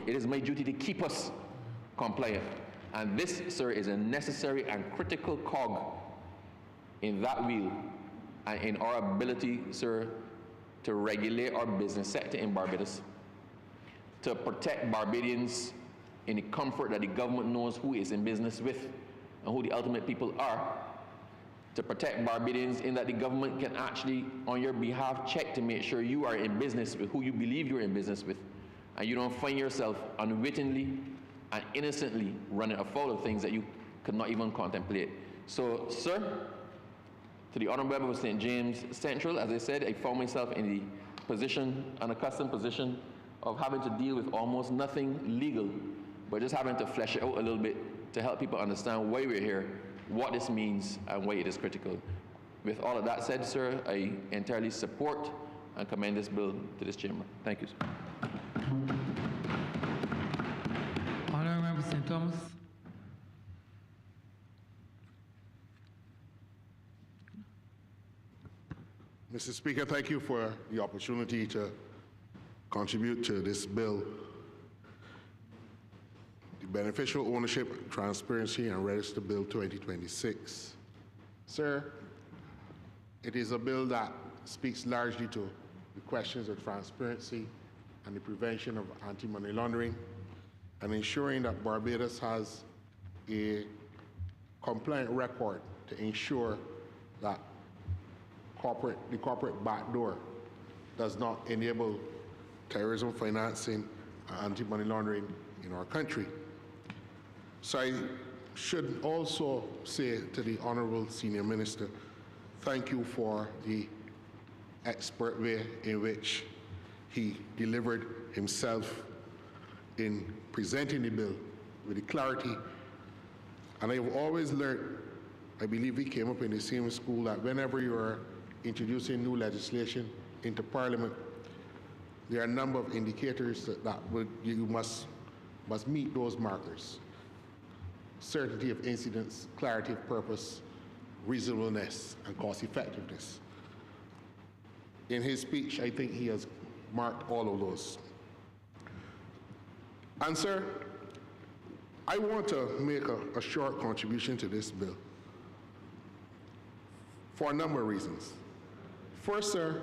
it is my duty to keep us compliant. And this, sir, is a necessary and critical cog in that wheel and in our ability, sir, to regulate our business sector in Barbados, to protect Barbadians in the comfort that the government knows who is in business with and who the ultimate people are, to protect Barbadians in that the government can actually, on your behalf, check to make sure you are in business with who you believe you're in business with, and you don't find yourself unwittingly and innocently running afoul of things that you could not even contemplate. So, sir, to the Honourable Member of St. James Central, as I said, I found myself in the position, an accustomed position, of having to deal with almost nothing legal, but just having to flesh it out a little bit to help people understand why we're here, what this means, and why it is critical. With all of that said, sir, I entirely support and commend this bill to this chamber. Thank you, sir. Honourable Member St. Thomas. Mr. Speaker, thank you for the opportunity to contribute to this bill. The Beneficial Ownership, Transparency and Register Bill 2026. Sir, it is a bill that speaks largely to the questions of transparency and the prevention of anti-money laundering, and ensuring that Barbados has a compliant record to ensure that the corporate backdoor does not enable terrorism financing and anti-money laundering in our country. So I should also say to the Honourable Senior Minister, thank you for the expert way in which he delivered himself in presenting the bill with the clarity. And I've always learned, I believe we came up in the same school, that whenever you are introducing new legislation into Parliament, there are a number of indicators that you must meet those markers. Certainty of incidence, clarity of purpose, reasonableness, and cost effectiveness. In his speech, I think he has marked all of those. And sir, I want to make a short contribution to this bill for a number of reasons. First, sir,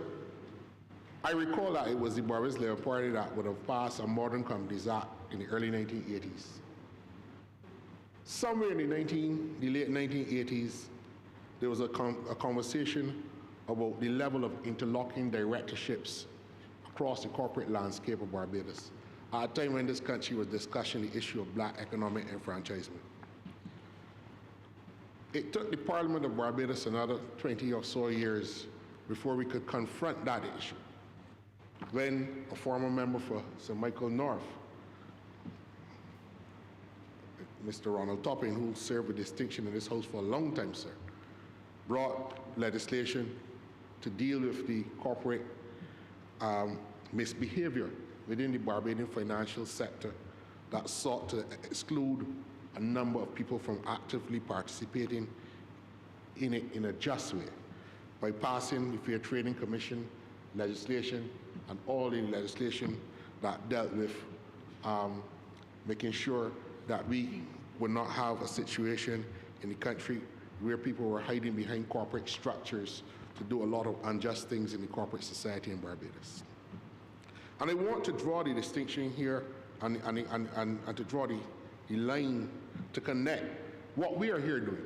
I recall that it was the Barbados Labour Party that would have passed a Modern Companies Act in the early 1980s. Somewhere in the late 1980s, there was a conversation about the level of interlocking directorships across the corporate landscape of Barbados, at a time when this country was discussing the issue of black economic enfranchisement. It took the Parliament of Barbados another 20 or so years before we could confront that issue, when a former member for St. Michael North, Mr. Ronald Topping, who served with distinction in this House for a long time, sir, brought legislation to deal with the corporate misbehavior within the Barbadian financial sector that sought to exclude a number of people from actively participating in it in a just way by passing the Fair Trading Commission legislation and all the legislation that dealt with making sure that we would not have a situation in the country where people were hiding behind corporate structures to do a lot of unjust things in the corporate society in Barbados. And I want to draw the distinction here and to draw the line to connect what we are here doing.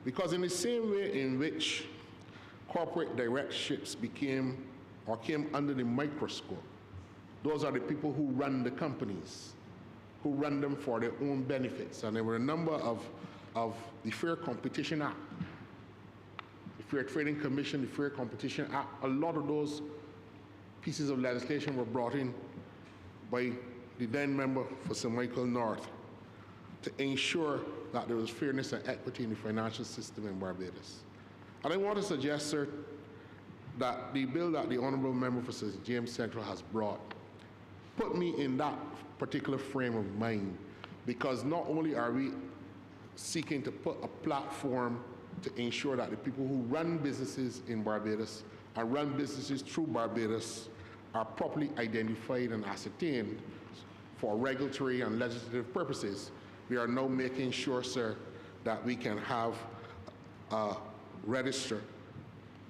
Because in the same way in which corporate directorships came under the microscope, those are the people who run the companies, who run them for their own benefits. And there were a number of the Fair Competition Act, the Fair Trading Commission, the Fair Competition Act. A lot of those pieces of legislation were brought in by the then member for St. Michael North to ensure that there was fairness and equity in the financial system in Barbados. And I want to suggest, sir, that the bill that the Honourable Member for St. James Central has brought put me in that particular frame of mind, because not only are we seeking to put a platform to ensure that the people who run businesses in Barbados and run businesses through Barbados are properly identified and ascertained for regulatory and legislative purposes, we are now making sure, sir, that we can have a register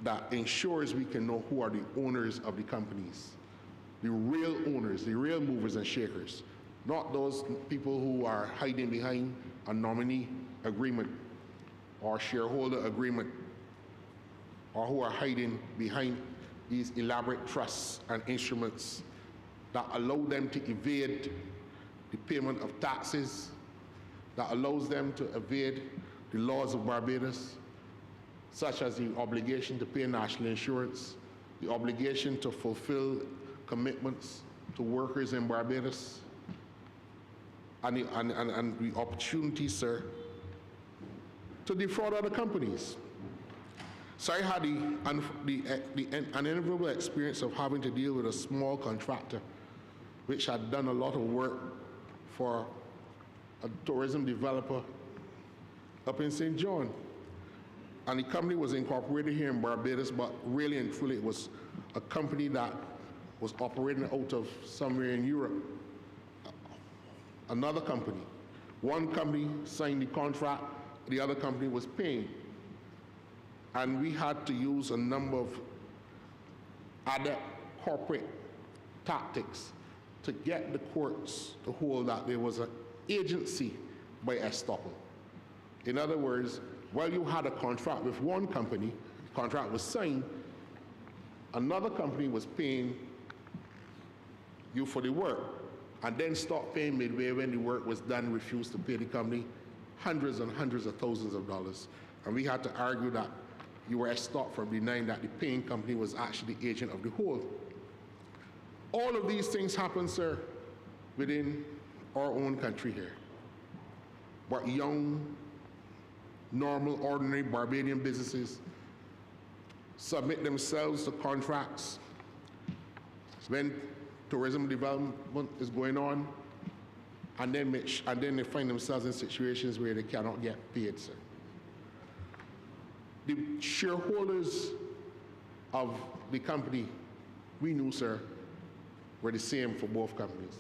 that ensures we can know who are the owners of the companies, the real owners, the real movers and shakers, not those people who are hiding behind a nominee agreement or shareholder agreement, or who are hiding behind these elaborate trusts and instruments that allow them to evade the payment of taxes, that allows them to evade the laws of Barbados, such as the obligation to pay national insurance, the obligation to fulfill commitments to workers in Barbados, and the opportunity, sir, to defraud other companies. So I had the unenviable experience of having to deal with a small contractor which had done a lot of work for a tourism developer up in St. John. And the company was incorporated here in Barbados, but really and truly it was a company that was operating out of somewhere in Europe. Another company. One company signed the contract, the other company was paying. And we had to use a number of adept corporate tactics to get the courts to hold that there was an agency by estoppel. In other words, while you had a contract with one company, the contract was signed, another company was paying you for the work, and then stopped paying midway when the work was done, refused to pay the company hundreds and hundreds of thousands of dollars. And we had to argue that you were estopped from denying that the paying company was actually the agent of the whole. All of these things happen, sir, within our own country here. But young, normal, ordinary Barbadian businesses submit themselves to contracts when tourism development is going on, and then they find themselves in situations where they cannot get paid, sir. The shareholders of the company, we knew, sir, were the same for both companies.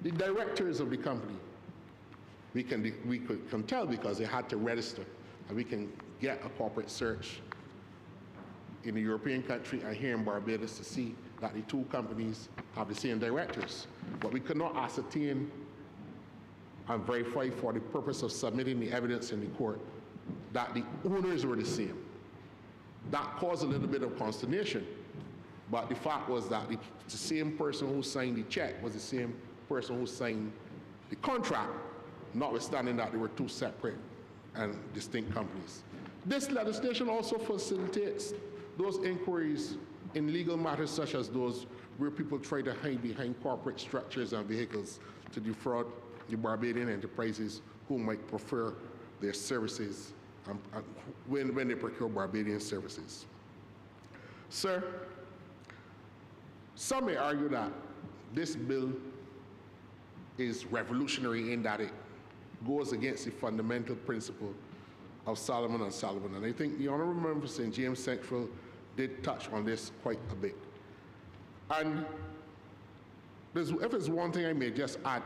The directors of the company, we can tell because they had to register, and we can get a corporate search in a European country and here in Barbados to see that the two companies have the same directors. But we could not ascertain and verify for the purpose of submitting the evidence in the court that the owners were the same. That caused a little bit of consternation. But the fact was that the same person who signed the check was the same person who signed the contract, notwithstanding that they were two separate and distinct companies. This legislation also facilitates those inquiries in legal matters such as those where people try to hide behind corporate structures and vehicles to defraud the Barbadian enterprises who might prefer their services when they procure Barbadian services. Sir, some may argue that this bill is revolutionary in that it goes against the fundamental principle of Solomon and Solomon. And I think the Honourable Member for St. James Central did touch on this quite a bit. And if there's one thing I may just add,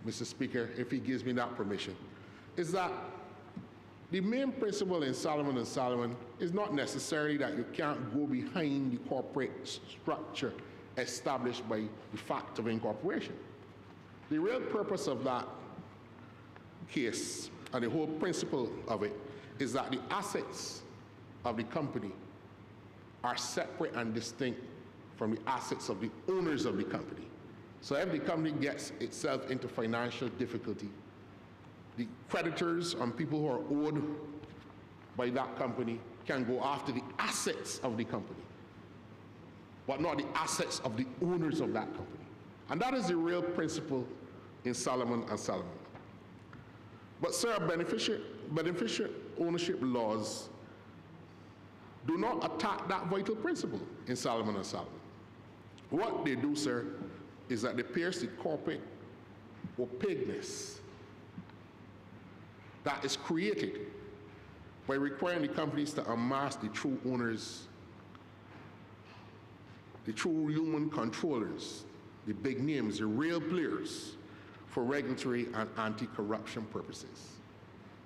Mr. Speaker, if he gives me that permission, is that the main principle in Solomon and Solomon is not necessarily that you can't go behind the corporate structure established by the fact of incorporation. The real purpose of that case and the whole principle of it is that the assets of the company are separate and distinct from the assets of the owners of the company. So if the company gets itself into financial difficulty, the creditors and people who are owed by that company can go after the assets of the company, but not the assets of the owners of that company. And that is the real principle in Solomon and Solomon. But sir, beneficial ownership laws do not attack that vital principle in Solomon and Solomon. What they do, sir, is that they pierce the corporate opaqueness that is created by requiring the companies to amass the true owners, the true human controllers, the big names, the real players, for regulatory and anti-corruption purposes.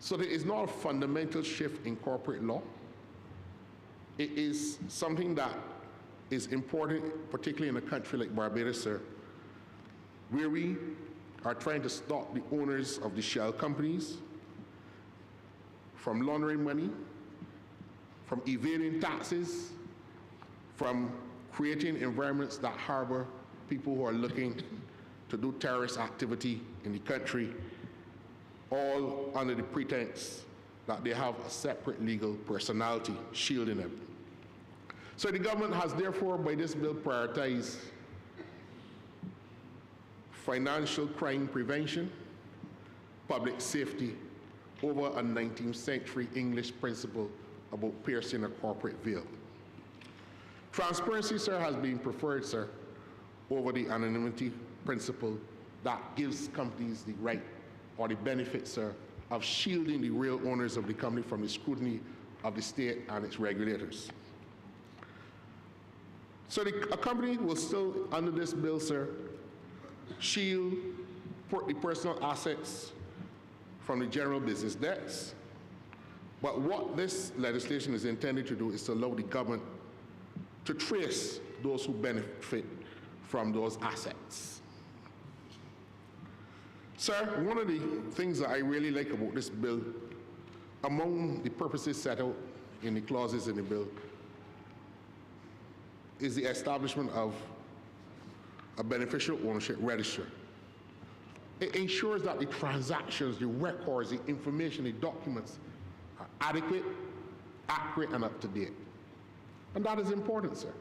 So there is not a fundamental shift in corporate law. It is something that is important, particularly in a country like Barbados, sir, where we are trying to stop the owners of the shell companies from laundering money, from evading taxes, from creating environments that harbor people who are looking to do terrorist activity in the country, all under the pretense that they have a separate legal personality shielding them. So the government has therefore, by this bill, prioritized financial crime prevention, public safety, over a 19th century English principle about piercing a corporate veil. Transparency, sir, has been preferred, sir, over the anonymity principle that gives companies the right or the benefit, sir, of shielding the real owners of the company from the scrutiny of the state and its regulators. So a company will still, under this bill, sir, shield the personal assets from the general business debts. But what this legislation is intended to do is to allow the government to trace those who benefit from those assets. Sir, one of the things that I really like about this bill, among the purposes set out in the clauses in the bill, is the establishment of a beneficial ownership register. It ensures that the transactions, the records, the information, the documents are adequate, accurate, and up to date. And that is important, sir.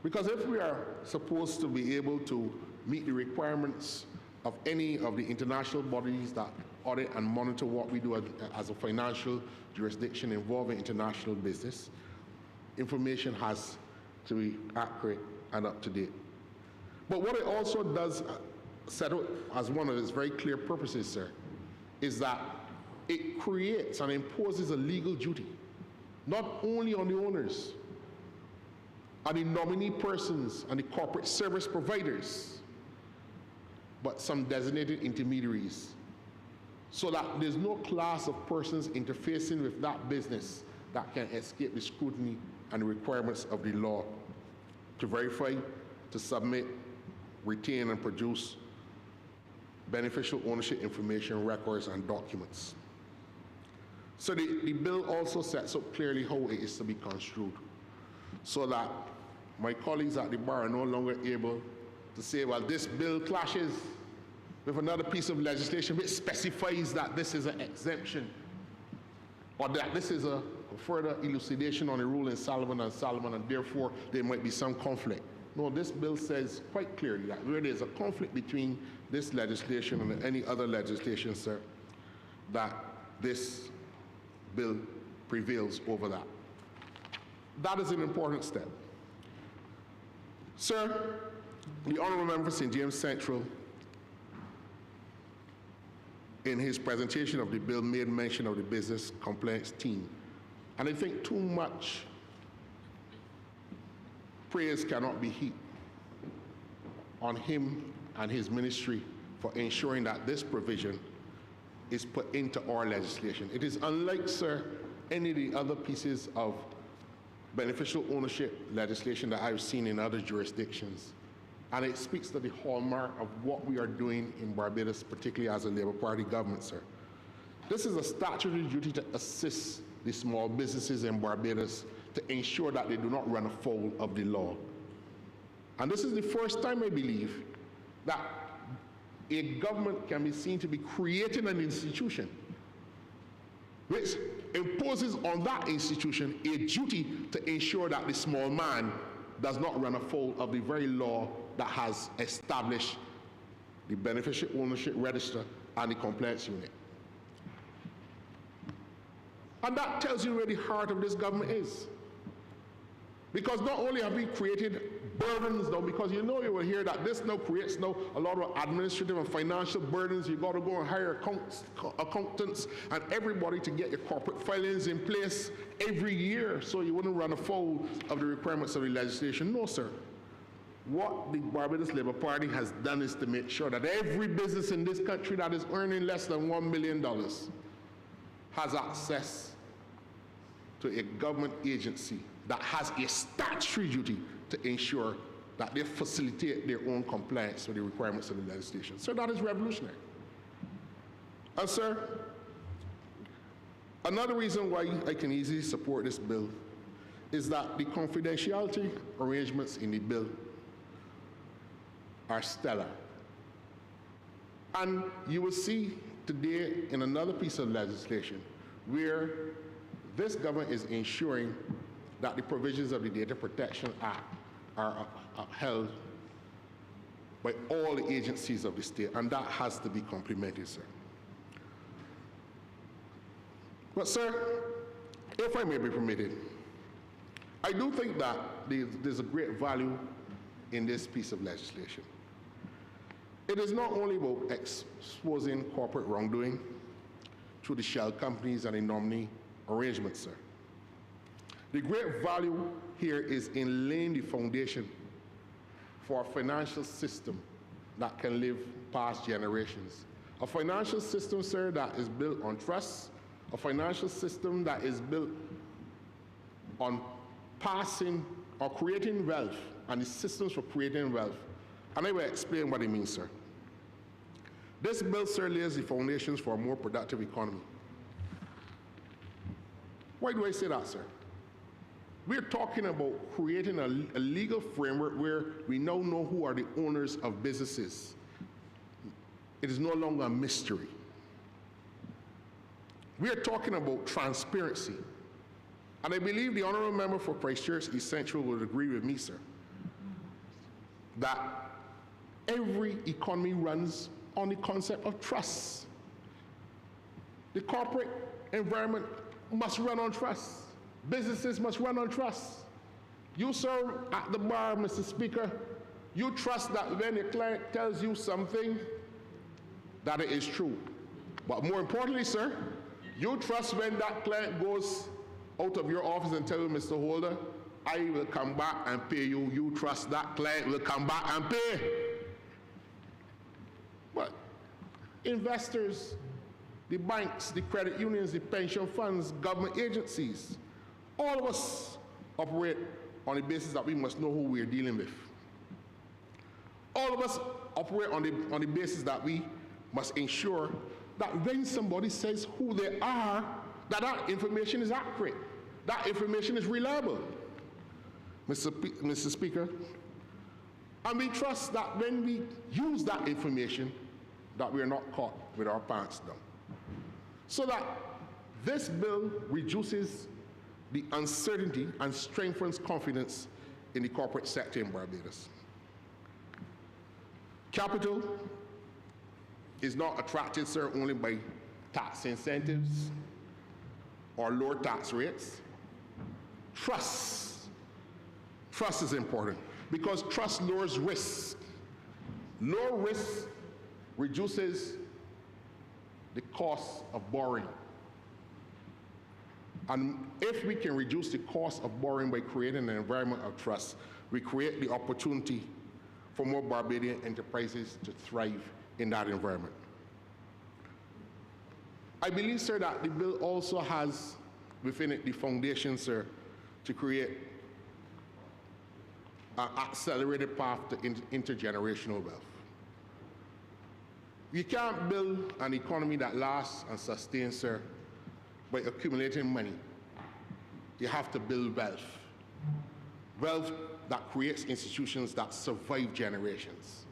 Because if we are supposed to be able to meet the requirements of any of the international bodies that audit and monitor what we do as a financial jurisdiction involving international business, information has to be accurate and up to date. But what it also does set out as one of its very clear purposes, sir, is that it creates and imposes a legal duty, not only on the owners, and the nominee persons and the corporate service providers, but some designated intermediaries, so that there's no class of persons interfacing with that business that can escape the scrutiny and the requirements of the law to verify, to submit, retain, and produce beneficial ownership information, records, and documents. So the bill also sets up clearly how it is to be construed, so that my colleagues at the bar are no longer able to say, well, this bill clashes with another piece of legislation which specifies that this is an exemption, or that this is a further elucidation on the rule in Solomon and Solomon, and therefore there might be some conflict. No, this bill says quite clearly that where there's a conflict between this legislation and any other legislation, sir, that this bill prevails over that. That is an important step. Sir, the Honourable Member for St. James Central, in his presentation of the bill, made mention of the business compliance team. And I think too much praise cannot be heaped on him and his ministry for ensuring that this provision is put into our legislation. It is unlike, sir, any of the other pieces of beneficial ownership legislation that I've seen in other jurisdictions. And it speaks to the hallmark of what we are doing in Barbados, particularly as a Labour Party government, sir. This is a statutory duty to assist the small businesses in Barbados to ensure that they do not run afoul of the law. And this is the first time, I believe, that a government can be seen to be creating an institution which imposes on that institution a duty to ensure that the small man does not run afoul of the very law that has established the beneficial ownership register and the compliance unit. And that tells you where the heart of this government is. Because not only have we created burdens now, because you know you will hear that this now creates now a lot of administrative and financial burdens. You've got to go and hire accountants and everybody to get your corporate filings in place every year so you wouldn't run afoul of the requirements of the legislation. No, sir. What the Barbados Labour Party has done is to make sure that every business in this country that is earning less than $1 million has access to a government agency that has a statutory duty to ensure that they facilitate their own compliance with the requirements of the legislation. So that is revolutionary. And sir, another reason why I can easily support this bill is that the confidentiality arrangements in the bill are stellar. And you will see today in another piece of legislation where this government is ensuring that the provisions of the Data Protection Act are upheld by all the agencies of the state, and that has to be complimented, sir. But sir, if I may be permitted, I do think that there's a great value in this piece of legislation. It is not only about exposing corporate wrongdoing through the shell companies and the nominee arrangements, sir. The great value here is in laying the foundation for a financial system that can live past generations. A financial system, sir, that is built on trust, a financial system that is built on passing or creating wealth and the systems for creating wealth. And I will explain what it means, sir. This bill, sir, lays the foundations for a more productive economy. Why do I say that, sir? We're talking about creating a legal framework where we now know who are the owners of businesses. It is no longer a mystery. We are talking about transparency. And I believe the Honourable Member for Christchurch East Central would agree with me, sir, that every economy runs on the concept of trust. The corporate environment must run on trust. Businesses must run on trust. You, sir, at the bar, Mr. Speaker, you trust that when a client tells you something, that it is true. But more importantly, sir, you trust when that client goes out of your office and tells you, Mr. Holder, I will come back and pay you. You trust that client will come back and pay. But investors, the banks, the credit unions, the pension funds, government agencies, all of us operate on the basis that we must know who we're dealing with. All of us operate on the basis that we must ensure that when somebody says who they are, that information is accurate, that information is reliable, Mr. Speaker. And we trust that when we use that information, that we are not caught with our pants down. So that this bill reduces the uncertainty and strengthens confidence in the corporate sector in Barbados. Capital is not attracted, sir, only by tax incentives or lower tax rates. Trust is important because trust lowers risk. Low risk reduces the cost of borrowing. And if we can reduce the cost of borrowing by creating an environment of trust, we create the opportunity for more Barbadian enterprises to thrive in that environment. I believe, sir, that the bill also has within it the foundation, sir, to create an accelerated path to intergenerational wealth. You can't build an economy that lasts and sustains, sir, by accumulating money. You have to build wealth. Wealth that creates institutions that survive generations.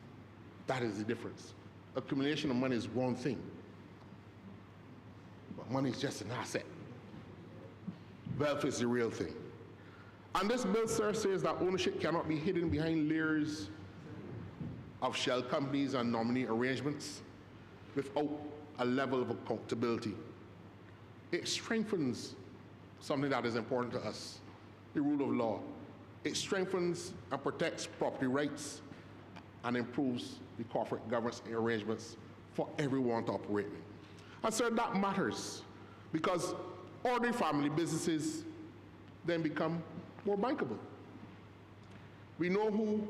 That is the difference. Accumulation of money is one thing, but money is just an asset. Wealth is the real thing. And this bill, sir, says that ownership cannot be hidden behind layers of shell companies and nominee arrangements without a level of accountability. It strengthens something that is important to us, the rule of law. It strengthens and protects property rights and improves the corporate governance arrangements for everyone to operate with. And sir, that matters because ordinary family businesses then become more bankable. We know who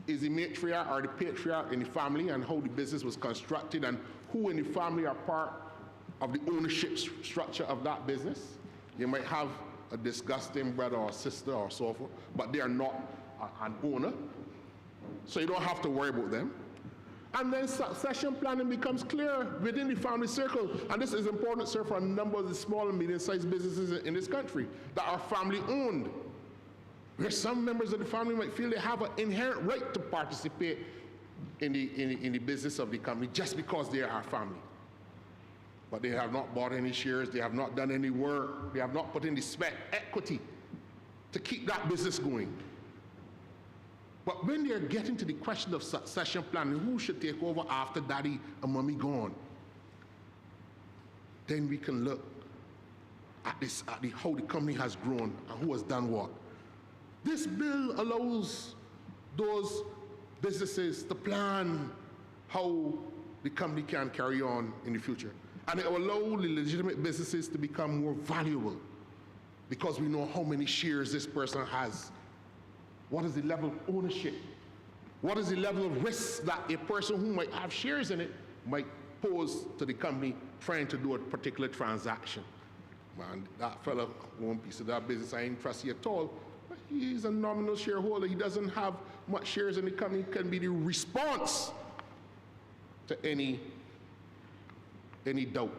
is the matriarch or the patriarch in the family and how the business was constructed and who in the family are part of the ownership structure of that business. You might have a disgusting brother or sister or so forth, but they are not an owner, so you don't have to worry about them. And then succession planning becomes clear within the family circle, and this is important, sir, for a number of the small and medium-sized businesses in this country that are family-owned, where some members of the family might feel they have an inherent right to participate in the business of the company just because they are family. But they have not bought any shares, they have not done any work, they have not put in the sweat equity to keep that business going. But when they're getting to the question of succession planning, who should take over after daddy and mommy gone, then we can look at how the company has grown and who has done what. This bill allows those businesses to plan how the company can carry on in the future. And it will allow the legitimate businesses to become more valuable because we know how many shares this person has. What is the level of ownership? What is the level of risk that a person who might have shares in it might pose to the company trying to do a particular transaction? Man, that fella, one piece of that business, I ain't trust you at all. He's a nominal shareholder. He doesn't have much shares in the company. Can be the response to any doubt.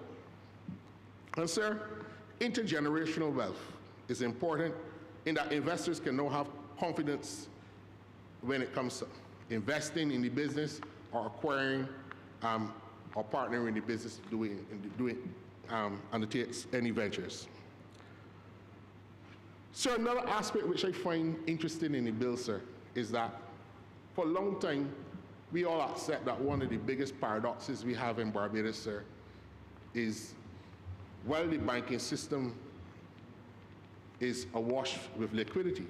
And sir, intergenerational wealth is important in that investors can now have confidence when it comes to investing in the business or acquiring or partnering in the business undertakes any ventures. So another aspect which I find interesting in the bill, sir, is that for a long time, we all accept that one of the biggest paradoxes we have in Barbados, sir, is while the banking system is awash with liquidity,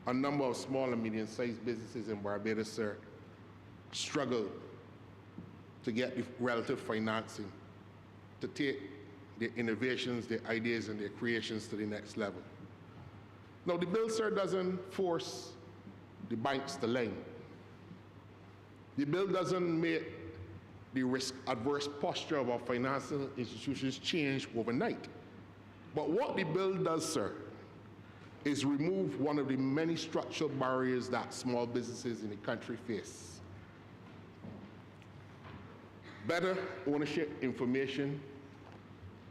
a number of small and medium-sized businesses in Barbados, sir, struggle to get the relative financing to take their innovations, their ideas, and their creations to the next level. Now, the bill, sir, doesn't force the banks to lend. The bill doesn't make the risk-adverse posture of our financial institutions change overnight. But what the bill does, sir, is remove one of the many structural barriers that small businesses in the country face. Better ownership information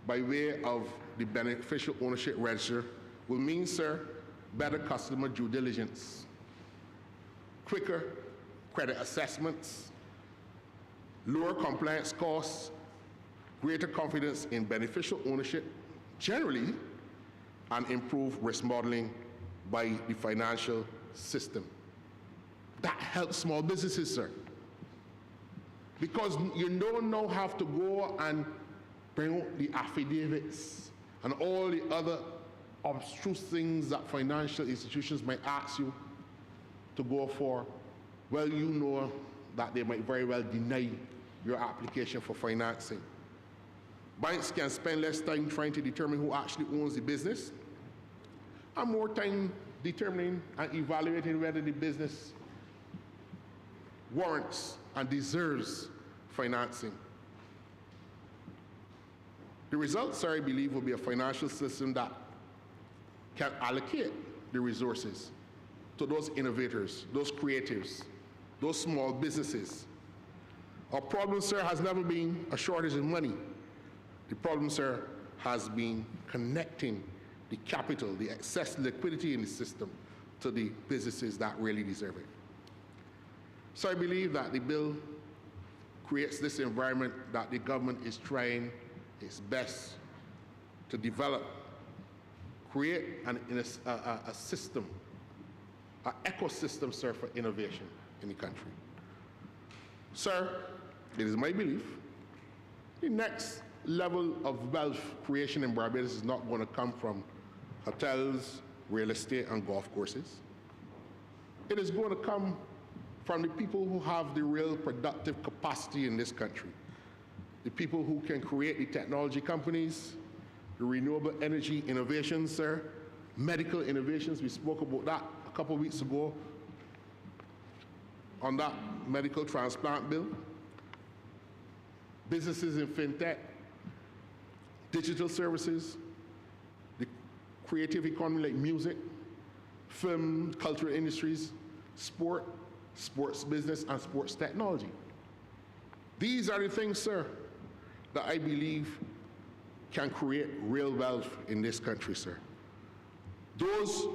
by way of the beneficial ownership register will mean, sir, better customer due diligence, quicker credit assessments, lower compliance costs, greater confidence in beneficial ownership generally, and improved risk modeling by the financial system. That helps small businesses, sir. Because you don't now have to go and bring out the affidavits and all the other abstruse things that financial institutions might ask you to go for. Well, you know that they might very well deny your application for financing. Banks can spend less time trying to determine who actually owns the business and more time determining and evaluating whether the business warrants and deserves financing. The result, sir, I believe, will be a financial system that can allocate the resources to those innovators, those creatives, those small businesses. Our problem, sir, has never been a shortage of money. The problem, sir, has been connecting the capital, the excess liquidity in the system to the businesses that really deserve it. So I believe that the bill creates this environment that the government is trying its best to develop, create a system, an ecosystem, sir, for innovation in the country. Sir, it is my belief the next level of wealth creation in Barbados is not going to come from hotels, real estate, and golf courses. It is going to come from the people who have the real productive capacity in this country. The people who can create the technology companies, the renewable energy innovations, sir, medical innovations. We spoke about that a couple of weeks ago on that medical transplant bill. Businesses in fintech, digital services, the creative economy like music, film, cultural industries, sports business, and sports technology. These are the things, sir, that I believe can create real wealth in this country, sir. Those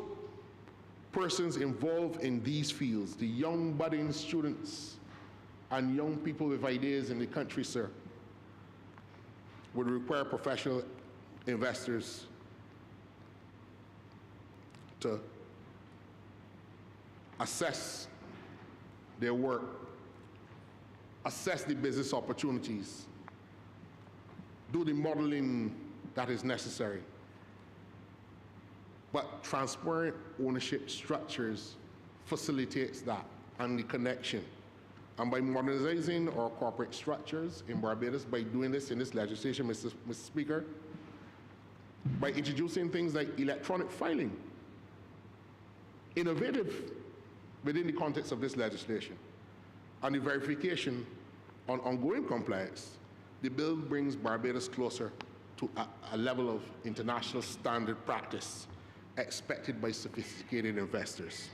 persons involved in these fields, the young budding students and young people with ideas in the country, sir, would require professional investors to assess their work, assess the business opportunities, do the modeling that is necessary. But transparent ownership structures facilitates that and the connection. And by modernizing our corporate structures in Barbados, by doing this in this legislation, Mr. Speaker, by introducing things like electronic filing, innovative within the context of this legislation, and the verification on ongoing compliance, the bill brings Barbados closer to a level of international standard practice expected by sophisticated investors.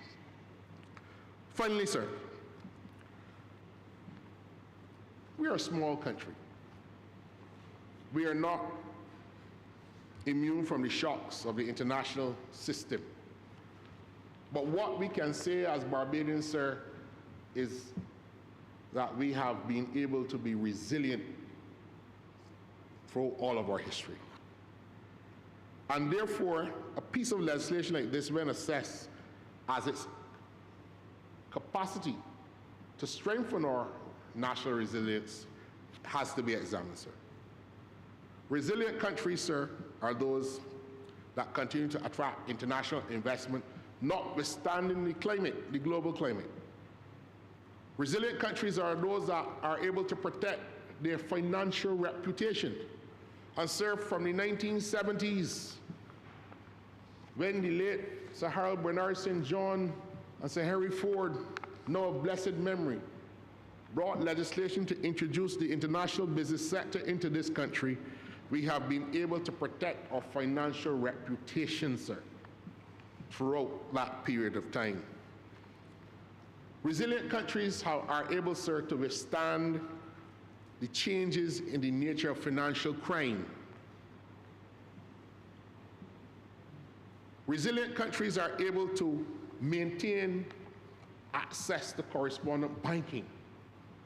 Finally, sir, we are a small country. We are not immune from the shocks of the international system. But what we can say as Barbadians, sir, is that we have been able to be resilient through all of our history. And therefore, a piece of legislation like this, when assessed as its capacity to strengthen our national resilience, has to be examined, sir. Resilient countries, sir, are those that continue to attract international investment, notwithstanding the climate, the global climate. Resilient countries are those that are able to protect their financial reputation. And sir, from the 1970s, when the late Sir Harold Bernard St. John and Sir Henry Ford, now of blessed memory, brought legislation to introduce the international business sector into this country, we have been able to protect our financial reputation, sir, throughout that period of time. Resilient countries are able, sir, to withstand the changes in the nature of financial crime. Resilient countries are able to maintain access to correspondent banking,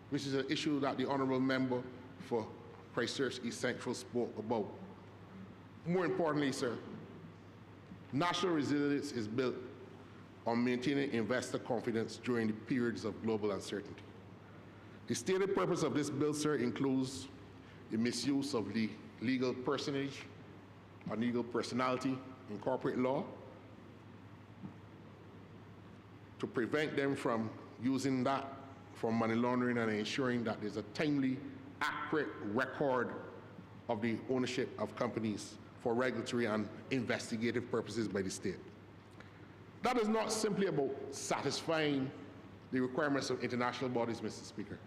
which is an issue that the Honourable Member for Christchurch East Central spoke about. More importantly, sir, national resilience is built on maintaining investor confidence during the periods of global uncertainty. The stated purpose of this bill, sir, includes the misuse of the legal personage or legal personality in corporate law to prevent them from using that for money laundering and ensuring that there's a timely, accurate record of the ownership of companies for regulatory and investigative purposes by the state. That is not simply about satisfying the requirements of international bodies, Mr. Speaker.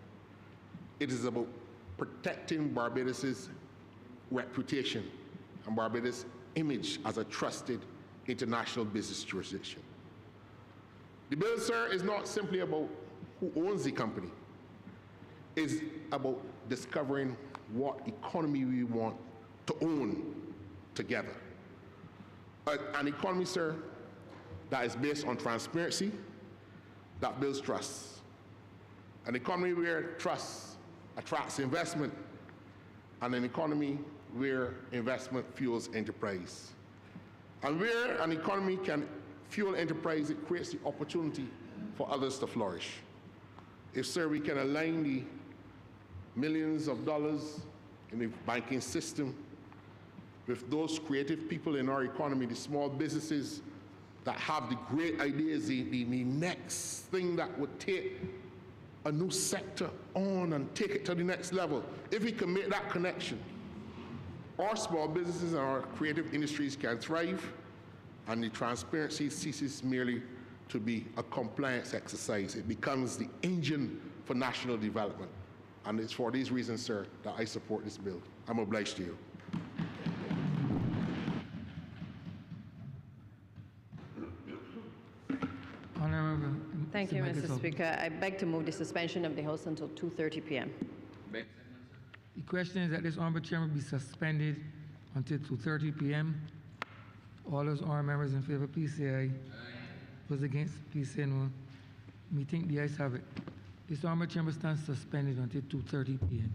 It is about protecting Barbados' reputation and Barbados' image as a trusted international business jurisdiction. The bill, sir, is not simply about who owns the company. It's about discovering what economy we want to own together. An economy, sir, that is based on transparency, that builds trust. An economy where trust attracts investment, and an economy where investment fuels enterprise. And where an economy can fuel enterprise, it creates the opportunity for others to flourish. If, sir, we can align the millions of dollars in the banking system with those creative people in our economy, the small businesses that have the great ideas, the next thing that would take a new sector on and take it to the next level. If we can make that connection, our small businesses and our creative industries can thrive, and the transparency ceases merely to be a compliance exercise. It becomes the engine for national development. And it's for these reasons, sir, that I support this bill. I'm obliged to you. Honourable. Thank you, Mr. Speaker. I beg to move the suspension of the House until 2:30 p.m. The question is that this honourable chamber be suspended until 2:30 p.m. All those honourable members in favour, please say aye. Aye. Those against, please say no. We think the ayes have it. This honourable chamber stands suspended until 2:30 p.m.